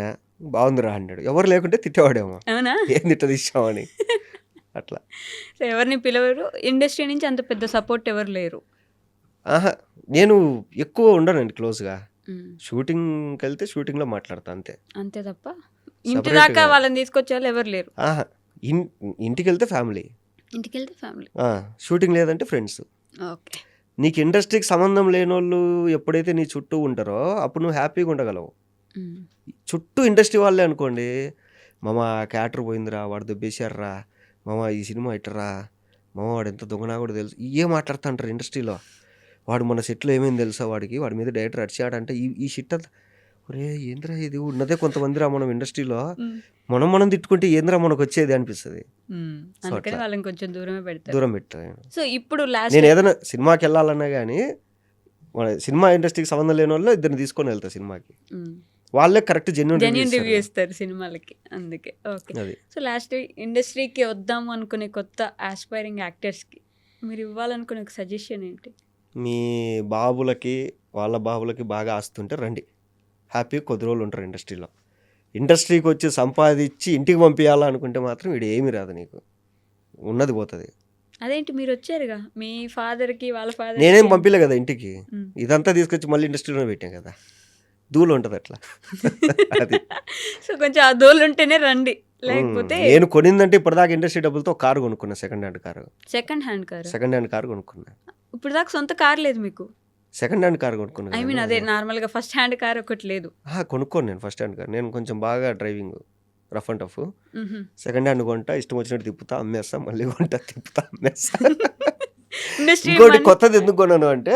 బాగుందిరా అన్నాడు. ఎవరు లేకుంటే తిట్టేవాడేమో, అవునా, ఏం తిట్ట తీసామని అట్లా. సో ఎవరిని పిలవరు, ఇండస్ట్రీ నుంచి అంత పెద్ద సపోర్ట్ ఎవరు లేరు. ఆహా, నేను ఎక్కువ ఉండనండి క్లోజ్గా. షూటింగ్కి వెళ్తే షూటింగ్లో మాట్లాడతా అంతే, అంతే తప్ప ఇంటి దాకా వాళ్ళని తీసుకొచ్చే వాళ్ళు ఎవరు లేరు. ఆహా, ఇంటికి వెళ్తే ఫ్యామిలీ, ఇంటికి వెళ్తే ఫ్యామిలీ, షూటింగ్ లేదంటే ఫ్రెండ్స్. ఓకే, నీకు ఇండస్ట్రీకి సంబంధం లేని వాళ్ళు ఎప్పుడైతే నీ చుట్టూ ఉంటారో అప్పుడు నువ్వు హ్యాపీగా ఉండగలవు. చుట్టూ ఇండస్ట్రీ వాళ్ళే అనుకోండి, మామ క్యారెక్టర్ పోయిందిరా, వాడు దెబ్బేశారా, మామ ఈ సినిమా ఇట్టరా, మామ వాడు ఎంత దొంగనా కూడా తెలుసు, ఇవే మాట్లాడుతూ అంటారు ఇండస్ట్రీలో. వాడు మన సెట్లో ఏమైంది తెలుసా, వాడి మీద డైరెక్టర్ అడిచాడంటే ఈ షిట్ అంతా, ఒరే ఏంద్రా ఇది ఉన్నదే కొంతమందిరా మనం ఇండస్ట్రీలో, మనం తిట్టుకుంటే ఏంద్రా మనకు వచ్చేది అనిపిస్తుంది. వాళ్ళని కొంచెం దూరం పెట్టాను. సో ఇప్పుడు నేను ఏదైనా సినిమాకి వెళ్ళాలన్నా కానీ మన సినిమా ఇండస్ట్రీకి సంబంధం లేని వాళ్ళు ఇద్దరిని తీసుకొని వెళ్తా సినిమాకి, వాళ్ళే కరెక్ట్ జెన్యూన్ రివ్యూ ఇస్తారు సినిమాలకి. అందుకే ఓకే. సో లాస్ట్ ఇండస్ట్రీకి వద్దాము అనుకునే కొత్త ఆస్పైరింగ్ యాక్టర్స్కి మీరు ఇవ్వాలనుకునే ఒక సజెషన్ ఏంటి? మీ బాబులకి వాళ్ళ బాబులకి బాగా ఆస్తుంటే రండి, హ్యాపీగా కొద్ది రోజులు ఉంటారు ఇండస్ట్రీలో. ఇండస్ట్రీకి వచ్చి సంపాదించి ఇంటికి పంపించాలనుకుంటే మాత్రం వీడు ఏమీ రాదు, నీకు ఉన్నది పోతుంది. అదేంటి, మీరు వచ్చారుగా మీ ఫాదర్కి వాళ్ళ ఫాదర్. నేనేం పంపిలే కదా ఇంటికి, ఇదంతా తీసుకొచ్చి మళ్ళీ ఇండస్ట్రీలో పెట్టాం కదా, ధూళి ఉంటుంది అట్లా. అది సో కొంచెం ఆ ధూళి ఉంటేనే రండి, లేకపోతే. నేను కొనిందంటే ఇప్పటిదాకా ఇండస్ట్రీ డబ్బులతో కారు కొనుక్కున్నా, సెకండ్ హ్యాండ్ కారు కొనుక్కున్నా. ఇప్పుడు దాకా సొంత కార్ లేదు మీకు? సెకండ్ హ్యాండ్ కార్ కొనుక్కున్నా. ఐ మీన్ అదే నార్మల్గా ఫస్ట్ హ్యాండ్ కార్ ఒకటి లేదు? కొనుక్కోను నేను ఫస్ట్ హ్యాండ్ కార్, నేను కొంచెం బాగా driving rough and tough. Second hand కొంటా, ఇష్టం వచ్చినట్టు తిప్పుతా అమ్మేస్తా, మళ్ళీ కొంటా తిప్పుతా అమ్మేస్తా. ఇంకోటి కొత్తది ఎందుకు కొన్నాను అంటే,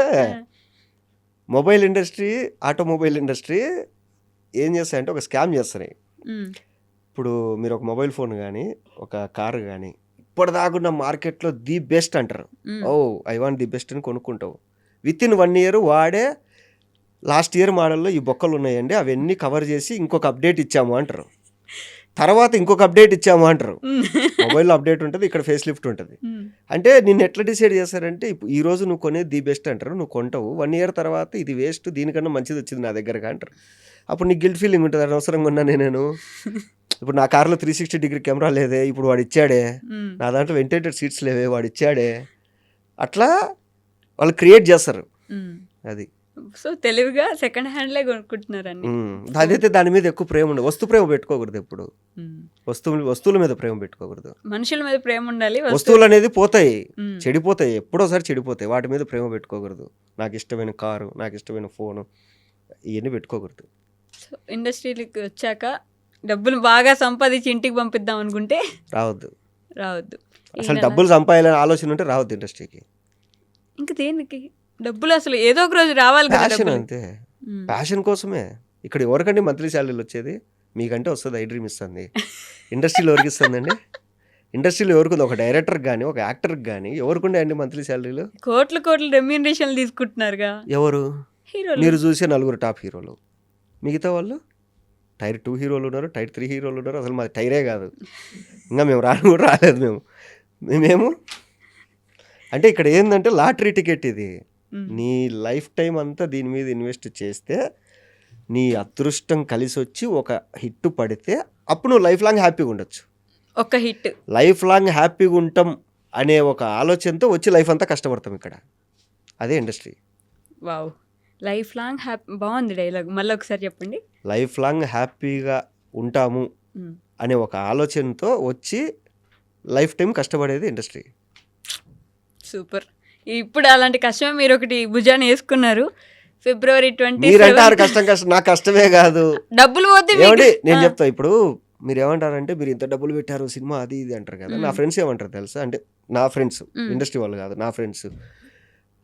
మొబైల్ ఇండస్ట్రీ, ఆటోమొబైల్ ఇండస్ట్రీ ఏం చేస్తాయంటే ఒక స్కామ్ చేస్తున్నాయి. ఇప్పుడు మీరు ఒక మొబైల్ ఫోన్ కానీ ఒక కారు కానీ ఇప్పటిదాకున్న మార్కెట్లో ది బెస్ట్ అంటారు. ఐ వాంట్ ది బెస్ట్ అని కొనుక్కుంటావు, విత్ ఇన్ 1 year వాడే లాస్ట్ ఇయర్ మోడల్లో ఈ బొక్కలు ఉన్నాయండి అవన్నీ కవర్ చేసి ఇంకొక అప్డేట్ ఇచ్చాము అంటారు, తర్వాత ఇంకొక అప్డేట్ ఇచ్చాము అంటారు. మొబైల్లో అప్డేట్ ఉంటుంది, ఇక్కడ ఫేస్ లిఫ్ట్ ఉంటుంది. అంటే నిన్ను ఎట్లా డిసైడ్ చేస్తారంటే, ఈ రోజు నువ్వు కొనేది ది బెస్ట్ అంటారు, నువ్వు కొంటావు, 1 year తర్వాత ఇది వేస్ట్, దీనికన్నా మంచిది వచ్చింది నా దగ్గరగా అంటారు. అప్పుడు నీకు గిల్ట్ ఫీలింగ్ ఉంటుంది, అనవసరంగా ఉన్నానే నేను. ఇప్పుడు నా కార్లో 360-degree కెమెరా లేదే, ఇప్పుడు వాడు ఇచ్చాడే, నా దాంట్లో వెంటిలేటెడ్ సీట్స్ లేవే, వాడు ఇచ్చాడే, అట్లా వాళ్ళు క్రియేట్ చేస్తారు. అది సో తెలివిగా సెకండ్ హ్యాండ్లే కొనుక్కుంటున్నారని. అదైతే దాని మీద ఎక్కువ ప్రేమ ఉండదు, వస్తు ప్రేమ పెట్టుకోకూడదు, ఎప్పుడు వస్తువుల మీద ప్రేమ పెట్టుకోకూడదు, మనుషుల మీద ప్రేమ ఉండాలి. వస్తువులు అనేది పోతాయి, చెడిపోతాయి, ఎప్పుడోసారి చెడిపోతాయి, వాటి మీద ప్రేమ పెట్టుకోకూడదు. నాకు ఇష్టమైన కారు, నాకు ఇష్టమైన ఫోను, ఇవన్నీ పెట్టుకోకూడదు. సో ఇండస్ట్రీకి వచ్చాక డబ్బులు బాగా సంపాదించి ఇంటికి పంపిద్దాం అనుకుంటే రావద్దు. అసలు డబ్బులు సంపాదాలనే ఆలోచన ఉంటే రావద్దు ఇండస్ట్రీకి. ఇంకా దేనికి డబ్బులు, అసలు ఏదో ఒక రోజు రావాలి కదా. ప్యాషన్ అంతే, ప్యాషన్ కోసమే. ఇక్కడ ఎవరికంటే మంత్లీ శాలరీలు వచ్చేది, మీకంటే వస్తుంది, ఐ డ్రీమ్ ఇస్తుంది. ఇండస్ట్రీలో ఎవరికి ఇస్తుందండి? ఇండస్ట్రీలో ఎవరికి, ఒక డైరెక్టర్కి కానీ ఒక యాక్టర్కి కానీ ఎవరికి అండి మంత్లీ శాలరీలు? కోట్లు రెమ్యూనరేషన్ తీసుకుంటున్నారుగా. ఎవరు? మీరు చూసే 4 టాప్ హీరోలు, మిగతా వాళ్ళు టైర్ 2 హీరోలు ఉన్నారు, టైర్ 3 హీరోలు ఉన్నారు. అసలు మాది టైరే కాదు, ఇంకా మేము రాలేదు. మేము అంటే ఇక్కడ ఏంటంటే లాటరీ టికెట్ ఇది. నీ లైఫ్ టైం అంతా దీని మీద ఇన్వెస్ట్ చేస్తే నీ అదృష్టం కలిసి వచ్చి ఒక హిట్ పడితే అప్పుడు నువ్వు లైఫ్ లాంగ్ హ్యాపీగా ఉండొచ్చు. ఒక హిట్ లైఫ్ లాంగ్ హ్యాపీగా ఉంటాం అనే ఒక ఆలోచనతో వచ్చి లైఫ్ అంతా కష్టపడతాం ఇక్కడ. అదే industry. Wow, life long happy, బాగుంది డైలాగ్, మళ్ళీ ఒకసారి చెప్పండి. లైఫ్ లాంగ్ హ్యాపీగా ఉంటాము అనే ఒక ఆలోచనతో వచ్చి లైఫ్ టైం కష్టపడేది ఇండస్ట్రీ. సూపర్. ఇప్పుడు అలాంటి కష్టమే మీరు ఒకటి భుజాన్ని వేసుకున్నారు. ఫిబ్రవరి 27 మీరంటారు కష్టం నాకు కష్టమే కాదు. డబ్బులు పోతే ఏమండి నేను చెప్తా, ఇప్పుడు మీరు ఏమంటారంటే మీరు ఇంత డబ్బులు పెట్టారు సినిమా అది ఇది అంటారు కదా. నా ఫ్రెండ్స్ ఏమంటారు తెలుసా, అంటే నా ఫ్రెండ్స్ ఇండస్ట్రీ వాళ్ళు కాదు, నా ఫ్రెండ్స్,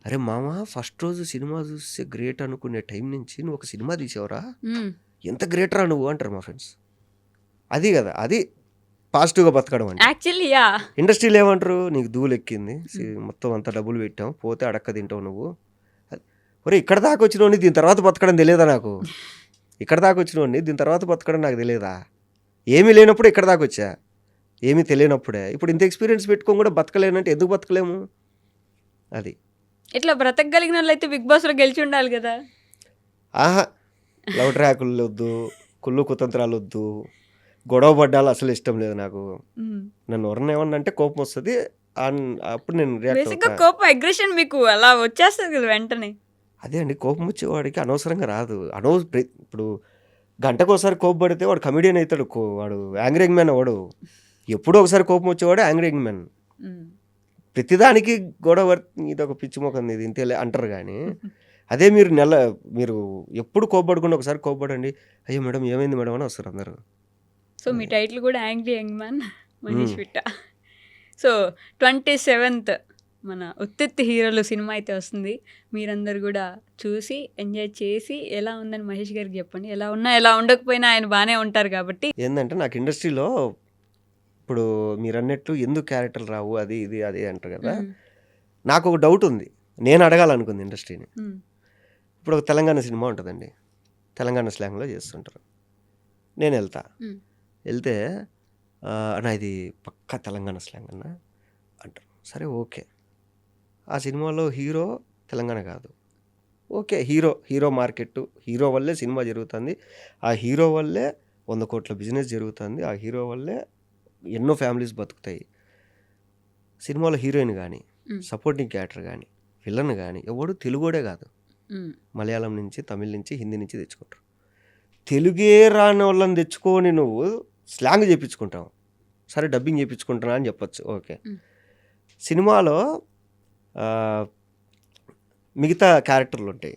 అరే మామ ఫస్ట్ రోజు సినిమా చూస్తే గ్రేట్ అనుకునే టైం నుంచి నువ్వు ఒక సినిమా తీసావురా, ఎంత గ్రేట్ రా నువ్వు అంటారు మా ఫ్రెండ్స్. అది కదా, అది పాజిటివ్గా బతకడం అంటే. యాక్చువల్లీ యా ఇండస్ట్రీలో ఏమంటారు, నీకు ధూళి ఎక్కింది, మొత్తం అంత డబ్బులు పెట్టాం, పోతే అడక్క తింటావు నువ్వు. ఒరే ఇక్కడ దాకా వచ్చినోడిని దీని తర్వాత బతకడం తెలియదా నాకు, ఇక్కడ దాకా వచ్చినోడిని దీని తర్వాత బతకడం నాకు తెలియదా, ఏమీ లేనప్పుడు ఇక్కడ దాకా వచ్చా, ఏమీ తెలియనప్పుడే ఇప్పుడు ఇంత ఎక్స్పీరియన్స్ పెట్టుకొని కూడా బతకలేనంటే ఎందుకు బతకలేము. అది ఇట్లా బ్రతకగలిగిన వాళ్ళు అయితే బిగ్ బాస్లో గెలిచి ఉండాలి కదా. ఆహా, లవ్ ట్రాకులు వద్దు, కుళ్ళు కుతంత్రాలు వద్దు, గొడవ పడ్డాలు అసలు ఇష్టం లేదు నాకు. నన్ను ఎవరన్నా ఏమన్నా అంటే కోపం వస్తుంది, అప్పుడు నేను రియాక్ట్ బేసిక్గా అవుతా. కోపం అగ్రెషన్ మీకు అలా వచ్చేస్తుంది కదా వెంటనే. అదే అండి, కోపం వచ్చేవాడికి అనవసరంగా రాదు. ఇప్పుడు గంటకోసారి కోపం పడితే వాడు కమెడియన్ అవుతాడు, వాడు యాంగ్రింగ్ మ్యాన్ వాడు. ఎప్పుడో ఒకసారి కోపం వచ్చేవాడు యాంగ్రింగ్ మ్యాన్. ప్రతిదానికి గొడవ ఇది ఒక పిచ్చి మొఖం ఇది ఇంతే అంటారు. కానీ అదే మీరు ఎప్పుడు కోపపడకుండా ఒకసారి కోపపడండి, అయ్యో మేడం ఏమైంది మేడం అని వస్తారు అందరూ. సో మీ టైటిల్ కూడా angry young man Manish Vitta. So 27th మన ఉత్తిత్తి హీరోలు సినిమా అయితే వస్తుంది. మీరందరూ కూడా చూసి ఎంజాయ్ చేసి ఎలా ఉందని మహేష్ గారికి చెప్పండి. ఎలా ఉన్నా ఎలా ఉండకపోయినా ఆయన బాగానే ఉంటారు కాబట్టి. ఏంటంటే నాకు ఇండస్ట్రీలో ఇప్పుడు మీరు అన్నట్టు ఎందుకు క్యారెక్టర్లు రావు అది ఇది అది అంటారు కదా. నాకు ఒక డౌట్ ఉంది, నేను అడగాలనుకుంది ఇండస్ట్రీని. ఇప్పుడు ఒక తెలంగాణ సినిమా ఉంటుందండి, తెలంగాణ స్లాంగ్లో చేస్తుంటారు. నేను వెళ్తే అన్న ఇది పక్కా తెలంగాణ స్లాంగ్ అన్న అంటారు. సరే ఓకే, ఆ సినిమాలో హీరో తెలంగాణ కాదు, ఓకే హీరో మార్కెట్, హీరో వల్లే సినిమా జరుగుతుంది, ఆ హీరో వల్లే 100 కోట్ల బిజినెస్ జరుగుతుంది, ఆ హీరో వల్లే ఎన్నో ఫ్యామిలీస్ బతుకుతాయి. సినిమాలో హీరోయిన్ కానీ సపోర్టింగ్ క్యారెక్టర్ కానీ విలన్ కానీ ఎవడు తెలుగోడే కాదు, మలయాళం నుంచి తమిళ నుంచి హిందీ నుంచి తెచ్చుకుంటారు. తెలుగే రాని వాళ్ళని తెచ్చుకొని నువ్వు స్లాంగ్ చేయించుకుంటావు, సరే డబ్బింగ్ చేయించుకుంటున్నా అని చెప్పచ్చు, ఓకే. సినిమాలో మిగతా క్యారెక్టర్లు ఉంటాయి.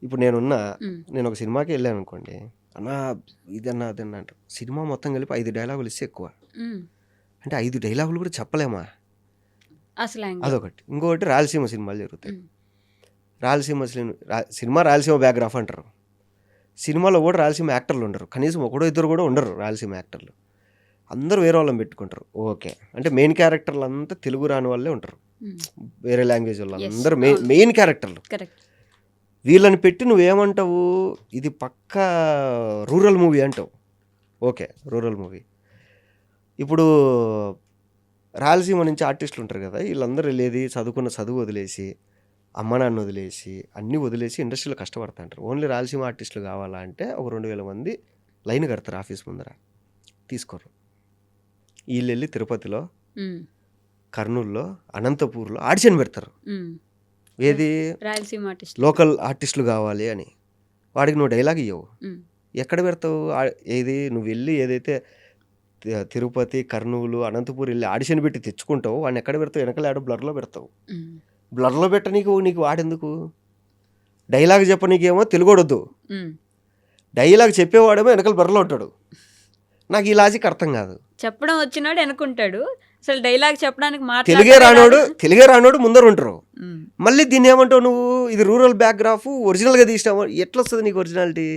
ఇప్పుడు నేను ఒక సినిమాకి వెళ్ళాను అనుకోండి, అన్నా ఇదన్నా అదన్నా అంటారు. సినిమా మొత్తం కలిపి 5 డైలాగులు ఇస్తే ఎక్కువ, అంటే 5 డైలాగులు కూడా చెప్పలేమా, అదొకటి. ఇంకొకటి రాయలసీమ సినిమాలు జరుగుతాయి, రాయలసీమ బ్యాక్గ్రాఫ్ అంటారు. సినిమాలో కూడా రాయలసీమ యాక్టర్లు ఉండరు, కనీసం ఒకడో ఇద్దరు కూడా ఉండరు రాయలసీమ యాక్టర్లు, అందరూ వేరే వాళ్ళని పెట్టుకుంటారు. ఓకే, అంటే మెయిన్ క్యారెక్టర్లు అంతా తెలుగు రాని వాళ్ళే ఉంటారు, వేరే లాంగ్వేజ్ వాళ్ళు అందరూ మెయిన్ క్యారెక్టర్లు. వీళ్ళని పెట్టి నువ్వేమంటావు, ఇది పక్కా రూరల్ మూవీ అంటావు. Okay, rural movie. ఇప్పుడు రాయలసీమ నుంచి ఆర్టిస్టులు ఉంటారు కదా, వీళ్ళందరూ వెళ్ళేది చదువు వదిలేసి, అమ్మ నాన్న వదిలేసి, అన్నీ వదిలేసి ఇండస్ట్రీలో కష్టపడుతుంటారు. ఓన్లీ రాయలసీమ ఆర్టిస్టులు కావాలా అంటే ఒక 2000 మంది లైన్ కడతారు ఆఫీస్ ముందర, తీసుకోరు. వీళ్ళు వెళ్ళి తిరుపతిలో, కర్నూలులో, అనంతపూర్లో ఆడిషన్ పెడతారు. ఏది రాయలసీమ ఆర్టిస్ట్, లోకల్ ఆర్టిస్టులు కావాలి అని. వాడికి నువ్వు డైలాగ్ ఇవ్వవు, ఎక్కడ పెడతావు? ఏది నువ్వు వెళ్ళి ఏదైతే తిరుపతి, కర్నూలు, అనంతపూర్ వెళ్ళి ఆడిషన్ పెట్టి తెచ్చుకుంటావు, వాడిని ఎక్కడ పెడతావు? వెనకాల ఆడ బ్లర్లో పెడతావు. బ్లర్లో పెట్టనీకు నీకు వాడెందుకు? డైలాగ్ చెప్పనీకేమో తెలుగోడొద్దు, డైలాగ్ చెప్పేవాడేమో వెనకాల బ్లర్లో ఉంటాడు. నాకు ఈ లాజిక్ అర్థం కాదు. చెప్పడం వచ్చినాడు అనుకుంటాడు, అసలు డైలాగ్ చెప్పడానికి తెలుగే రానోడు ముందర ఉంటారు. మళ్ళీ దీన్ని ఏమంటావు నువ్వు, ఇది రూరల్ బ్యాక్గ్రాఫ్ ఒరిజినల్గా తీసినావు, ఎట్లొస్తుంది నీకు ఒరిజినాలిటీ?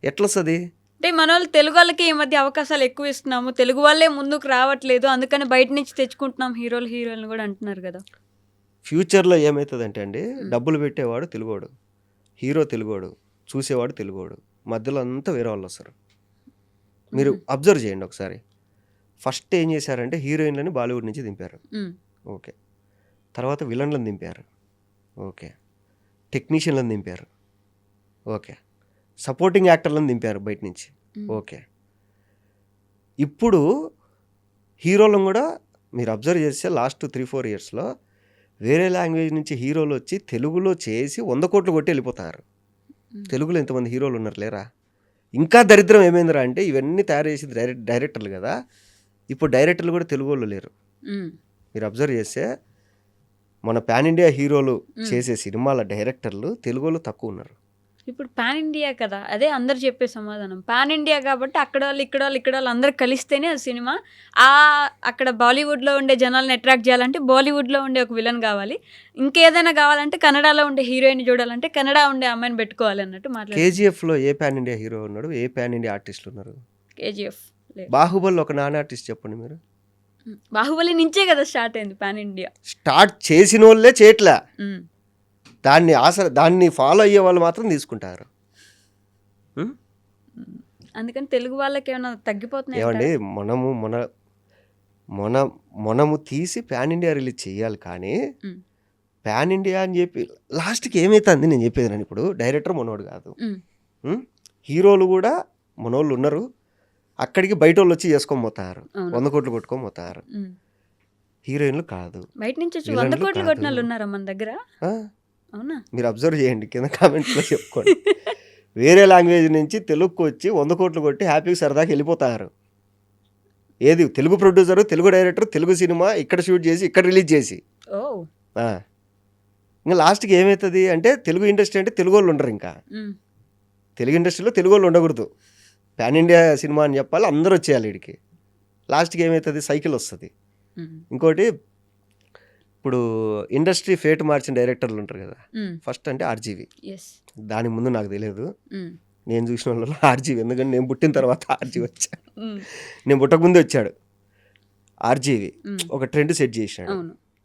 ఎట్లొస్తుంది? అంటే మన వాళ్ళు తెలుగు వాళ్ళకి ఈ మధ్య అవకాశాలు ఎక్కువ ఇస్తున్నాము, తెలుగు వాళ్ళే ముందుకు రావట్లేదు, అందుకని బయట నుంచి తెచ్చుకుంటున్నాం హీరోయిన్లు కూడా అంటున్నారు కదా. ఫ్యూచర్లో ఏమవుతుందంటే అండి, డబ్బులు పెట్టేవాడు తెలుగోడు, హీరో తెలుగోడు, చూసేవాడు తెలుగోడు, మధ్యలో అంతా వేరే వాళ్ళు వస్తారు. మీరు అబ్జర్వ్ చేయండి ఒకసారి. ఫస్ట్ ఏం చేశారంటే హీరోయిన్లని బాలీవుడ్ నుంచి దింపారు, ఓకే. తర్వాత విలన్లను దింపారు, ఓకే. టెక్నీషియన్లను దింపారు, ఓకే. సపోర్టింగ్ యాక్టర్లను దింపారు బయట నుంచి, ఓకే. ఇప్పుడు హీరోలను కూడా మీరు అబ్జర్వ్ చేస్తే లాస్ట్ 3-4 ఇయర్స్లో వేరే లాంగ్వేజ్ నుంచి హీరోలు వచ్చి తెలుగులో చేసి 100 కోట్లు కొట్టి వెళ్ళిపోతారు. తెలుగులో ఎంతమంది హీరోలు ఉన్నారు లేరా? ఇంకా దరిద్రం ఏమైందిరా అంటే ఇవన్నీ తయారు చేసి డైరెక్టర్లు కదా, ఇప్పుడు డైరెక్టర్లు కూడా తెలుగు వాళ్ళు లేరు. మీరు అబ్జర్వ్ చేస్తే మన పాన్ ఇండియా హీరోలు చేసే సినిమాల డైరెక్టర్లు తెలుగులో తక్కువ ఉన్నారు. ఇప్పుడు పాన్ ఇండియా కదా, అదే అందరు చెప్పే సమాధానం. పాన్ ఇండియా కాబట్టి అక్కడ వాళ్ళు ఇక్కడ వాళ్ళు అందరు కలిస్తేనే ఆ సినిమా. అక్కడ బాలీవుడ్లో ఉండే జనాలను అట్రాక్ట్ చేయాలంటే బాలీవుడ్లో ఉండే ఒక విలన్ కావాలి, ఇంకేదైనా కావాలంటే కన్నడలో ఉండే హీరోయిన్ చూడాలంటే కన్నడ ఉండే అమ్మాయిని పెట్టుకోవాలి అన్నట్టు మాట్లాడారు. కేజీఎఫ్లో ఏ పాన్ ఇండియా హీరో ఉన్నాడు, ఏ పాన్ ఇండియా ఆర్టిస్టులు ఉన్నారు? కేజీఎఫ్. బాహుబలి ఒక నాన్ ఆర్టిస్ట్ చెప్పండి మీరు. బాహుబలి నుంచే కదా స్టార్ట్ అయింది పాన్ ఇండియా. స్టార్ట్ చేసిన వాళ్ళే చేయట్లా, దాన్ని ఫాలో అయ్యే వాళ్ళు మాత్రం తీసుకుంటారు. అందుకని తెలుగు వాళ్ళకి ఏమైనా తగ్గిపోతున్నాయి ఏమండి, మనము తీసి పాన్ ఇండియా రిలీజ్ చేయాలి, కానీ పాన్ ఇండియా అని చెప్పి లాస్ట్కి ఏమవుతుంది నేను చెప్పేది. నేను ఇప్పుడు డైరెక్టర్ మనోడు కాదు, హీరోలు కూడా మనోళ్ళు ఉన్నారు, అక్కడికి బయట వాళ్ళు వచ్చి చేసుకొని పోతారు, 100 కోట్లు కొట్టుకొని పోతారు. హీరోయిన్లు కాదు, బయట నుంచి 100 కోట్లు కొట్టిన వాళ్ళు ఉన్నారా మన దగ్గర? అవునా? మీరు అబ్జర్వ్ చేయండి, కింద కామెంట్స్లో చెప్పుకోండి. వేరే లాంగ్వేజ్ నుంచి తెలుగుకి వచ్చి 100 కోట్లు కొట్టి హ్యాపీగా సరదాకి వెళ్ళిపోతారు. ఏది Telugu producer, Telugu director, Telugu cinema ఇక్కడ షూట్ చేసి ఇక్కడ రిలీజ్ చేసి, ఇంకా లాస్ట్కి ఏమవుతుంది అంటే తెలుగు ఇండస్ట్రీ అంటే తెలుగు వాళ్ళు ఉండరు. ఇంకా తెలుగు ఇండస్ట్రీలో తెలుగు వాళ్ళు ఉండకూడదు, పాన్ ఇండియా సినిమా అని చెప్పాలి, అందరూ వచ్చేయాలి వీడికి. లాస్ట్కి ఏమవుతుంది, సైకిల్ వస్తుంది. ఇంకోటి, ఇప్పుడు ఇండస్ట్రీ ఫేట్ మార్చిన డైరెక్టర్లు ఉంటారు కదా, ఫస్ట్ అంటే ఆర్జీవి. దాని ముందు నాకు తెలియదు, నేను చూసిన వాళ్ళు ఆర్జీవి, ఎందుకంటే నేను పుట్టిన తర్వాత ఆర్జీవి వచ్చాడు, నేను పుట్టక ముందే వచ్చాడు ఆర్జీవి. ఒక ట్రెండ్ సెట్ చేశాడు.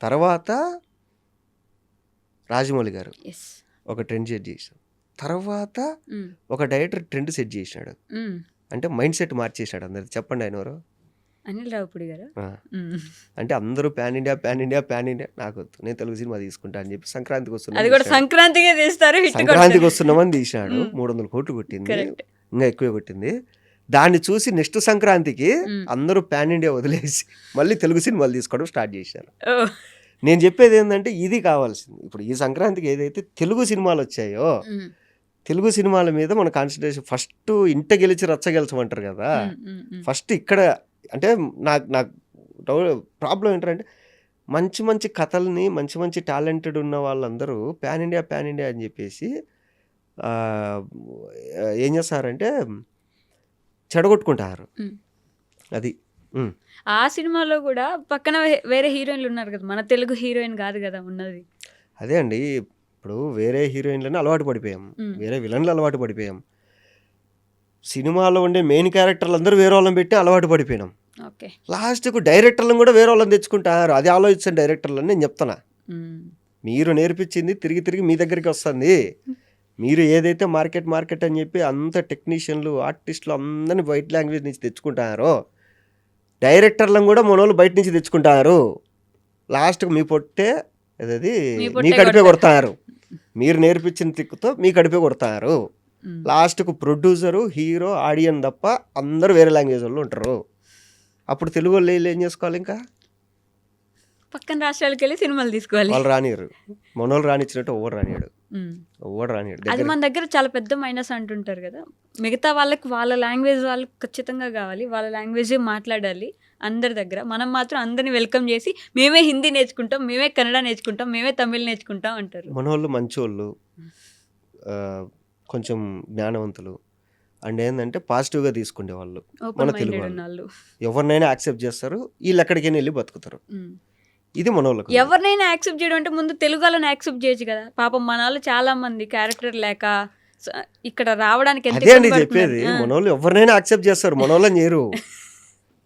తర్వాత రాజమౌళి గారు ఒక ట్రెండ్ సెట్ చేశాడు. తర్వాత ఒక డైరెక్టర్ ట్రెండ్ సెట్ చేశాడు, అంటే మైండ్ సెట్ మార్చేశాడు అందరు. చెప్పండి ఆయన ఎవరు? అనిల్ రావుపూడి గారు. అంటే అందరూ pan India pan India pan India, నాకు వద్దు, నేను తెలుగు సినిమా తీసుకుంటా అని చెప్పి సంక్రాంతికి సంక్రాంతికి వస్తున్నామని తీసినాడు. 300 కోట్లు కొట్టింది, ఇంకా ఎక్కువే కొట్టింది. దాన్ని చూసి నెక్స్ట్ సంక్రాంతికి అందరూ పాన్ ఇండియా వదిలేసి మళ్ళీ తెలుగు సినిమాలు తీసుకోవడం స్టార్ట్ చేశారు. నేను చెప్పేది ఏంటంటే ఇది కావాల్సింది. ఇప్పుడు ఈ సంక్రాంతికి ఏదైతే తెలుగు సినిమాలు వచ్చాయో, తెలుగు సినిమాల మీద మన కాన్సన్ట్రేషన్ ఫస్ట్. ఇంట గెలిచి రచ్చ గెలిచమంటారు కదా, ఫస్ట్ ఇక్కడ. అంటే నాకు ప్రాబ్లం ఏంటంటే మంచి మంచి కథల్ని, మంచి మంచి టాలెంటెడ్ ఉన్న వాళ్ళందరూ పాన్ ఇండియా అని చెప్పేసి ఏం చేస్తారంటే చెడగొట్టుకుంటారు. అది ఆ సినిమాలో కూడా పక్కన వేరే హీరోయిన్లు ఉన్నారు కదా, మన తెలుగు హీరోయిన్ కాదు కదా ఉన్నది. అదే అండి, ఇప్పుడు వేరే హీరోయిన్లను అలవాటు పడిపోయాం, వేరే విలన్లు అలవాటు పడిపోయాం. సినిమాలో ఉండే మెయిన్ క్యారెక్టర్లు అందరూ వేరే వాళ్ళని పెట్టి అలవాటు పడిపోయినాం. లాస్ట్కు డైరెక్టర్లను కూడా వేరే వాళ్ళని తెచ్చుకుంటారు. అది ఆలోచించండి డైరెక్టర్లని నేను చెప్తున్నా. మీరు నేర్పించింది తిరిగి తిరిగి మీ దగ్గరికి వస్తుంది. మీరు ఏదైతే మార్కెట్ అని చెప్పి అంత టెక్నీషియన్లు, ఆర్టిస్టులు అందరినీ బయట లాంగ్వేజ్ నుంచి తెచ్చుకుంటారో, డైరెక్టర్లను కూడా మనోళ్ళు బయట నుంచి తెచ్చుకుంటారు. లాస్ట్కు మీ పొట్టే అది మీ కడిపే కొడతారు. మీరు నేర్పించిన తిక్కుతో మీ కడిపే కొడతారు. లాస్ట్కు ప్రొడ్యూసరు, హీరో, ఆడియన్ తప్ప అందరూ వేరే లాంగ్వేజ్ వాళ్ళు ఉంటారు. అప్పుడు తెలుగు వాళ్ళు ఏం చేసుకోవాలి? ఇంకా పక్కన రాష్ట్రాలకు వెళ్ళి సినిమాలు తీసుకోవాలి. వాళ్ళు రానియరు, మనోళ్ళు రానిచ్చినట్టు ఎవరు రానియాడు. అది మన దగ్గర చాలా పెద్ద మైనస్ అంటుంటారు కదా. మిగతా వాళ్ళకి వాళ్ళ లాంగ్వేజ్ వాళ్ళకి ఖచ్చితంగా కావాలి, వాళ్ళ లాంగ్వేజే మాట్లాడాలి అందరి దగ్గర. మనం మాత్రం అందరిని వెల్కమ్ చేసి మేమే హిందీ నేర్చుకుంటాం, మేమే కన్నడ నేర్చుకుంటాం, మేమే తమిళ్ నేర్చుకుంటాం అంటారు. మనోళ్ళు మంచోళ్ళు, కొంచెం జ్ఞానవంతులు, అండ్ ఏంటంటే పాజిటివ్గా తీసుకునే వాళ్ళు. మన తెలుగు వాళ్ళు ఎవరినైనా యాక్సెప్ట్ చేస్తారు, వీళ్ళు ఎక్కడికైనా వెళ్ళి బతుకుతారు. ఇది మనోళ్ళకు. ఎవరినైనా యాక్సెప్ట్ చేయడం అంటే ముందు తెలుగు వాళ్ళని యాక్సెప్ట్ చేయొచ్చు కదా. పాపం మన వాళ్ళు చాలా మంది క్యారెక్టర్ లేక ఇక్కడ రావడానికి అదే అండి చెప్పేది. మనోళ్ళు ఎవరినైనా యాక్సెప్ట్ చేస్తారు, మనోళ్ళని చేయరు.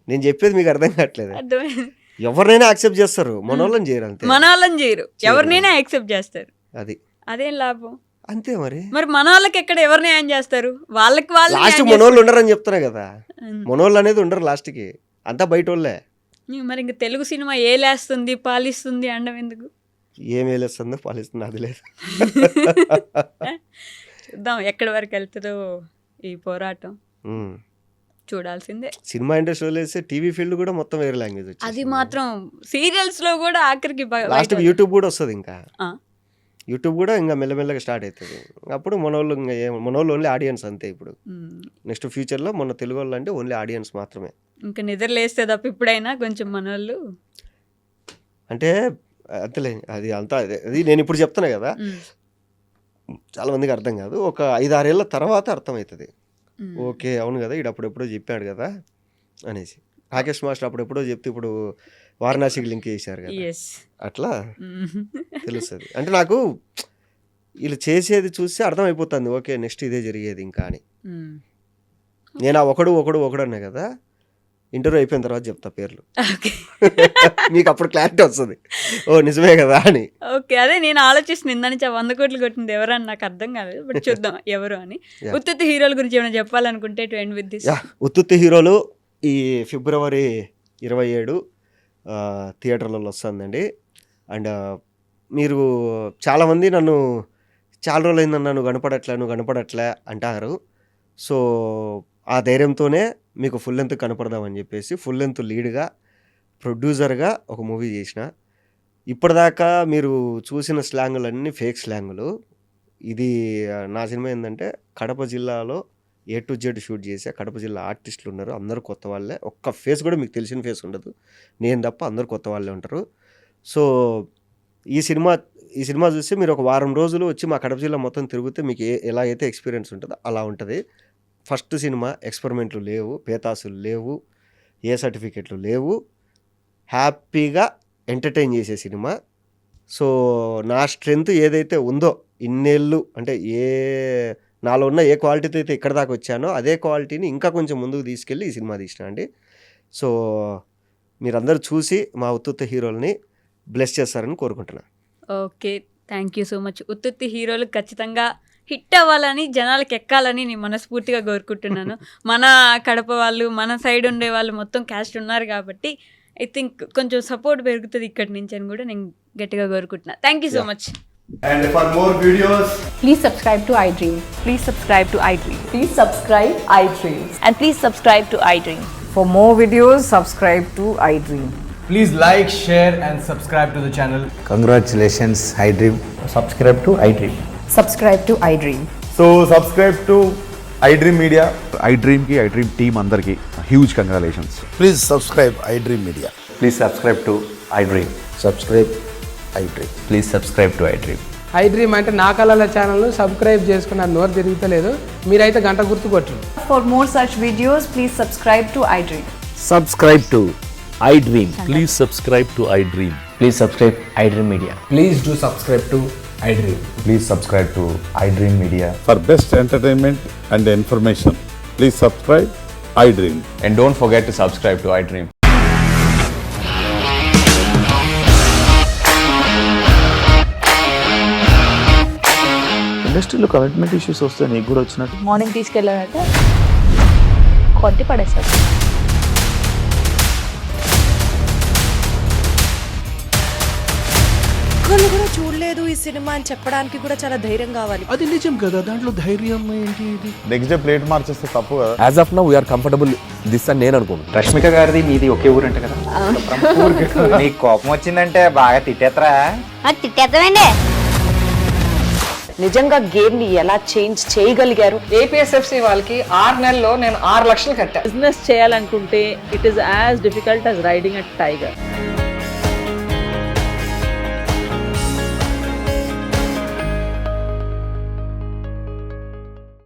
నేను చెప్పేది మీకు అర్థం కావట్లేదు. ఎవరినైనా యాక్సెప్ట్ చేస్తారు, మనోళ్ళని చేయరు. అంతే, మనోళ్ళని చేయరు, ఎవరినైనా యాక్సెప్ట్ చేస్తారు. అది అదేం లాభం? అంతే. మరి మన వాళ్ళకి ఎక్కడ ఎవరిని ఏం చేస్తారు? వాళ్ళకి వాళ్ళు లాస్ట్ మనోళ్ళు ఉండరని చెప్తున్నా కదా. మనోళ్ళు అనేది ఉండరు లాస్ట్కి, అంతా బయట వాళ్ళే. మరి ఇంక తెలుగు సినిమా ఏలేస్తుంది పాలిస్తుంది అండం ఎందుకు? ఏం ఏలేస్తుందో పాలిస్తుందో అది లేదు. చూద్దాం ఎక్కడి వరకు వెళ్తుందో ఈ పోరాటం, చూడాల్సిందే. సినిమా ఇండస్ట్రీలో వేస్తే టీవీ ఫీల్డ్ కూడా మొత్తం వేరే లాంగ్వేజ్ వచ్చింది. అది మాత్రం సీరియల్స్ లో కూడా ఆఖరికి లాస్ట్ యూట్యూబ్ కూడా వస్తుంది. ఇంకా యూట్యూబ్ కూడా ఇంకా మెల్లమెల్లగా స్టార్ట్ అవుతుంది. అప్పుడు మనోళ్ళు ఇంకా మనోళ్ళు ఓన్లీ ఆడియన్స్ అంతే. ఇప్పుడు నెక్స్ట్ ఫ్యూచర్లో మన తెలుగు వాళ్ళు అంటే ఓన్లీ ఆడియన్స్ మాత్రమే. ఇంకా నిద్రలేస్తే తప్ప ఇప్పుడైనా కొంచెం మనోళ్ళు అంటే అంతలే అది అంతా అది నేను ఇప్పుడు చెప్తున్నా కదా, చాలా మందికి అర్థం కాదు. ఒక 5-6 ఏళ్ళ తర్వాత అర్థమవుతుంది. ఓకే అవును కదా, ఈడు అప్పుడెప్పుడో చెప్పాడు కదా అనేసి. రాకేష్ మాస్టర్ అప్పుడెప్పుడో చెప్తే ఇప్పుడు వారణాసికి లింక్ చేశారు కదా, అట్లా తెలుస్తుంది. అంటే నాకు వీళ్ళు చేసేది చూస్తే అర్థమైపోతుంది, ఓకే నెక్స్ట్ ఇదే జరిగేది ఇంకా అని. నేను ఆ ఒకడు అన్నా కదా, ఇంటర్వ్యూ అయిపోయిన తర్వాత చెప్తా పేర్లు, మీకు అప్పుడు క్లారిటీ వస్తుంది, ఓ నిజమే కదా అని. ఓకే, అదే నేను ఆలోచిస్తున్నా ఇందా నుంచి 100 కోట్లు కొట్టింది ఎవరని నాకు అర్థం కాలేదు, బట్ చూద్దాం ఎవరు అని. ఉత్తుత్తి హీరోల గురించి ఏమైనా చెప్పాలనుకుంటే టు ఎండ్ విత్ దిస్. ఉత్తుత్తి హీరోలు ఈ ఫిబ్రవరి 27 థియేటర్లలో వస్తుందండి. అండ్ మీరు చాలామంది నన్ను చాలా రోజులైందని నువ్వు కనపడట్లే అంటారు. సో ఆ ధైర్యంతోనే మీకు ఫుల్ లెంత్ కనపడదామని చెప్పేసి ఫుల్ లెంత్ లీడ్గా ప్రొడ్యూసర్గా ఒక మూవీ చేసిన. ఇప్పటిదాకా మీరు చూసిన స్లాంగులన్నీ ఫేక్ స్లాంగులు. ఇది నా సినిమా ఏంటంటే కడప జిల్లాలో A to Z షూట్ చేసా. కడప జిల్లా ఆర్టిస్టులు ఉన్నారు, అందరూ కొత్త వాళ్ళే. ఒక్క ఫేస్ కూడా మీకు తెలిసిన ఫేస్ ఉండదు, నేను తప్ప అందరూ కొత్త వాళ్ళే ఉంటారు. సో ఈ సినిమా చూస్తే మీరు ఒక వారం రోజులు వచ్చి మా కడప జిల్లా మొత్తం తిరిగితే మీకు ఎలా అయితే ఎక్స్పీరియన్స్ ఉంటుందో అలా ఉంటుంది. ఫస్ట్ సినిమా, ఎక్స్పెరిమెంట్లు లేవు, పేతాసులు లేవు, ఏ సర్టిఫికెట్లు లేవు, హ్యాపీగా ఎంటర్టైన్ చేసే సినిమా. సో నా స్ట్రెంగ్త్ ఏదైతే ఉందో ఇన్నేళ్ళు, అంటే నాలో ఉన్న ఏ క్వాలిటీతో అయితే ఇక్కడ దాకా వచ్చానో అదే క్వాలిటీని ఇంకా కొంచెం ముందుకు తీసుకెళ్ళి ఈ సినిమా తీసిన అండి. సో మీరందరూ చూసి మా ఉత్తుత్తి హీరోల్ని బ్లెస్ చేస్తారని కోరుకుంటున్నాను. Okay, thank you so much. ఉత్తుత్తి హీరోలు ఖచ్చితంగా హిట్ అవ్వాలని, జనాలకు ఎక్కాలని నేను మనస్ఫూర్తిగా కోరుకుంటున్నాను. మన కడప వాళ్ళు, మన సైడ్ ఉండే వాళ్ళు మొత్తం క్యాస్ట్ ఉన్నారు కాబట్టి ఐ థింక్ కొంచెం సపోర్ట్ పెరుగుతుంది ఇక్కడి నుంచి అని కూడా నేను గట్టిగా కోరుకుంటున్నాను. Thank you so much. And for more videos, Please subscribe to iDream. Please subscribe to iDream. Please subscribe iDream. And please subscribe to iDream. For more videos, subscribe to iDream. please like, share and subscribe to the channel. Congratulations, iDream. Subscribe to iDream. Subscribe to iDream. So subscribe to iDream Media. iDream ki iDream team andarki huge congratulations. Please subscribe iDream Media. Please subscribe to iDream. Subscribe iDream. Please subscribe to iDream. iDream అంటే నా కళల channel subscribe చేసుకున్న నోరు తిరుగుతలేదు, మీరైతే గంట గుర్తు కొట్టండి. For more such videos, please subscribe to iDream. Subscribe to iDream. Please subscribe to iDream. Please subscribe iDream Media. Please do subscribe to iDream. Please subscribe to iDream Media. For best entertainment and information, please subscribe iDream. And don't forget to subscribe to iDream. ఇండస్ట్రీలో commitment issues వస్తే నీకు కూడా వచ్చినట్టు morning తీసుకెళ్ళాడంటే కొట్టి పడేశాడు. ఒక్కళ్ళు కూడా చూడలేదు ఈ సినిమా అని చెప్పడానికి కూడా చాలా ధైర్యం కావాలి. అది నిజం కదా, దాంట్లో ధైర్యం ఏంటి? ఇది నెక్స్ట్ డే ప్లేట్ మార్చేస్తే తప్పు కదా. As of now, we are comfortable this అని నేను అనుకుంటున్నాను. రష్మిక గారిది మీది ఒకే ఊరంట కదా. నీకు కోపం వచ్చిందంటే బాగా తిట్టేత్తరా? తిట్టేద్దామండి. నిజంగా గేమ్ ని ఎలా చేంజ్ చేయగలిగారు? APSFC వాళ్ళకి 6 నెలల్లో నేను 6 లక్షలు కట్టా. బిజినెస్ చేయాలనుకుంటే it is as difficult as riding a tiger.